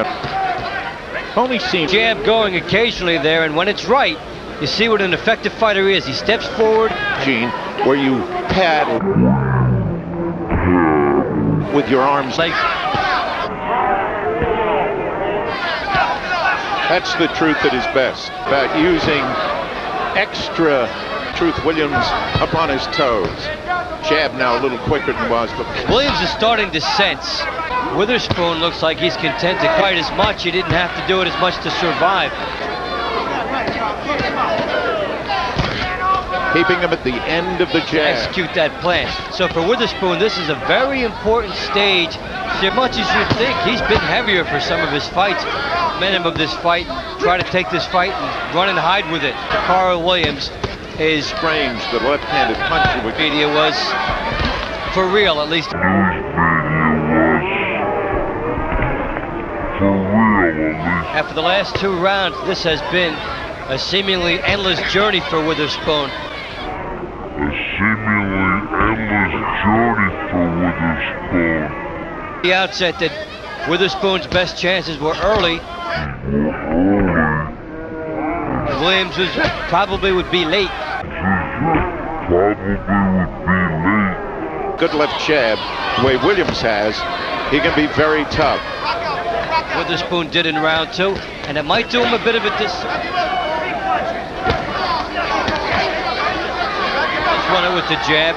Only seen jab going occasionally there, and when it's right, you see what an effective fighter is. He steps forward. Gene, where you paddle with your arms. That's the truth at his best. About using extra Truth Williams up on his toes. Jab now a little quicker than was before. Williams is starting to sense. Witherspoon looks like he's content to fight as much. He didn't have to do it as much to survive. Keeping him at the end of the jab. Execute that plan. So for Witherspoon, this is a very important stage. As much as you think, he's been heavier for some of his fights. Momentum of this fight, try to take this fight and run and hide with it. Carl Williams is strange. The left-handed punch media was for real, at least. After the last 2 rounds, this has been a seemingly endless journey for Witherspoon. The outset that Witherspoon's best chances were early. Williams was probably would be late. Good left jab, the way Williams has, he can be very tough. Witherspoon did in round 2, and it might do him a bit of a just won it with the jab.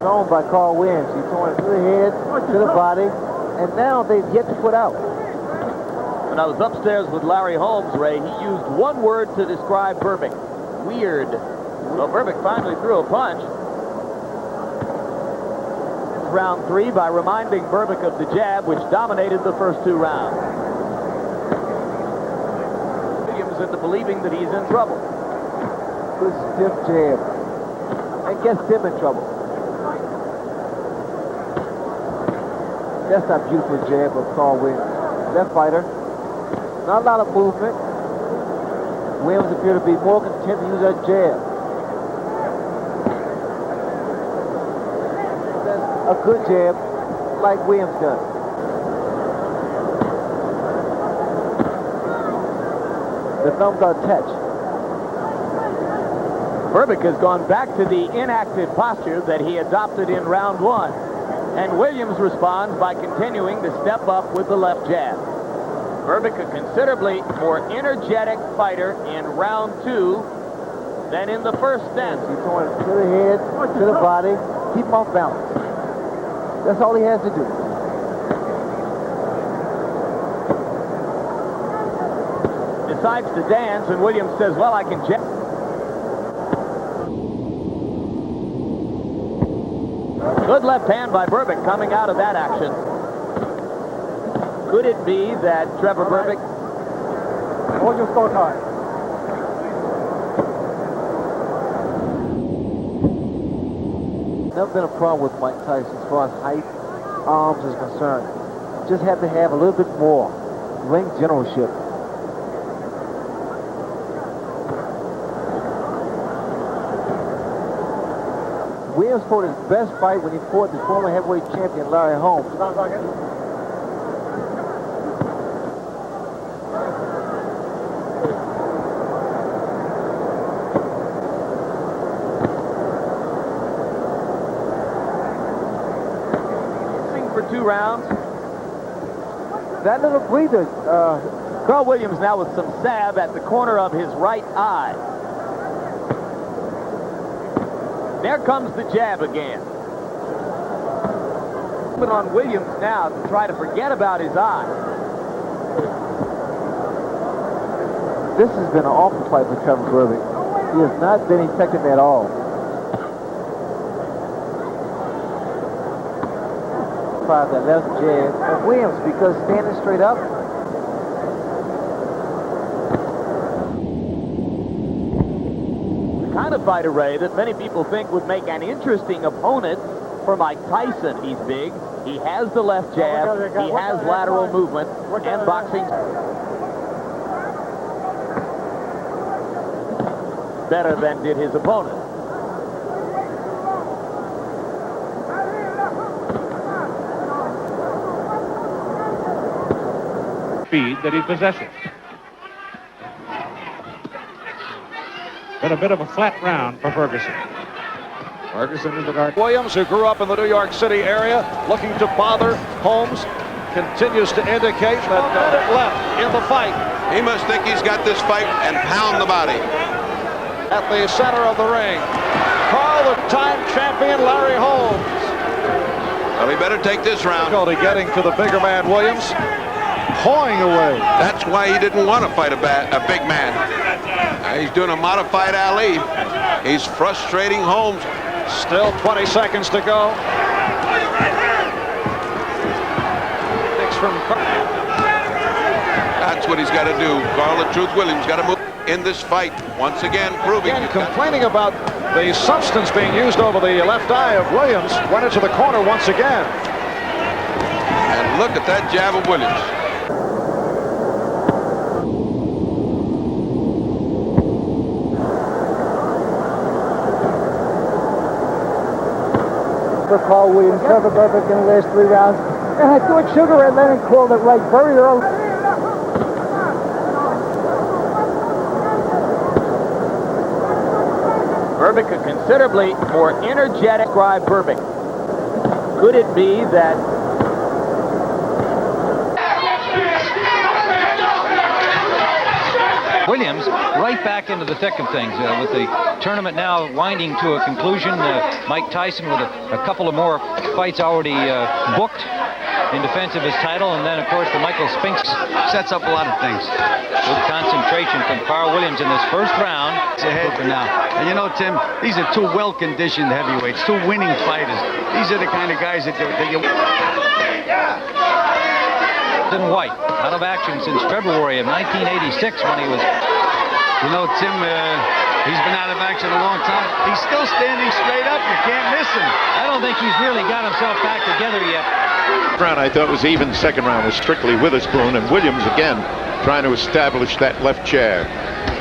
Thrown by Carl Williams. He's throwing it to the head, to the body, and now they've yet to put out. When I was upstairs with Larry Holmes, Ray, he used one word to describe Berbick. Weird. Well, Berbick finally threw a punch. Round 3 by reminding Berbick of the jab, which dominated the first 2 rounds. Williams into believing that he's in trouble. Good stiff jab. And gets him in trouble. That's a beautiful jab of Carl Williams. Left fighter. Not a lot of movement. Williams appeared to be more content to use that jab. That's a good jab, like Williams does. The thumbs are touched. Berbick has gone back to the inactive posture that he adopted in round 1. And Williams responds by continuing to step up with the left jab. Berbick, a considerably more energetic fighter in round 2 than in the first stance. He's throwing it to the head, to the body, keep him off balance. That's all he has to do. Decides to dance, and Williams says, well, I can jab. Good left hand by Berbick coming out of that action. Could it be that Trevor Berbick... Hold your scorecard. Never been a problem with Mike Tyson as far as height, arms is concerned. Just have to have a little bit more ring generalship. Williams fought his best fight when he fought the former heavyweight champion Larry Holmes. For 2 rounds. That little breather. Carl Williams now with some salve at the corner of his right eye. There comes the jab again. But on Williams now to try to forget about his eye. This has been an awful fight for Trevor Berbick. He has not been effective at all. By the left jab of Williams, because standing straight up. The kind of fighter, Ray, that many people think would make an interesting opponent for Mike Tyson. He's big, he has the left jab, he has lateral movement, and boxing better than did his opponent. Speed that he possesses. Been a bit of a flat round for Ferguson. Ferguson in the dark. Williams, who grew up in the New York City area, looking to bother Holmes, continues to indicate that left in the fight. He must think he's got this fight and pound the body. At the center of the ring, Carl, the time champion Larry Holmes. Well, he better take this round. Difficulty getting to the bigger man, Williams. Pawing away. That's why he didn't want to fight a big man. He's doing a modified Ali. He's frustrating Holmes. Still 20 seconds to go. That's what he's got to do. Carl the Truth Williams got to move in this fight once again, proving. Again, complaining about the substance being used over the left eye of Williams. Went into the corner once again. And look at that jab of Williams. For Carl Williams, Trevor Berbick in the last 3 rounds. And I thought Sugar Ray Leonard called it right very early. Berbick, a considerably more energetic Berbick. Could it be that Williams right back into the thick of things with the tournament now winding to a conclusion. Mike Tyson with a couple of more fights already booked in defense of his title, and then of course the Michael Spinks sets up a lot of things. Good concentration from Carl Williams in this first round. It's ahead for now. And you know, Tim, these are 2 well-conditioned heavyweights, 2 winning fighters. These are the kind of guys that you... In white, out of action since February of 1986 when he was... You know, Tim, he's been out of action a long time. He's still standing straight up. You can't miss him. I don't think he's really got himself back together yet. Round I thought was even. Second round was strictly Witherspoon, and Williams again trying to establish that left jab.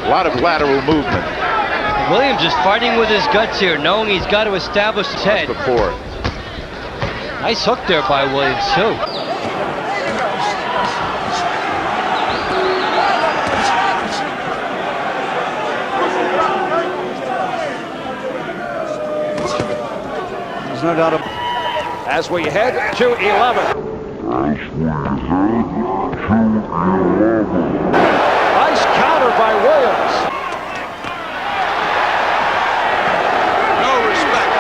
A lot of lateral movement. Williams is fighting with his guts here, knowing he's got to establish his head. Before. Nice hook there by Williams, too. There's no doubt as we head to 11. Nice counter by Williams. No respect.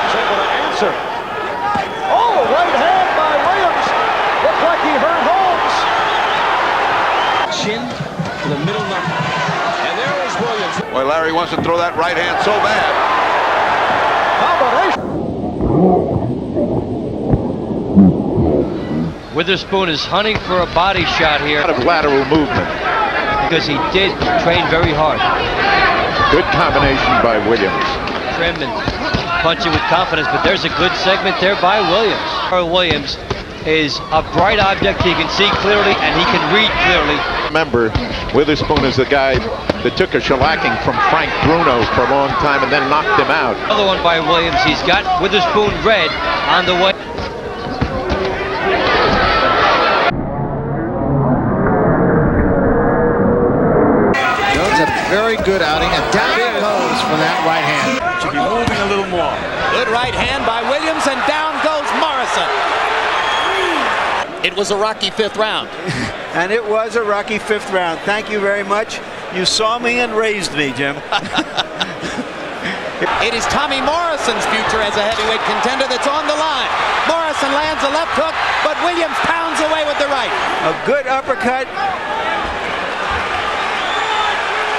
Was able to answer. Oh, right hand by Williams. Looked like he hurt Holmes. Chin to the middle knuckle. And there is Williams. Boy, Larry wants to throw that right hand so bad. Witherspoon is hunting for a body shot here. A lot of lateral movement. Because he did train very hard. Good combination by Williams. Trim and punching with confidence, but there's a good segment there by Williams. Williams is a bright object. He can see clearly and he can read clearly. Remember, Witherspoon is the guy that took a shellacking from Frank Bruno for a long time and then knocked him out. Another one by Williams. He's got Witherspoon red on the way. Very good outing, and down it goes for that right hand. Should be moving a little more. Good right hand by Williams, and down goes Morrison. It was a rocky fifth round. And it was a rocky fifth round. Thank you very much. You saw me and raised me, Jim. It is Tommy Morrison's future as a heavyweight contender that's on the line. Morrison lands a left hook, but Williams pounds away with the right. A good uppercut.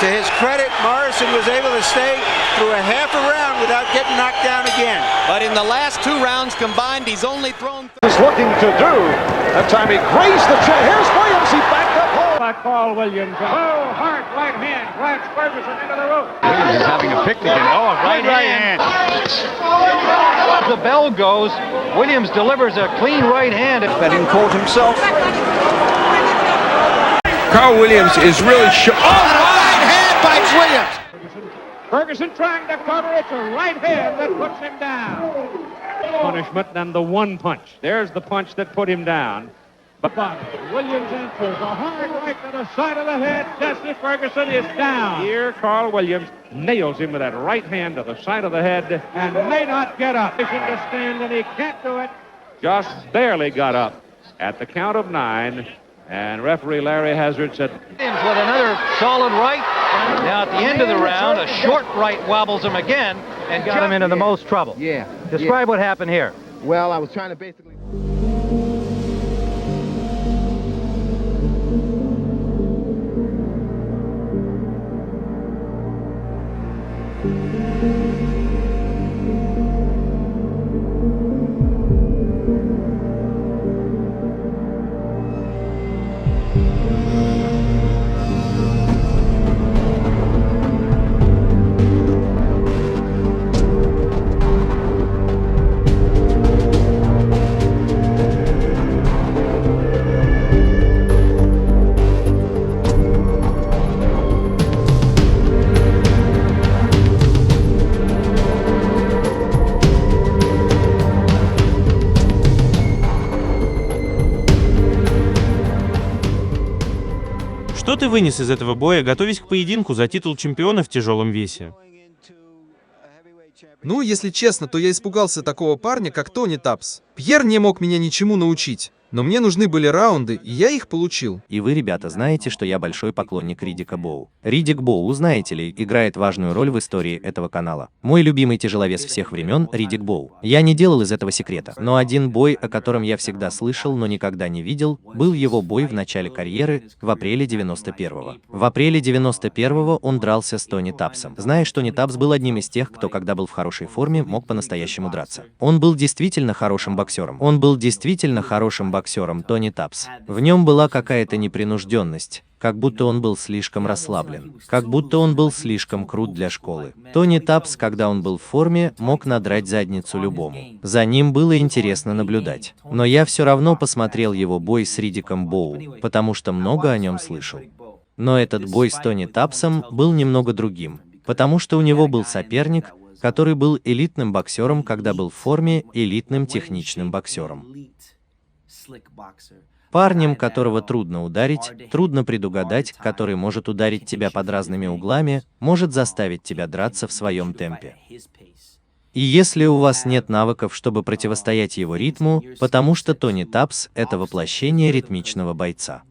To his credit, Morrison was able to stay through a half a round without getting knocked down again. But in the last 2 rounds combined, he's only thrown... He's looking to do. That time he grazed the chair. Here's Williams. He backed up home. By Carl Williams. Oh, hard right hand. Drives Ferguson into the roof. Williams is having a picnic. Oh, a right hand. The bell goes. Williams delivers a clean right hand. That in court himself. Carl Williams is really by Williams. Ferguson trying to cover. It's a right hand that puts him down. Punishment and the one punch. There's the punch that put him down. But Williams answers a hard right to the side of the head. Jesse Ferguson is down. Here, Carl Williams nails him with that right hand to the side of the head and may not get up. He's to stand and he can't do it. Just barely got up at the count of 9. And referee Larry Hazard said... Williams with another solid right. Now at the end of the round, a short right wobbles him again and got him into the most trouble. Yeah. Describe what happened here. Well, I was trying to basically... Что ты вынес из этого боя, готовясь к поединку за титул чемпиона в тяжелом весе? Ну, если честно, то я испугался такого парня, как Тони Тапс. Пьер не мог меня ничему научить. Но мне нужны были раунды, и я их получил. И вы, ребята, знаете, что я большой поклонник Риддика Боу. Риддик Боу, знаете ли, играет важную роль в истории этого канала. Мой любимый тяжеловес всех времен — Риддик Боу. Я не делал из этого секрета. Но один бой, о котором я всегда слышал, но никогда не видел, был его бой в начале карьеры, в апреле 91-го. В апреле 91-го он дрался с Тони Тапсом. Знаешь, Тони Тапс был одним из тех, кто, когда был в хорошей форме, мог по-настоящему драться. Он был действительно хорошим боксером. Тони Тапс. В нем была какая-то непринужденность, как будто он был слишком расслаблен, как будто он был слишком крут для школы. Тони Тапс, когда он был в форме, мог надрать задницу любому. За ним было интересно наблюдать. Но я все равно посмотрел его бой с Риддиком Боу, потому что много о нем слышал. Но этот бой с Тони Тапсом был немного другим, потому что у него был соперник, который был элитным боксером, когда был в форме, элитным техничным боксером. Парнем, которого трудно ударить, трудно предугадать, который может ударить тебя под разными углами, может заставить тебя драться в своем темпе. И если у вас нет навыков, чтобы противостоять его ритму, потому что Тони Тапс — это воплощение ритмичного бойца.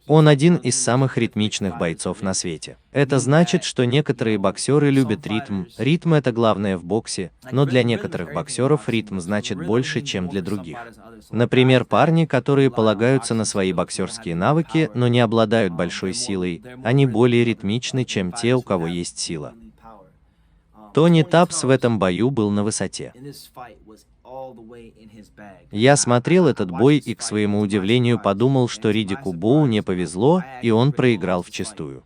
Он один из самых ритмичных бойцов на свете. Это значит, что некоторые боксеры любят ритм. Ритм — это главное в боксе, но для некоторых боксеров ритм значит больше, чем для других. Например, парни, которые полагаются на свои боксерские навыки, но не обладают большой силой, они более ритмичны, чем те, у кого есть сила. Тони Тапс в этом бою был на высоте. Я смотрел этот бой и, к своему удивлению, подумал, что Риддику Боу не повезло, и он проиграл вчистую.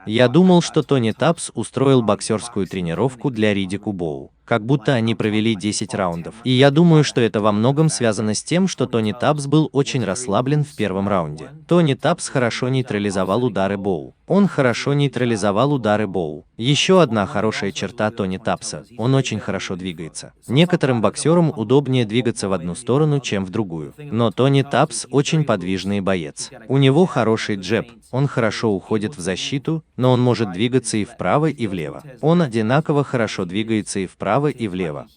Я думал, что Тони Тапс устроил боксерскую тренировку для Ридику Боу, как будто они провели 10 раундов. И я думаю, что это во многом связано с тем, что Тони Тапс был очень расслаблен в первом раунде. Тони Тапс хорошо нейтрализовал удары Боу. Он хорошо нейтрализовал удары Боу. Еще одна хорошая черта Тони Тапса – он очень хорошо двигается. Некоторым боксерам удобнее двигаться в одну сторону, чем в другую. Но Тони Тапс очень подвижный боец. У него хороший джеб, он хорошо уходит в защиту, но он может двигаться и вправо, и влево. Он одинаково хорошо двигается и вправо, и влево.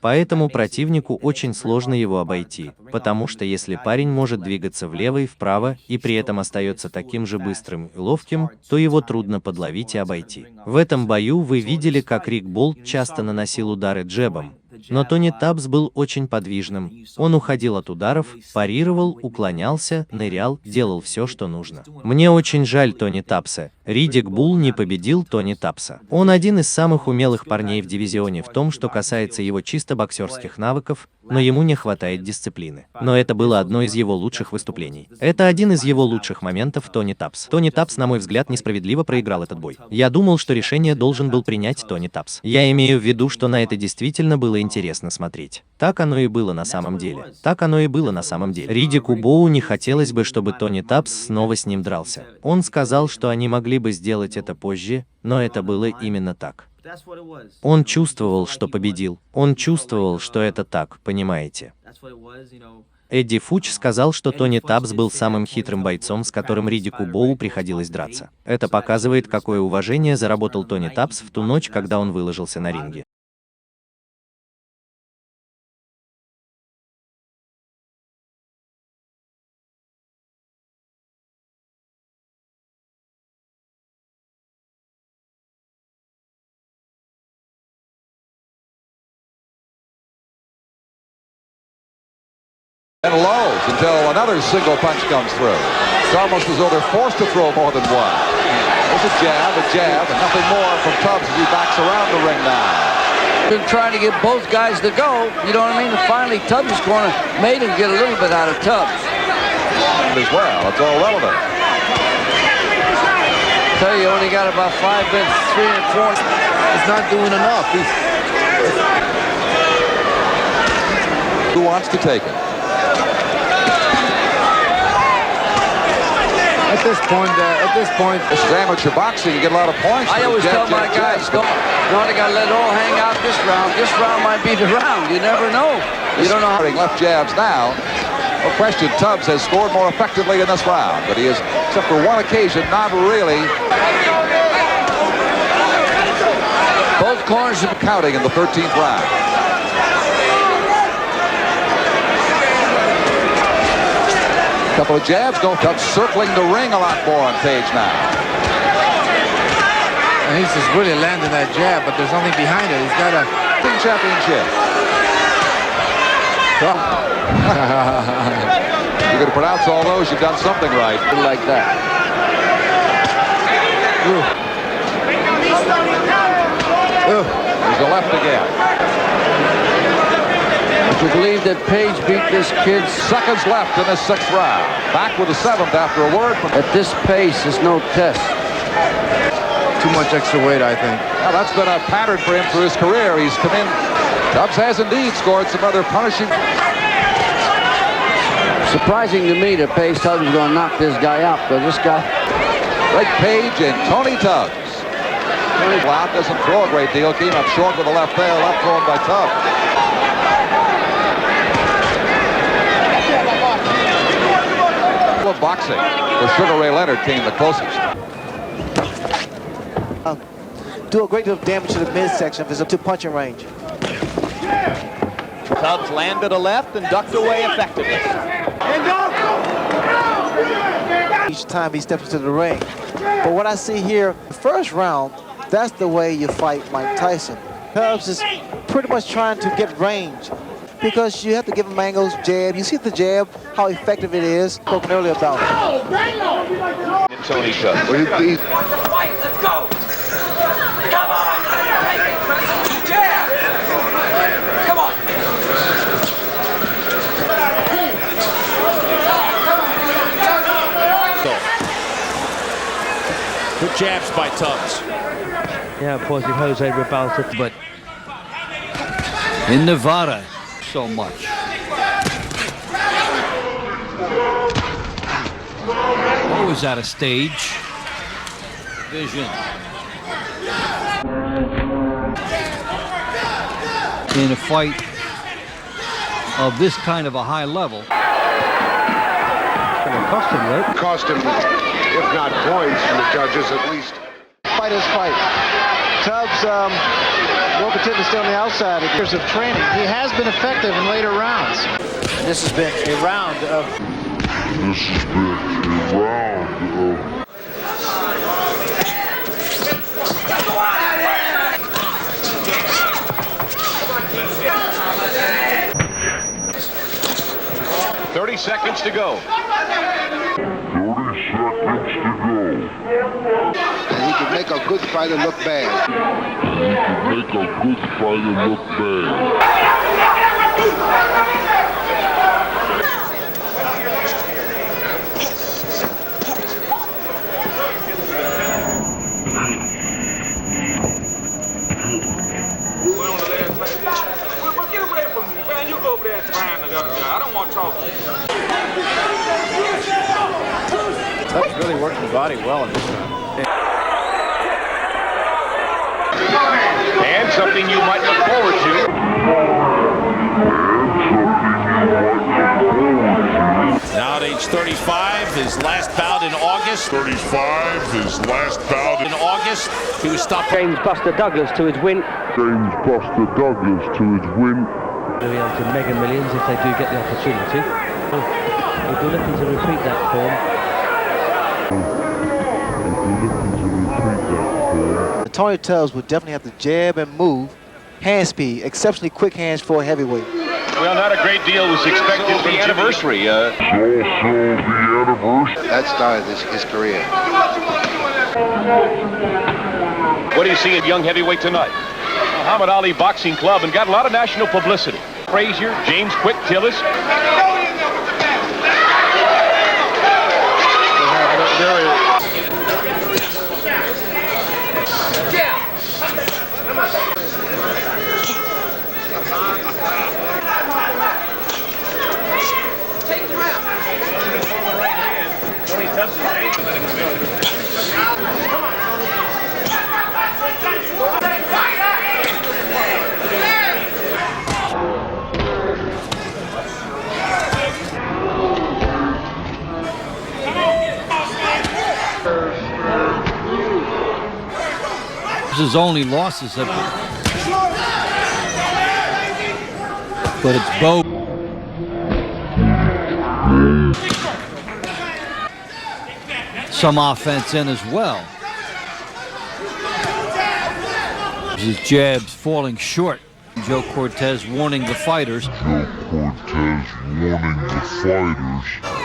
Поэтому противнику очень сложно его обойти, потому что если парень может двигаться влево и вправо, и при этом остается таким же быстрым и ловким, то его трудно подловить и обойти. В этом бою вы видели, как Рик Болт часто наносил удары джебом. Но Тони Тапс был очень подвижным. Он уходил от ударов, парировал, уклонялся, нырял, делал все, что нужно. Мне очень жаль Тони Тапса. Ридик Булл не победил Тони Тапса. Он один из самых умелых парней в дивизионе в том, что касается его чисто боксерских навыков, но ему не хватает дисциплины. Но это было одно из его лучших выступлений. Это один из его лучших моментов Тони Тапс. Тони Тапс, на мой взгляд, несправедливо проиграл этот бой. Я думал, что решение должен был принять Тони Тапс. Я имею в виду, что на это действительно было интересно смотреть. Так оно и было на самом деле. Так оно и было на самом деле. Ридику Боу не хотелось бы, чтобы Тони Тапс снова с ним дрался. Он сказал, что они могли бы сделать это позже, но это было именно так. Он чувствовал, что победил. Он чувствовал, что это так, понимаете? Эдди Фуч сказал, что Тони Тапс был самым хитрым бойцом, с которым Ридику Боу приходилось драться. Это показывает, какое уважение заработал Тони Тапс в ту ночь, когда он выложился на ринге. And lows until another single punch comes through. It's almost as though they're forced to throw more than one. There's a jab, and nothing more from Tubbs as he backs around the ring now. Been trying to get both guys to go, you know what I mean? And finally, Tubbs' corner made him get a little bit out of Tubbs. As well, it's all relevant. I tell you, only got about 5 minutes, 3 and 4. He's not doing enough. Who wants to take it? At this point, this is amateur boxing. You get a lot of points. I always tell my guys, you only got to let it all hang out this round. This round might be the round. You never know. You don't know how. Left jabs now. No question, Tubbs has scored more effectively in this round, but he is, except for one occasion, not really. Both corners are counting in the 13th round. Couple of jabs, no Tubbs circling the ring a lot more on Page now. And he's just really landing that jab, but there's nothing behind it. He's got a championship. You're going to pronounce all those, you've done something right. Like that. There's the left again. Would you believe that Page beat this kid? Seconds left in this 6th round. Back with the 7th after a word from... At this pace, is no test. Too much extra weight, I think. Now, that's been a pattern for him through his career. He's come in. Tubbs has indeed scored some other punishing... Surprising to me that Page Tubbs is going to knock this guy out, but this guy... Greg Page and Tony Tubbs. Wow, doesn't throw a great deal. Came up short with the left there. Left thrown by Tubbs. Boxing, where Sugar Ray Leonard came the closest. Do a great deal of damage to the midsection if it's up to punching range. Tubbs landed a left and ducked away effectively. Each time he steps into the ring. But what I see here, the first round, that's the way you fight Mike Tyson. Tubbs is pretty much trying to get range, because you have to give him angles, jab. You see the jab, how effective it is. Spoken earlier about it. And Tony Tubbs. Let's go! Come on! Jab! Come on! Good jabs by Tubbs. Yeah, pointed Jose rebalanced it, but In Nevada, so much. Always out of stage. Vision. In a fight of this kind of a high level. it's going to cost him, though. Cost him, if not points from the judges, at least. Fight is fight. Tubbs will continue to stay on the outside. Years of training. He has been effective in later rounds. This has been a round of... 30 seconds to go. And he can make a good fighter look bad. Get away from me, man. You go over there and find the other guy. I don't want to talk. Tubbs really working the body well in this round. And something you might look forward to. Now at age 35, his last bout in August. 35, his last bout in August. He was stopped. James Buster Douglas to his win. James Buster Douglas to his win. They'll be able to mega millions if they do get the opportunity. If you're looking to repeat that form. Tony Tubbs would definitely have to jab and move. Hand speed, exceptionally quick hands for a heavyweight. Well, not a great deal was expected from the anniversary. That started his career. What do you see in young heavyweight tonight? Muhammad Ali Boxing Club and got a lot of national publicity. Frazier, James Quick Tillis. His only losses have been. But it's Bo. Some offense in as well. His jabs falling short. Joe Cortez warning the fighters.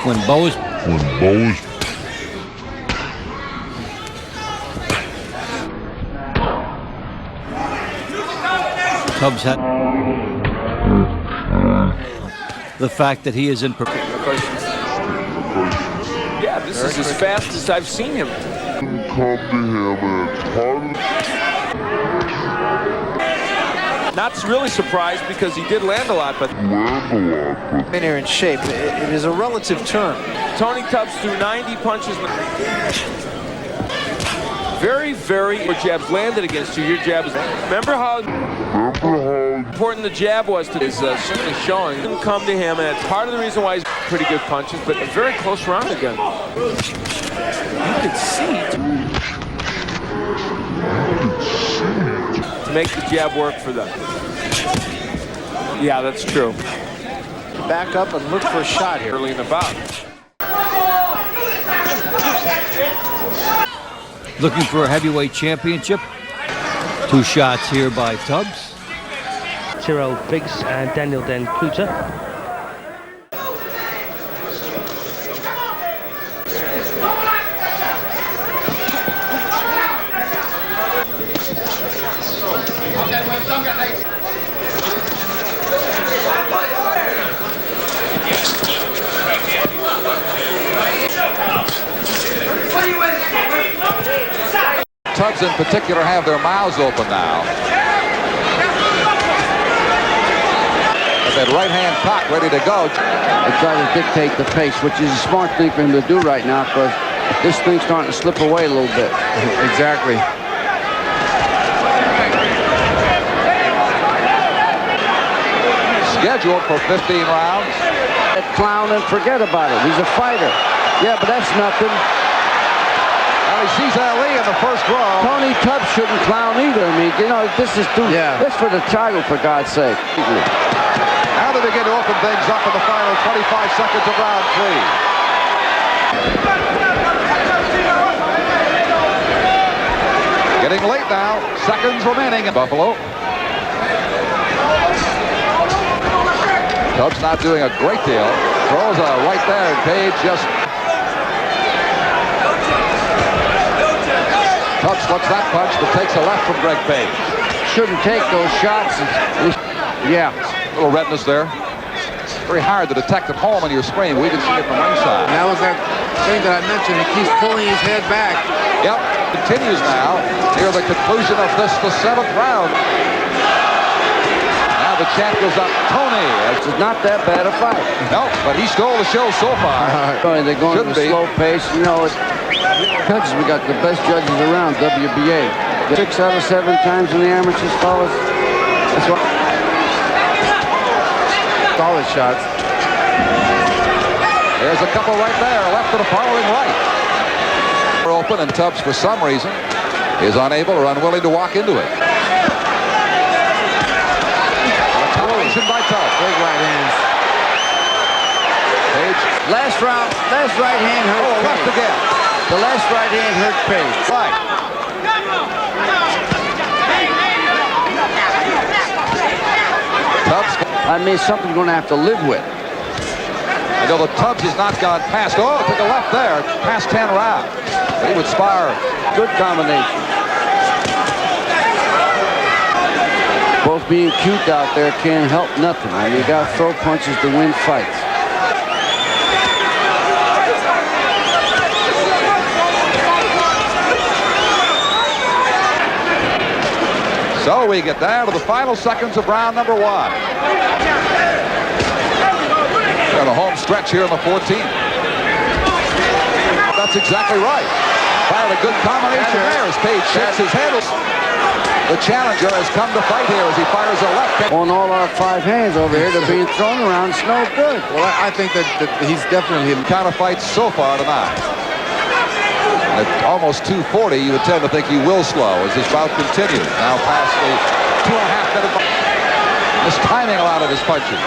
When Bo is Tubbs had the fact that he is in Yeah, this is as fast as I've seen him. Not really surprised because he did land a lot, but Men are in shape. It is a relative term. Tony Tubbs threw 90 punches. Very, very your jabs landed against you. Your jab is. Remember how important the jab was to is certainly showing. Didn't come to him, and it's part of the reason why he's pretty good punches, but a very close round again. You can see to make the jab work for them. Yeah, that's true. Back up and look for a shot here early in the bout. looking for a heavyweight championship. 2 shots here by Tubbs. Tyrell Biggs and Daniel Den Kluter. Tubbs in particular have their mouths open now. That right hand cock ready to go. They try to dictate the pace, which is a smart thing for him to do right now, because this thing's starting to slip away a little bit. Exactly. Scheduled for 15 rounds. That clown and forget about it. He's a fighter. Yeah, but that's nothing. Well, he sees Ali in the first row. Tony Tubbs shouldn't clown either. I mean, you know, this is this for the title, for God's sake. Now they begin to open things up in the final 25 seconds of round 3. Getting late now. Seconds remaining in Buffalo. Tubbs not doing a great deal. Throws a right there, and Page just... Tubbs flips that punch, but takes a left from Greg Page. Shouldn't take those shots. Yeah. A little redness there. Very hard to detect at home on your screen. We can see it from ringside. And that was that thing that I mentioned. He keeps pulling his head back. Yep. Continues now near the conclusion of this, the 7th round. Now the champ goes up. Tony. It's not that bad a fight. No, but he stole the show so far. They're going at a slow pace. You know, judges, we got the best judges around, WBA. 6 out of 7 times in the amateurs, fellas. That's what. Solid shots. There's a couple right there, left to the following right. Open, and Tubbs, for some reason, is unable or unwilling to walk into it. A combination by Tubbs. Big right hands. Page. Last round, last right hand hurt Page. Left again. The last right hand hurt Page. Right. Tubbs. I mean, something you're going to have to live with. I know the Tubbs has not gone past. Oh, took a left there. Past 10 rounds. He would spar. Good combination. Both being cute out there can't help nothing. I mean, you got to throw punches to win fights. So we get down to the final seconds of round number 1. We're on a home stretch here in the 14th. That's exactly right. Fired a good combination there as Page shakes his head. The challenger has come to fight here as he fires a left. On all our 5 hands over here, they're being thrown around. It's no good. Well, I think that he's definitely kind of fights so far tonight. At almost 240, you would tend to think he will slow as this bout continues. Now past the 2.5 minute mark. Just timing a lot of his punches.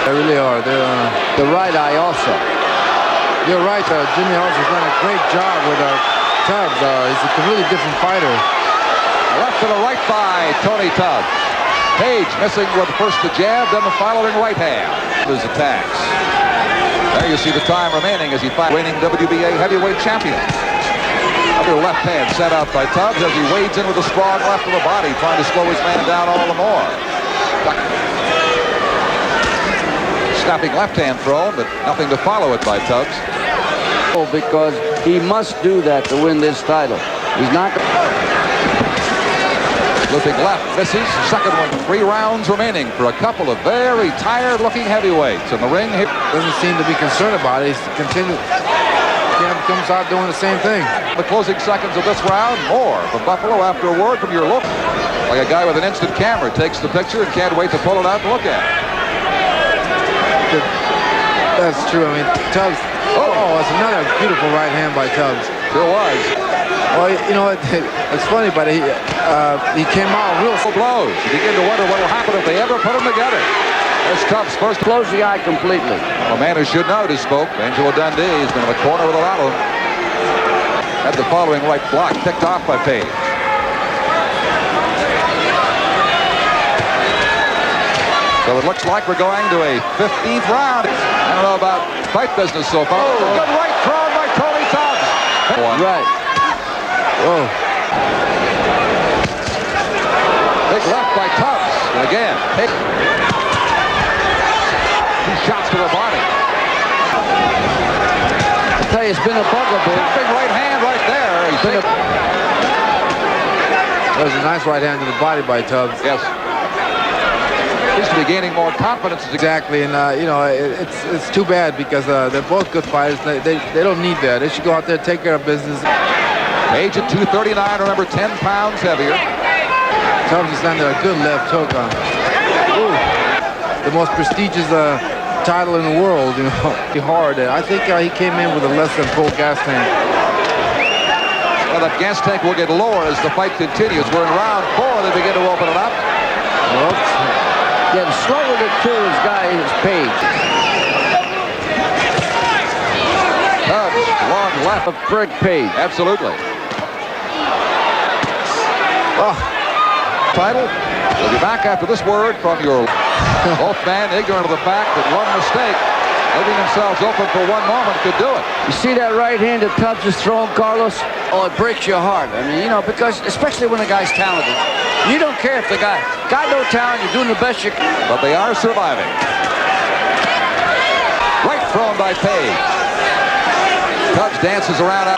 They really are. They're the right eye also. You're right. Jimmy Holmes done a great job with Tubbs. He's a completely different fighter. Left to the right by Tony Tubbs. Page missing with first the jab, then the following right hand. His attacks. There you see the time remaining as he fights reigning WBA heavyweight champion. Other left hand set out by Tubbs as he wades in with a strong left of the body, trying to slow his man down all the more. Snapping left hand thrown, but nothing to follow it by Tubbs. Because he must do that to win this title. He's not. Looping left, misses. Second one, 3 rounds remaining for a couple of very tired-looking heavyweights in the ring. Doesn't seem to be concerned about it. He's continuing. Comes out doing the same thing. The closing seconds of this round, more from Buffalo after a word from your look. Like a guy with an instant camera takes the picture and can't wait to pull it out and look at it. That's true. I mean, Tubbs. Oh, it's another beautiful right hand by Tubbs. Sure was. Well, you know, it's funny, but he came out real blows. You begin to wonder what will happen if they ever put them together. There's Tubbs first. Close the eye completely. A man who should know just spoke. Angelo Dundee has been in the corner with a lot of them. Had the following right block picked off by Page. So it looks like we're going to a 15th round. I don't know about fight business so far. Oh, good right thrown by Tony Tubbs. Right. Whoa. Big left by Tubbs. And again, hit. 2 shots to the body. I tell you, it's been a bugaboo. Big right hand right there. It's been a That was a nice right hand to the body by Tubbs. Yes. Seems to be gaining more confidence. Exactly, and it's too bad because they're both good fighters. They don't need that. They should go out there and take care of business. Page at 239, remember, 10 pounds heavier. Tubbs is landed a good left hook on him. The most prestigious title in the world, hard. I think he came in with a less than full gas tank. Well, that gas tank will get lower as the fight continues. We're in round 4. They begin to open it up. Getting slower to kill his guy is Page. Tubbs, long left of Fred Page. Absolutely. Title. We'll be back after this word from your both men ignorant of the fact that one mistake, leaving themselves open for one moment, could do it. You see that right hand that Tubbs is throwing, Carlos? Oh, it breaks your heart. I mean, because especially when the guy's talented. You don't care if the guy got no talent, you're doing the best you can. But they are surviving. Right thrown by Page. Tubbs dances around.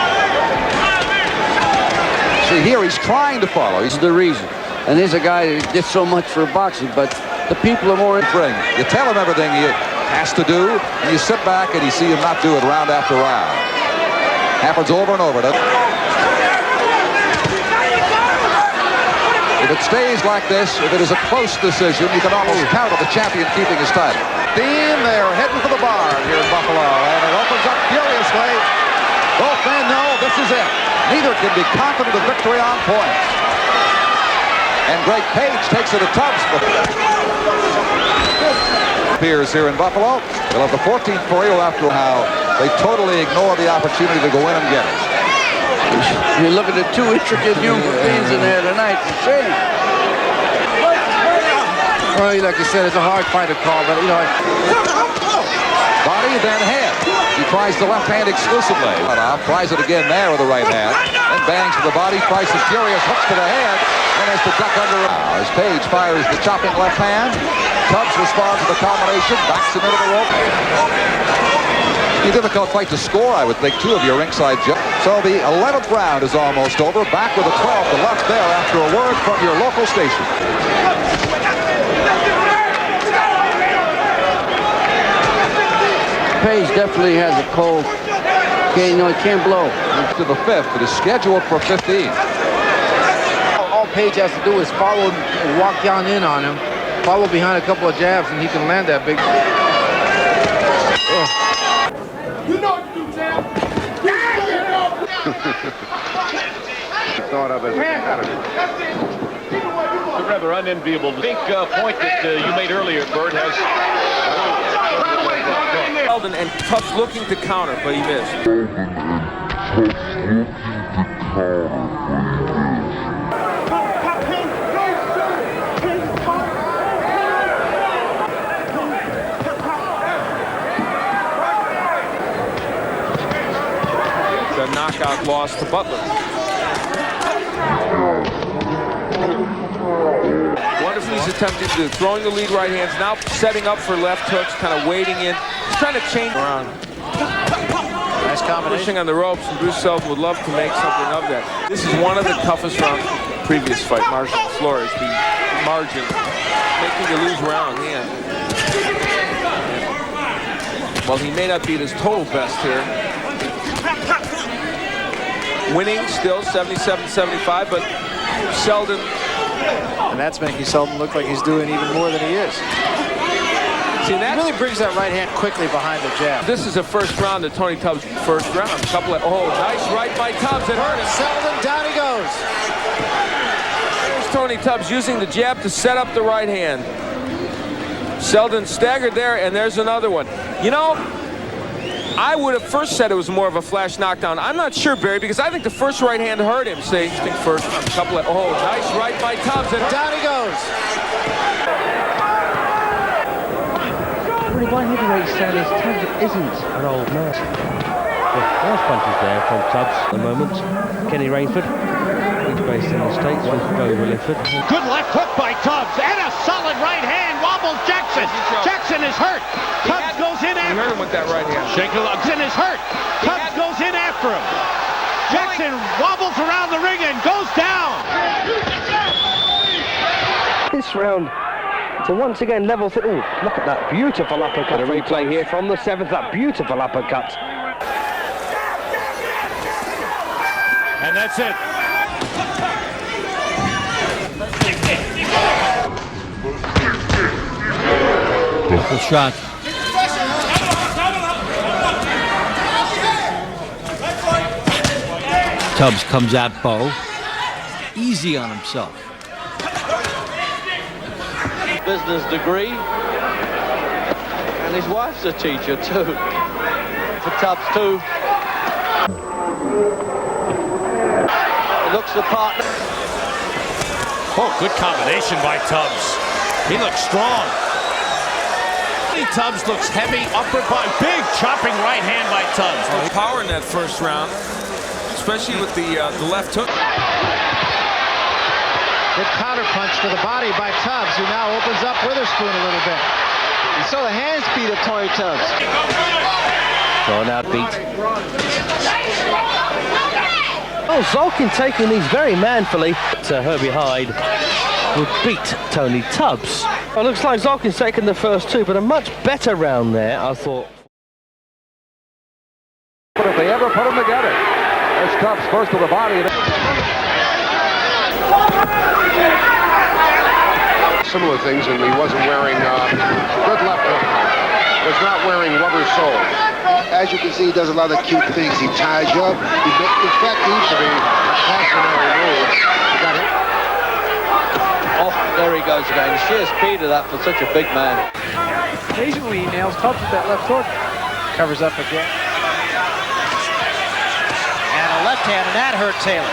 See here, he's trying to follow. He's the reason. And there's a guy that did so much for boxing, but the people are more in ring. You tell him everything he has to do, and you sit back and you see him not do it round after round. Happens over and over. If it stays like this, if it is a close decision, you can almost count on the champion keeping his title. Dean, they're heading for the bar here in Buffalo, and it opens up furiously. Both men know this is it. Neither can be confident of victory on points. And Greg Page takes it to Tubbs. Appears here in Buffalo. They'll have the 14th for you after how they totally ignore the opportunity to go in and get it. You're looking at two intricate human beings in there tonight. It's a shame. Well, like I said, it's a hard fight to call, but Body, then head. He tries the left hand exclusively. Tries it again there with the right hand. Then bangs to the body, tries the furious hooks to the head. And has to duck under. As Page fires the chopping left hand. Tubbs responds to the combination, backs him into the rope. A difficult fight to score, I would think, too, of your ringside judge. So the 11th round is almost over. Back with the 12th, the left there after a word from your local station. Page definitely has a cold. He can't blow. To the 5th, it is scheduled for 15. All Page has to do is follow and walk down in on him, follow behind a couple of jabs, and he can land that big. You know what to do, Sam. Thought of as a competitor. A rather unenviable point that you made earlier, Bert, has... And Tubbs looking to counter, but he missed. The knockout loss to Butler. Wonderful he's attempting to do. Throwing the lead right hands, now setting up for left hooks, kind of wading in. He's trying to change around. Nice combination. Pushing on the ropes, and Bruce Seldon would love to make something of that. This is one of the toughest rounds of the previous fight, Marshall Flores, the margin. Making you lose round, yeah. Well, he may not be at his total best here. Winning still 77-75, but Seldon. And that's making Seldon look like he's doing even more than he is. See, that really brings that right hand quickly behind the jab. This is the first round of Tony Tubbs' first round. Nice right by Tubbs. It hurt him. Seldon, down he goes. Here's Tony Tubbs using the jab to set up the right hand. Seldon staggered there, and there's another one. You know, I would have first said it was more of a flash knockdown. I'm not sure, Barry, because I think the first right hand hurt him. See, first nice right by Tubbs. And down he goes. Really, by heavyweight standards, Tubbs isn't an old man. Nice punches there from Tubbs at the moment. Kenny Rainford, he's based in the States with Bo Williford. Good left hook by Tubbs, and a solid right hand. Wobbles Jackson. Jackson is hurt. Tubbs goes in after him. You hurt him with that right hand. Jackson is hurt. Tubbs goes in after him. Jackson wobbles around the ring and goes down. this round to once again level things. Oh, look at that beautiful uppercut. A replay here from the 7th. That beautiful uppercut. And that's it. Beautiful shot. Tubbs comes at Bo. Easy on himself. Business degree. And his wife's a teacher too. For Tubbs too. Looks the partner. Oh, good combination by Tubbs. He looks strong. Tubbs looks heavy, upper body, big chopping right hand by Tubbs. Power in that first round, especially with the left hook. Good counter punch to the body by Tubbs, who now opens up Witherspoon a little bit. You saw the hand speed of Tony Tubbs. Drawn out beat. Oh, Zolkin taking these very manfully. Herbie Hyde would beat Tony Tubbs. Well, looks like Zolkin's taken the first two, but a much better round there, I thought. But if they ever put them together, there's Tubbs first to the body. Similar things, and he wasn't wearing good left hook. Was not wearing rubber soles. As you can see, he does a lot of cute things. He ties you up. In fact, he used to be a cautionary move. He got hit. Oh, there he goes again. The sheer speed of that for such a big man. Occasionally, he nails Tubbs with that left hook. Covers up again. And a left hand, and that hurt Taylor.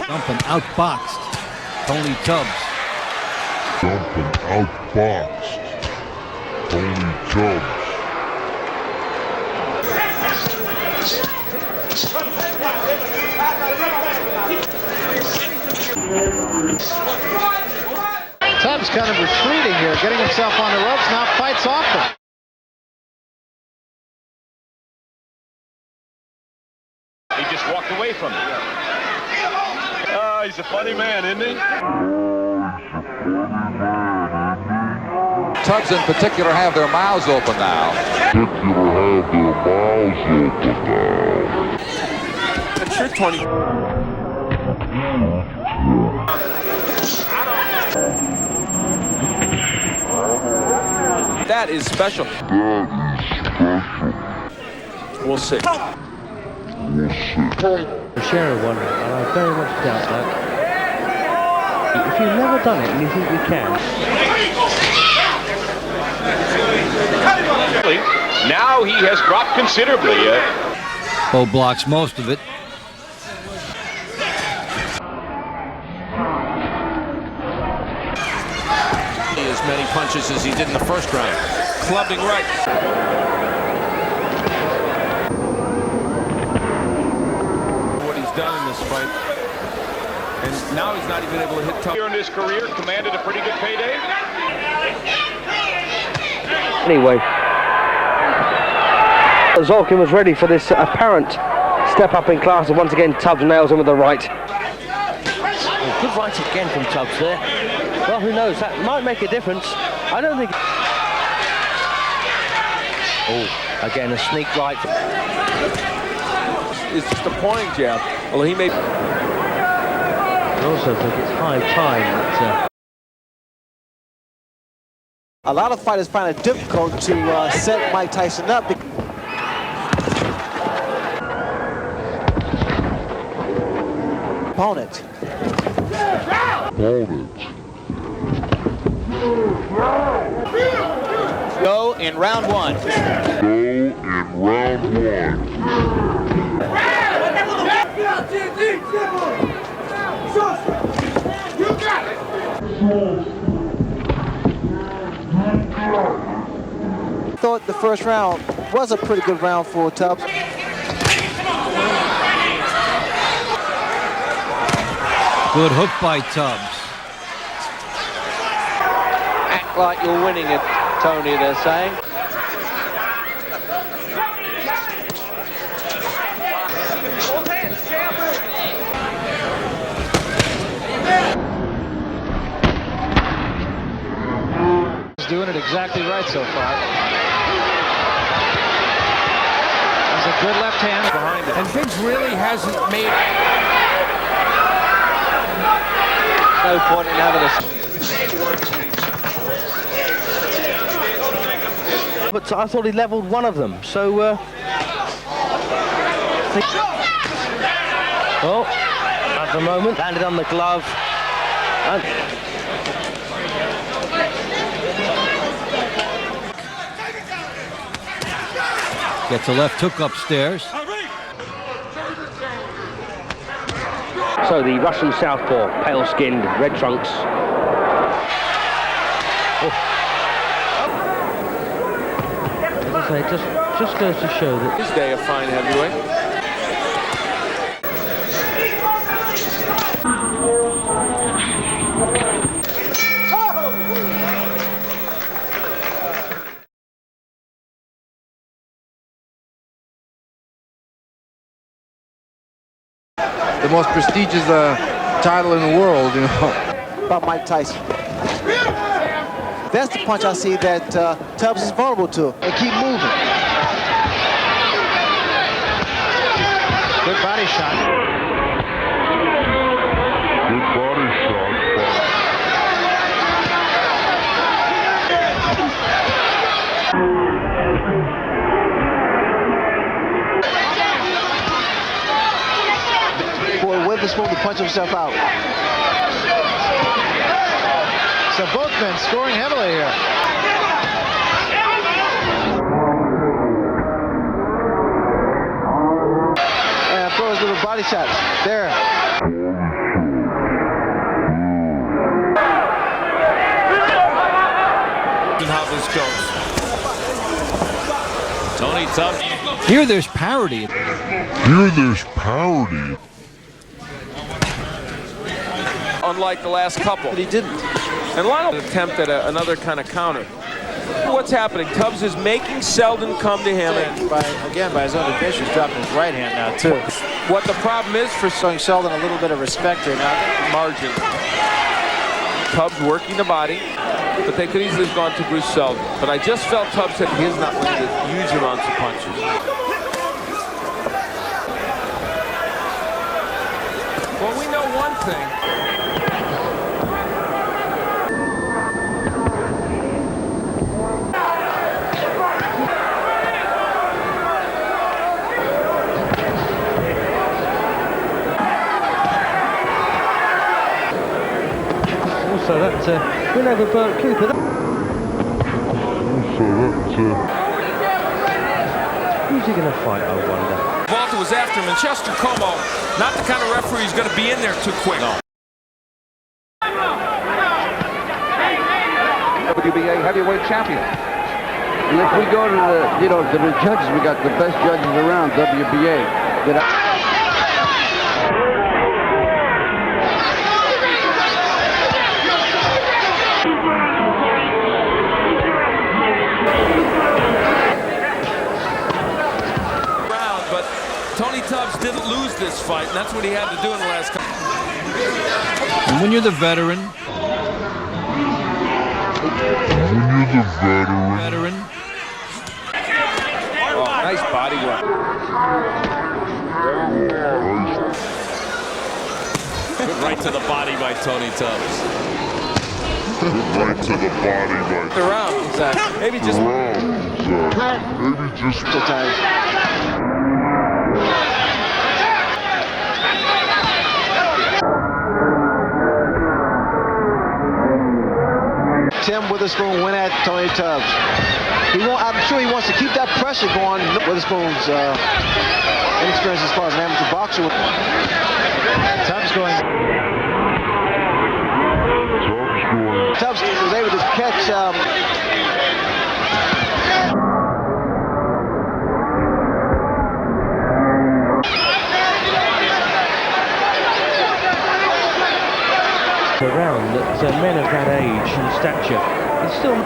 Dumping outboxed Tony Tubbs. Dumping outboxed Tony Tubbs. Tubbs kind of retreating here, getting himself on the ropes, now fights off them. He just walked away from it. He's a funny man, isn't he? Tubbs in particular have their mouths open now. I'm sure Tony. That is special. We'll see. Share one, and I very much doubt that. If you've never done it and you think you can. Now he has dropped considerably. Bo blocks most of it. As many punches as he did in the first round. Clubbing right. Done in this fight, and now he's not even able to hit Tubbs. Here in his career, commanded a pretty good payday. Anyway, Zolkin was ready for this apparent step up in class, and once again Tubbs nails him with the right. Oh, good right again from Tubbs there. Well, who knows, that might make a difference. I don't think... Oh, again a sneak right. It's just a pointing jab. Although he may... I also think it's high time that... A lot of fighters find it difficult to set Mike Tyson up. Opponent. Go in round one. Thought the first round was a pretty good round for Tubbs. Good hook by Tubbs. Act like you're winning it, Tony, they're saying. exactly right so far. There's a good left hand behind it. And Vince really hasn't made No point in having a... But I thought he levelled one of them, so... Oh, at the moment, landed on the glove. And... Gets a left hook upstairs. So the Russian southpaw, pale-skinned, red trunks. It just goes to show that his day a fine heavyweight. The most prestigious title in the world, you know. About Mike Tyson. That's the punch I see that Tubbs is vulnerable to. And keep moving. Good body shot. Good body shot. Boy, Witherspoon to punch himself out. So both men scoring heavily here. And throws little body shots. There. how this goes. Tony Tubbs. Here there's parity. Here there's parity. Unlike the last couple. But he didn't. And Lionel attempted another kind of counter. What's happening? Tubbs is making Selden come to him. Again, by his own admission, he's dropping his right hand now, too. What the problem is for showing Selden a little bit of respect here now. Margin. Tubbs working the body, but they could easily have gone to Bruce Selden. But I just felt Tubbs said he has not landed huge amounts of punches. Well, we know one thing. So that's win over Burt Cooper. Who's he going to fight, I wonder? Walter was after him, and Chester Como, not the kind of referee who's going to be in there too quick. No. WBA heavyweight champion. And if we go to the judges, we got the best judges around, WBA. Tony Tubbs didn't lose this fight, and that's what he had to do in the last couple. And when you're the veteran. Oh, nice body work. Right to the body by Tony Tubbs. Right to the body by the round. Exactly. Maybe just Tim Witherspoon went at Tony Tubbs. I'm sure he wants to keep that pressure going. Witherspoon's inexperience as far as an amateur boxer. Tubbs going. Tubbs was able to catch. Around that men of that age and stature, it's still.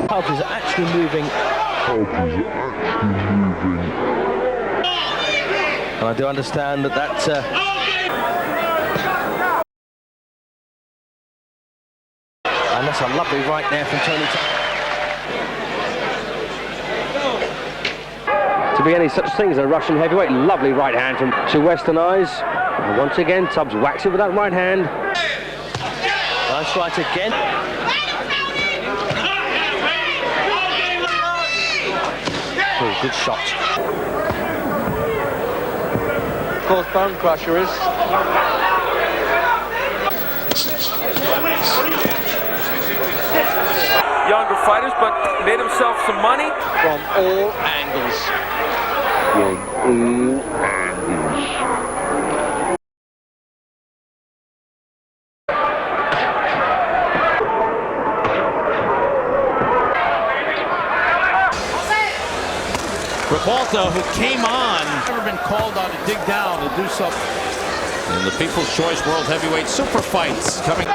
Tubbs is actually moving. And I do understand that and that's a lovely right there from Tony Tubbs. To be any such thing as a Russian heavyweight, lovely right hand from to Western eyes. And once again, Tubbs whacks it with that right hand. Nice right again. Oh, good shot. Of course, bone crusher is. Younger fighters, but made himself some money From all angles. Revolta, who came on, never been called on to dig down to do something. And the People's Choice World Heavyweight Super Fights coming.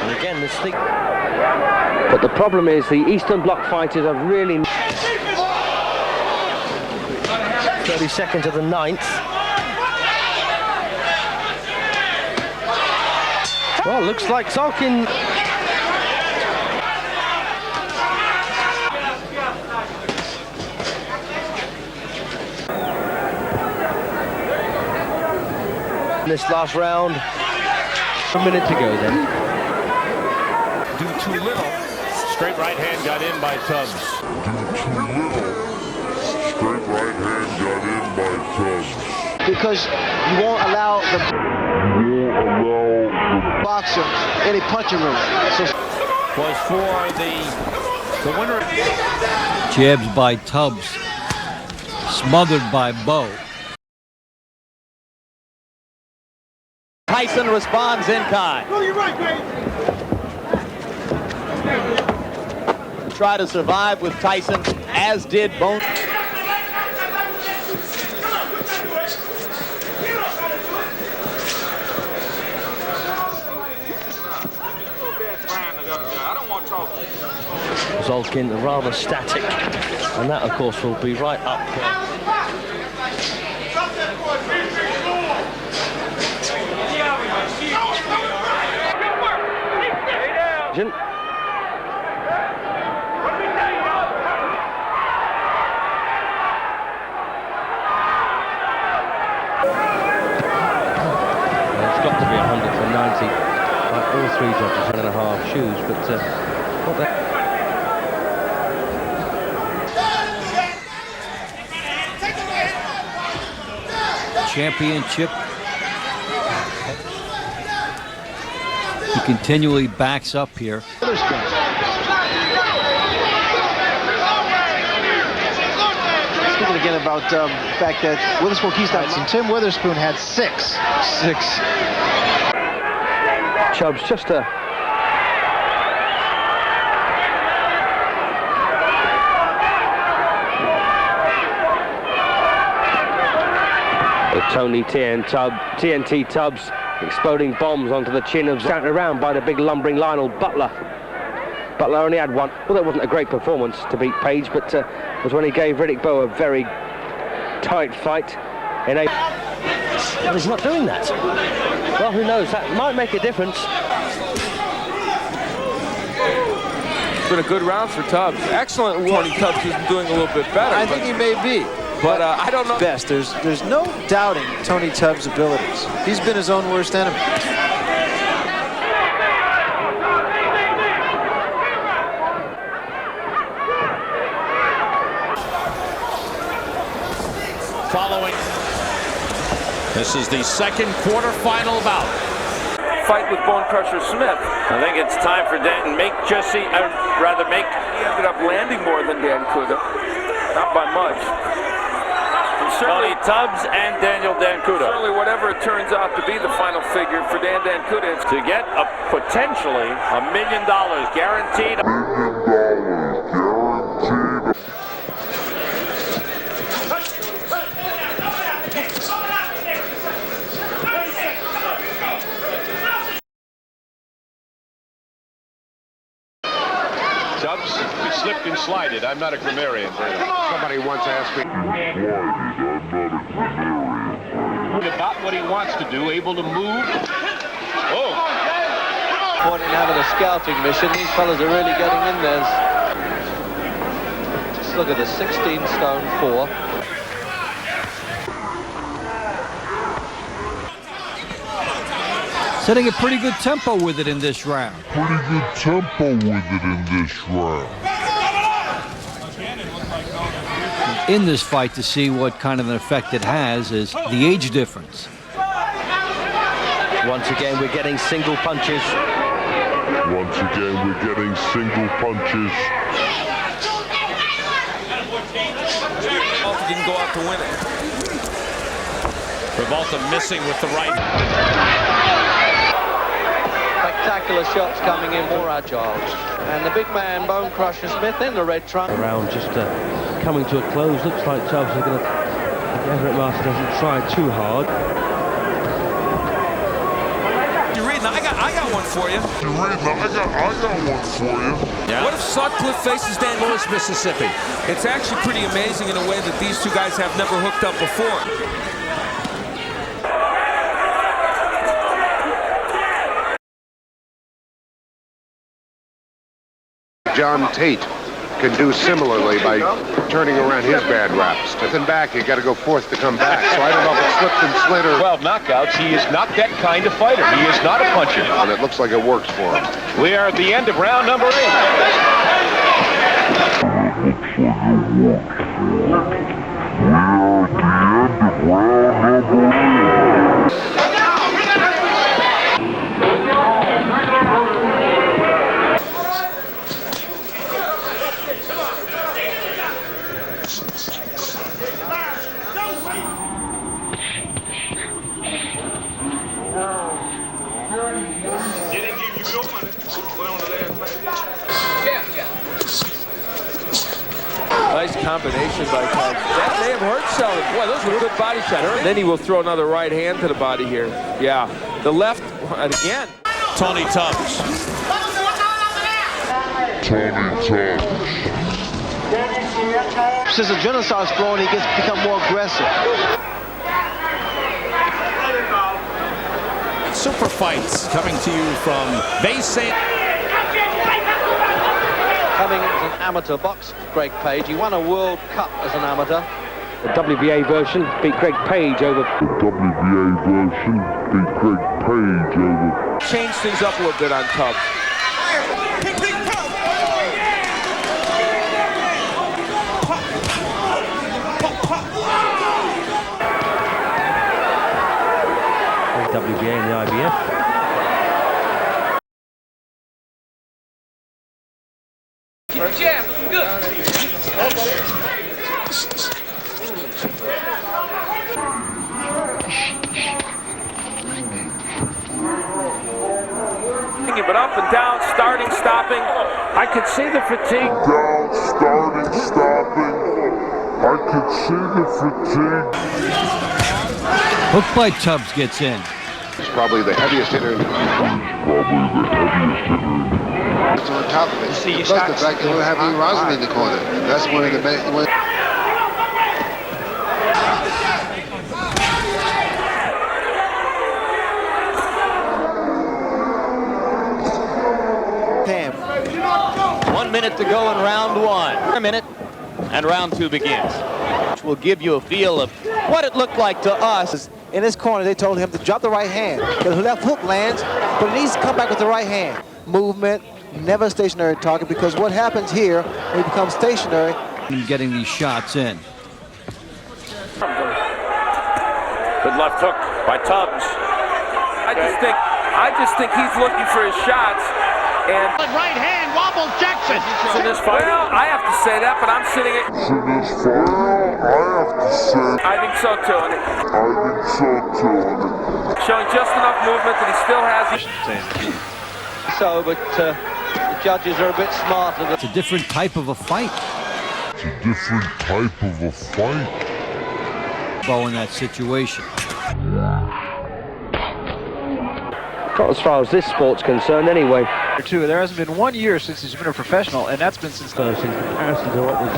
And again, this thing. But the problem is the Eastern Bloc fighters have really 30 seconds of the 9th. Well, looks like Zolkin. This last round. A minute to go then. Do too little. Straight right hand got in by Tubbs. Do too little. Straight right hand got in by Tubbs. Because you won't allow the boxer any punching room. So Was for the winner. Jabs by Tubbs. Smothered by Bowe. Tyson responds in kind. Try to survive with Tyson, as did Bone. Zolkin rather static, and that of course will be right up. It's got to be 100 for 90. Like all three judges, 1.5 shoes, but not that. Championship. He continually backs up here. speaking again about the fact that Witherspoon keys fights, and Tim Witherspoon had six. Chubbs just a... Tony TNT Tubbs exploding bombs onto the chin of counted around by the big lumbering Lionel Butler. Butler only had one. Well, that wasn't a great performance to beat Page, but it was when he gave Riddick Bowe a very tight fight. Well, he's not doing that. Well, who knows? That might make a difference. It's been a good round for Tubbs. Excellent. Tony Tubbs is doing a little bit better. I think he may be. But I don't know. Best. There's no doubting Tony Tubbs' abilities. He's been his own worst enemy. Following. This is the second quarterfinal bout. Fight with Bone Crusher Smith. I think it's time for Dan to make Jesse, He ended up landing more than Dan could have. Not by much. Tony Tubbs and Daniel Dancuda. Certainly whatever it turns out to be the final figure for Dan Dancuda is to get potentially $1 million guaranteed. Tubbs Tubbs. He slipped and slided. I'm not a grammarian. Somebody once asked me about what he wants to do, able to move. Oh! Pointing having a scouting mission. These fellas are really getting in there. Just look at the 16 stone 4. Setting a pretty good tempo with it in this round. In this fight, to see what kind of an effect it has is the age difference. Once again, we're getting single punches. Didn't go out to win it. Revolta missing with the right. Spectacular shots coming in, more agile. And the big man, Bone Crusher Smith, in the red trunk. Round just coming to a close. Looks like Tubbs are going to... Everett Martin doesn't try too hard. You're reading, I got one for you. Yeah. What if Sutcliffe faces Dan Lewis, Mississippi? It's actually pretty amazing in a way that these two guys have never hooked up before. John Tate can do similarly by turning around his bad raps. Nothing back, you got to go forth to come back. So I don't know if it slipped and slid or... 12 knockouts. He is not that kind of fighter. He is not a puncher. And it looks like it works for him. We are at the end of round number 8. Nice combination by Tubbs. That may have hurt Sullivan. Boy, those were good body shots. And then he will throw another right hand to the body here. Yeah, the left, and again. Tony Tubbs. Since the genocid's flowing, he gets become more aggressive. Super fights coming to you from Bayside. Coming as an amateur box, Greg Page. He won a World Cup as an amateur. The WBA version beat Greg Page over. Change things up a little bit on Tubbs. WBA and the IBF. Jab, good. But up and down, starting, stopping. I could see the fatigue. Down, starting, stopping. I could see the fatigue. Hook by Tubbs gets in. He's probably the heaviest hitter. It's on top of it. See, plus the fact that we'll have Lee Roslin in the corner. That's one of the best. Damn. 1 minute to go in round 1. A minute, and round 2 begins. Which will give you a feel of what it looked like to us. In his corner, they told him to drop the right hand. The left hook lands, but he needs to come back with the right hand. Movement, never stationary target, because what happens here when he becomes stationary. Getting these shots in. Good left hook by Tubbs. I just think he's looking for his shots. And right hand wobbles Jackson. in this fight, well, I have to say that, but I'm sitting it. I think so too. Showing just enough movement that he still has. So, but the judges are a bit smarter. It's a different type of a fight. Bo in that situation. Not as far as this sport's concerned, anyway. There hasn't been 1 year since he's been a professional, and that's been since first in comparison to what was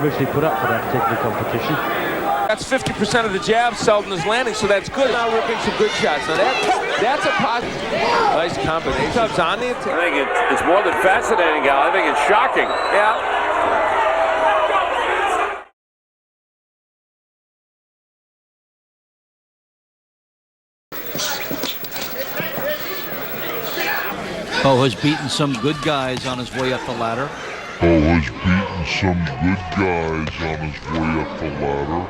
originally put up for that particular competition. That's 50% of the jab Selden is landing, so that's good. Now ripping some good shots. Now that's a positive. Nice combination. Tubbs on the attack. I think it's more than fascinating, Gal. I think it's shocking. Yeah. Bo has beaten some good guys on his way up the ladder. Bo has beaten some good guys on his way up the ladder.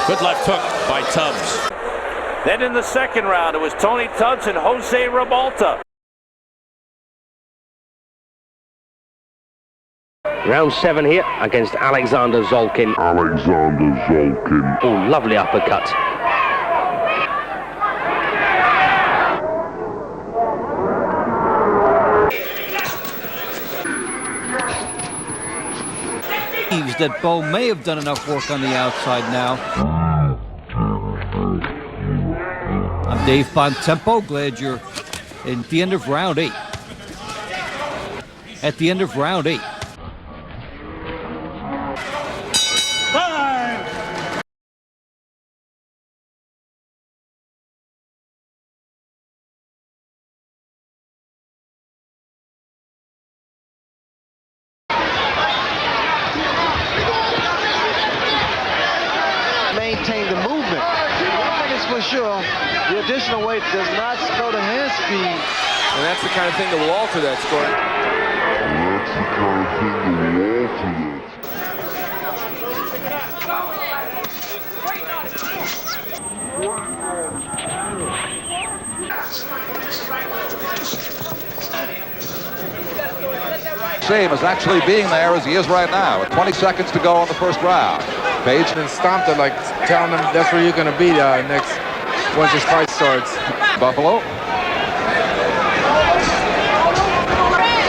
Good left hook by Tubbs. Then in the second round, it was Tony Tubbs and Jose Rebalta. Round 7 here against Alexander Zolkin. Oh, lovely uppercut. That Bo may have done enough work on the outside now. I'm Dave Bontempo. Glad you're at the end of round 8. At the end of round 8. Maintain the movement. One thing is for sure, the additional weight does not slow the hand speed. And that's the kind of thing that will alter that score. Same as actually being there as he is right now, with 20 seconds to go on the first round. Page and stomped it, like telling him that's where you're going to be next once this fight starts. Buffalo.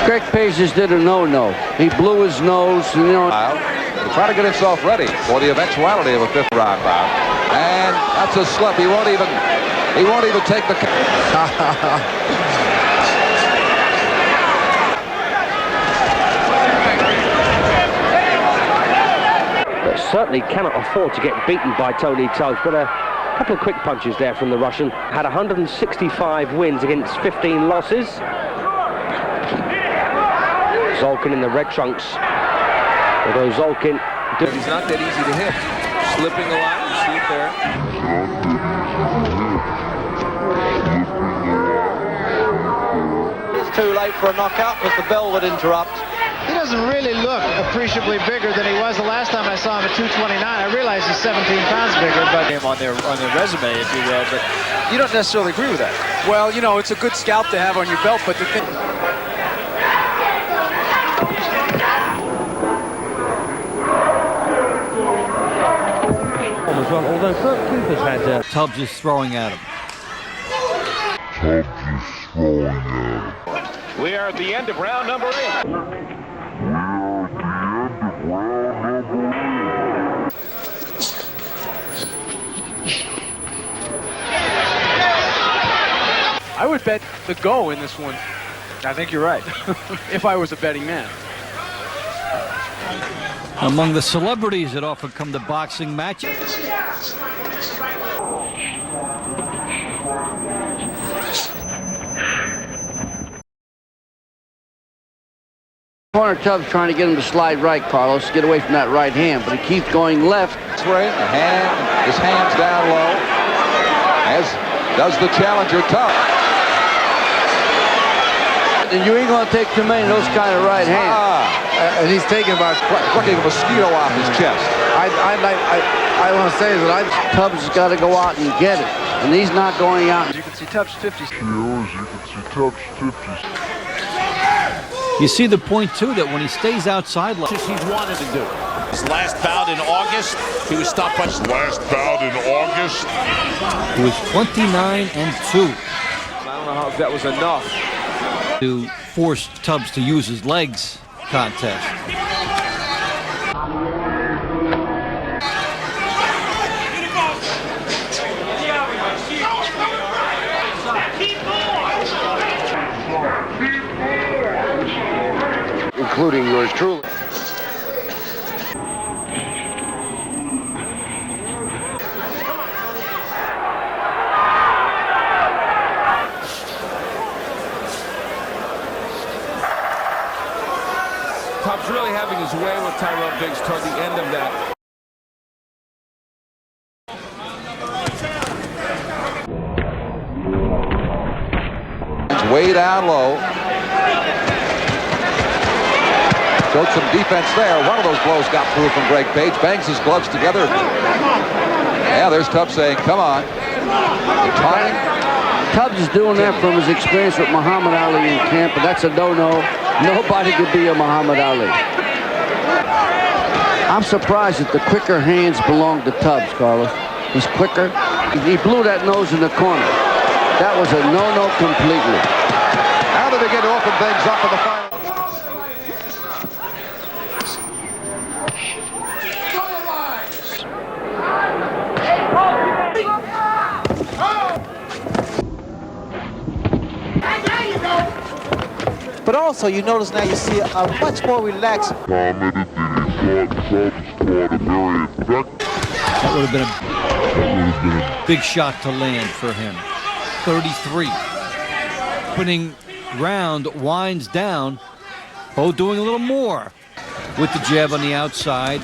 Greg Page just did a no-no. He blew his nose, and, to try to get himself ready for the eventuality of a 5th round bout. And that's a slip. He won't even take the. Certainly cannot afford to get beaten by Tony Tubbs, but a couple of quick punches there from the Russian. Had 165 wins against 15 losses. Zolkin in the red trunks. Although Zolkin... He's not that easy to hit. Slipping a lot, you see it there. It's too late for a knockout, but the bell would interrupt. He doesn't really look appreciably bigger than he was the last time I saw him at 229. I realize he's 17 pounds bigger, but him on their resume, if you will. But you don't necessarily agree with that. Well, you know, it's a good scalp to have on your belt, but the thing... Although Cooper's had... Tubbs is throwing at him. We are at the end of round number 8. I would bet the go in this one. I think you're right. If I was a betting man. Among the celebrities that often come to boxing matches. Corner Tubbs trying to get him to slide right, Carlos, get away from that right hand, but he keeps going left. Right, his hands down low, as does the challenger Tubbs. And you ain't gonna take too many of those kind of right hands. And he's taking about flicking a mosquito off his chest. I want to say that Tubbs has got to go out and get it, and he's not going out. You can see Tubbs 50. You see the point too that when he stays outside, like he's wanted to do. His last bout in August, he was stopped by. Last bout in August. He was 29-2. I don't know if that was enough to force Tubbs to use his legs contest. yours truly. Tubbs really having his way with Tyrell Biggs toward the end of that. Way down low. Showed some defense there. One of those blows got through from Greg Page. Bangs his gloves together. Yeah, there's Tubbs saying, come on. The timing. Tubbs is doing that from his experience with Muhammad Ali in camp, but that's a no-no. Nobody could be a Muhammad Ali. I'm surprised that the quicker hands belong to Tubbs, Carlos. He's quicker. He blew that nose in the corner. That was a no-no completely. How do they get to open things up in the final? But also, you notice now you see a much more relaxed. That would have been a big shot to land for him. 33. Opening round winds down. Bo doing a little more with the jab on the outside.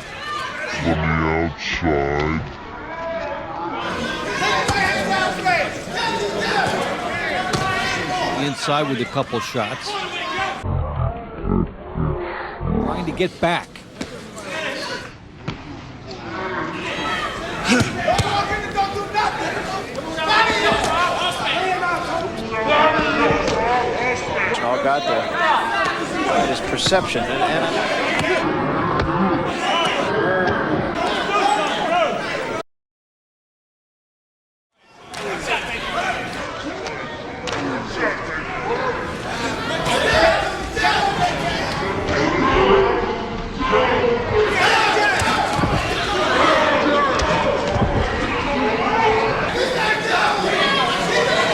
The inside with a couple shots. Trying to get back. All got there. His perception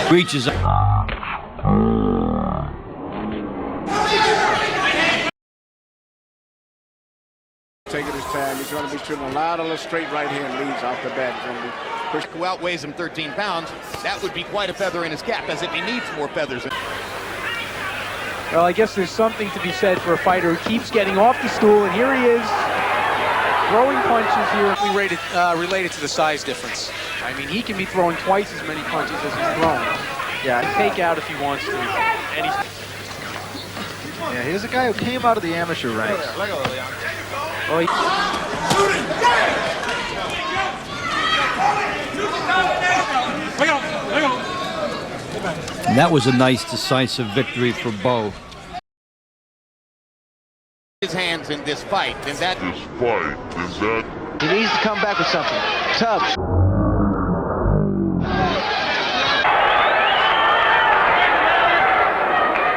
reaches up. Taking his time. He's going to be shooting a lot of straight right hand leads off the bat. He's going to be pushed. Who outweighs him 13 pounds. That would be quite a feather in his cap, as if he needs more feathers. Well, I guess there's something to be said for a fighter who keeps getting off the stool, and here he is, throwing punches here. Related to the size difference. I mean, he can be throwing twice as many punches as he's thrown. Yeah, Take out if he wants to. And he's... Yeah, here's a guy who came out of the amateur ranks. Well, And that was a nice, decisive victory for Bo. His hands in this fight, and that... He needs to come back with something. Tubbs.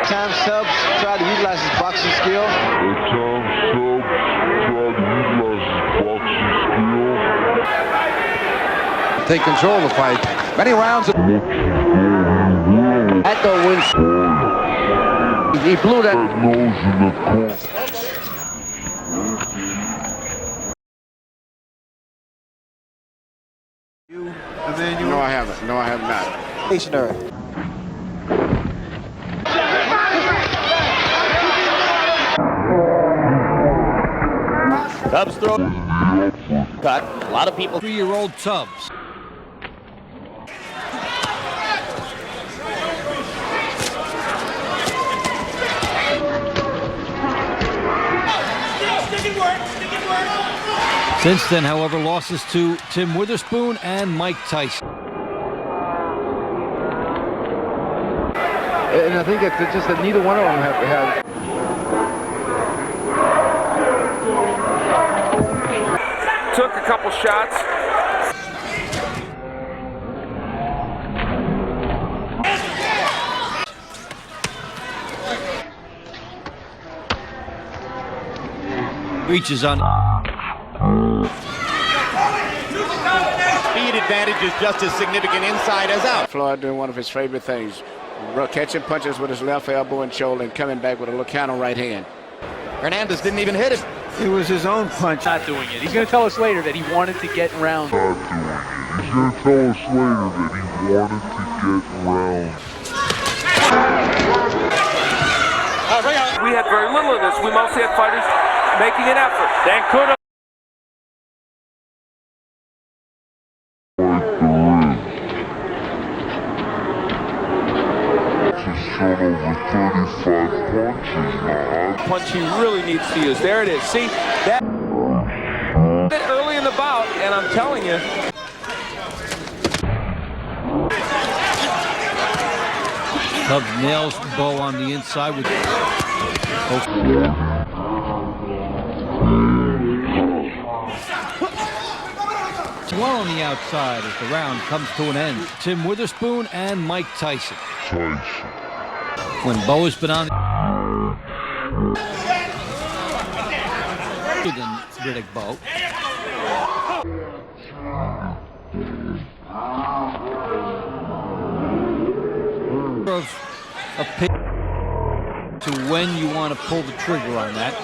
Times Tubbs tried to utilize his boxing skill. Take control of the fight. Many rounds. That don't win. He blew that. No, I haven't. No, I have not. Stationary. Tubbs throw. Cut. A lot of people. 3-year-old Tubbs. Since then, however, losses to Tim Witherspoon and Mike Tyson. And I think it's just that neither one of them have had. Took a couple shots. Reaches on. Speed advantage is just as significant inside as out. Floyd doing one of his favorite things. Catching punches with his left elbow and shoulder and coming back with a little counter right hand. Hernandez didn't even hit him. It was his own punch. Not doing it. He's going to tell us later that he wanted to get round. Not doing it. He's going to tell us later that he wanted to get round. We had very little of this. We mostly had fighters making an effort. Dan Kudo. Over 35 punches now. Punch he really needs to use. There it is. See that early in the bout, and I'm telling you. Tubbs nails Bo on the inside with. One on the outside as the round comes to an end. Tim Witherspoon and Mike Tyson. When Bo has been on than Riddick Bo. Of a pick to when you want to pull the trigger on that.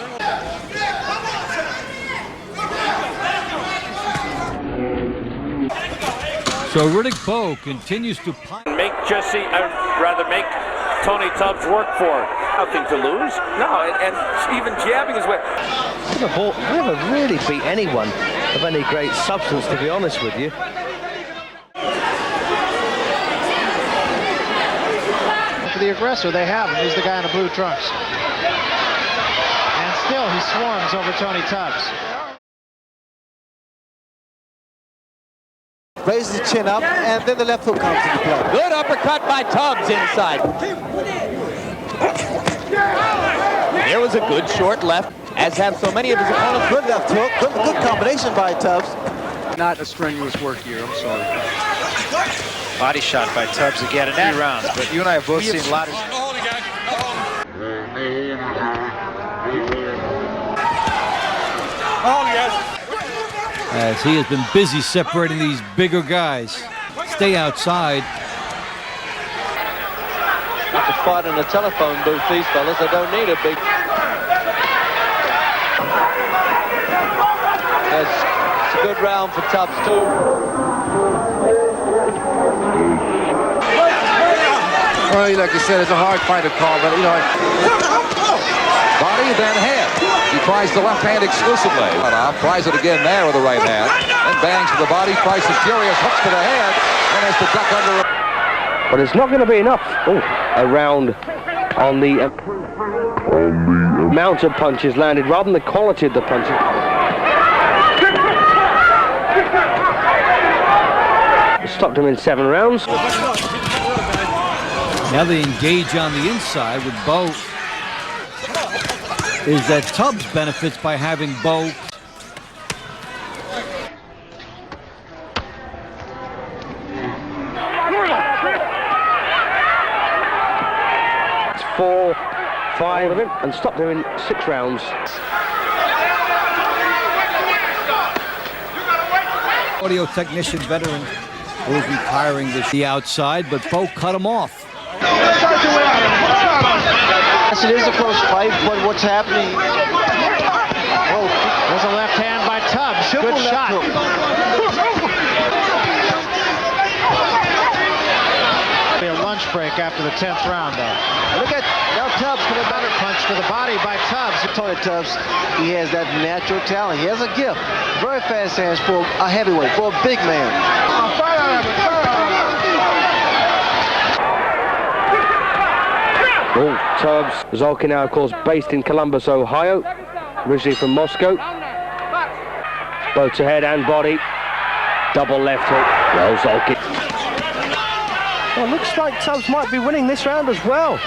So Riddick Bo continues to make make Tony Tubbs work for it. Nothing to lose. No, and even jabbing his way. We never really beat anyone of any great substance, to be honest with you. For the aggressor, they have him. He's the guy in the blue trunks. And still, he swarms over Tony Tubbs. Raises the chin up, and then the left hook comes into play. Good uppercut by Tubbs inside. There was a good short left, as have so many of his opponents. Good left hook, good combination by Tubbs. Not a strenuous work here, I'm sorry. Body shot by Tubbs again in 2 rounds, but you and I have both seen a lot of... As he has been busy separating these bigger guys. Stay outside. Have to fight in a telephone booth, these fellas. They don't need a big... It's a good round for Tubbs, too. Well, like I said, it's a hard fight to call, but, you know... Body, then head. He tries the left hand exclusively. Tries it again there with the right hand. Then bangs to the body. Tries the furious hooks to the head. And has to duck under. But it's not going to be enough. Oh, a round on the amount of punches landed rather than the quality of the punches. Stopped him in 7 rounds. Now they engage on the inside with Bo. Is that Tubbs benefits by having Bo. It's 4, 5 of him, and stopped him in 6 rounds. Audio technician veteran who is retiring the outside, but Bo cut him off. Yes, it is a close fight, but what's happening? Oh, there's a left hand by Tubbs. Good shot. Be a lunch break after the 10th round, though. Look at now Tubbs coming back. Another punch to the body by Tubbs. Tony Tubbs, he has that natural talent. He has a gift. Very fast hands for a heavyweight, for a big man. Oh, Tubbs. Zolkin now, of course, based in Columbus, Ohio. Originally from Moscow. Both to head and body. Double left hook. Well, Zolkin. Well, looks like Tubbs might be winning this round as well.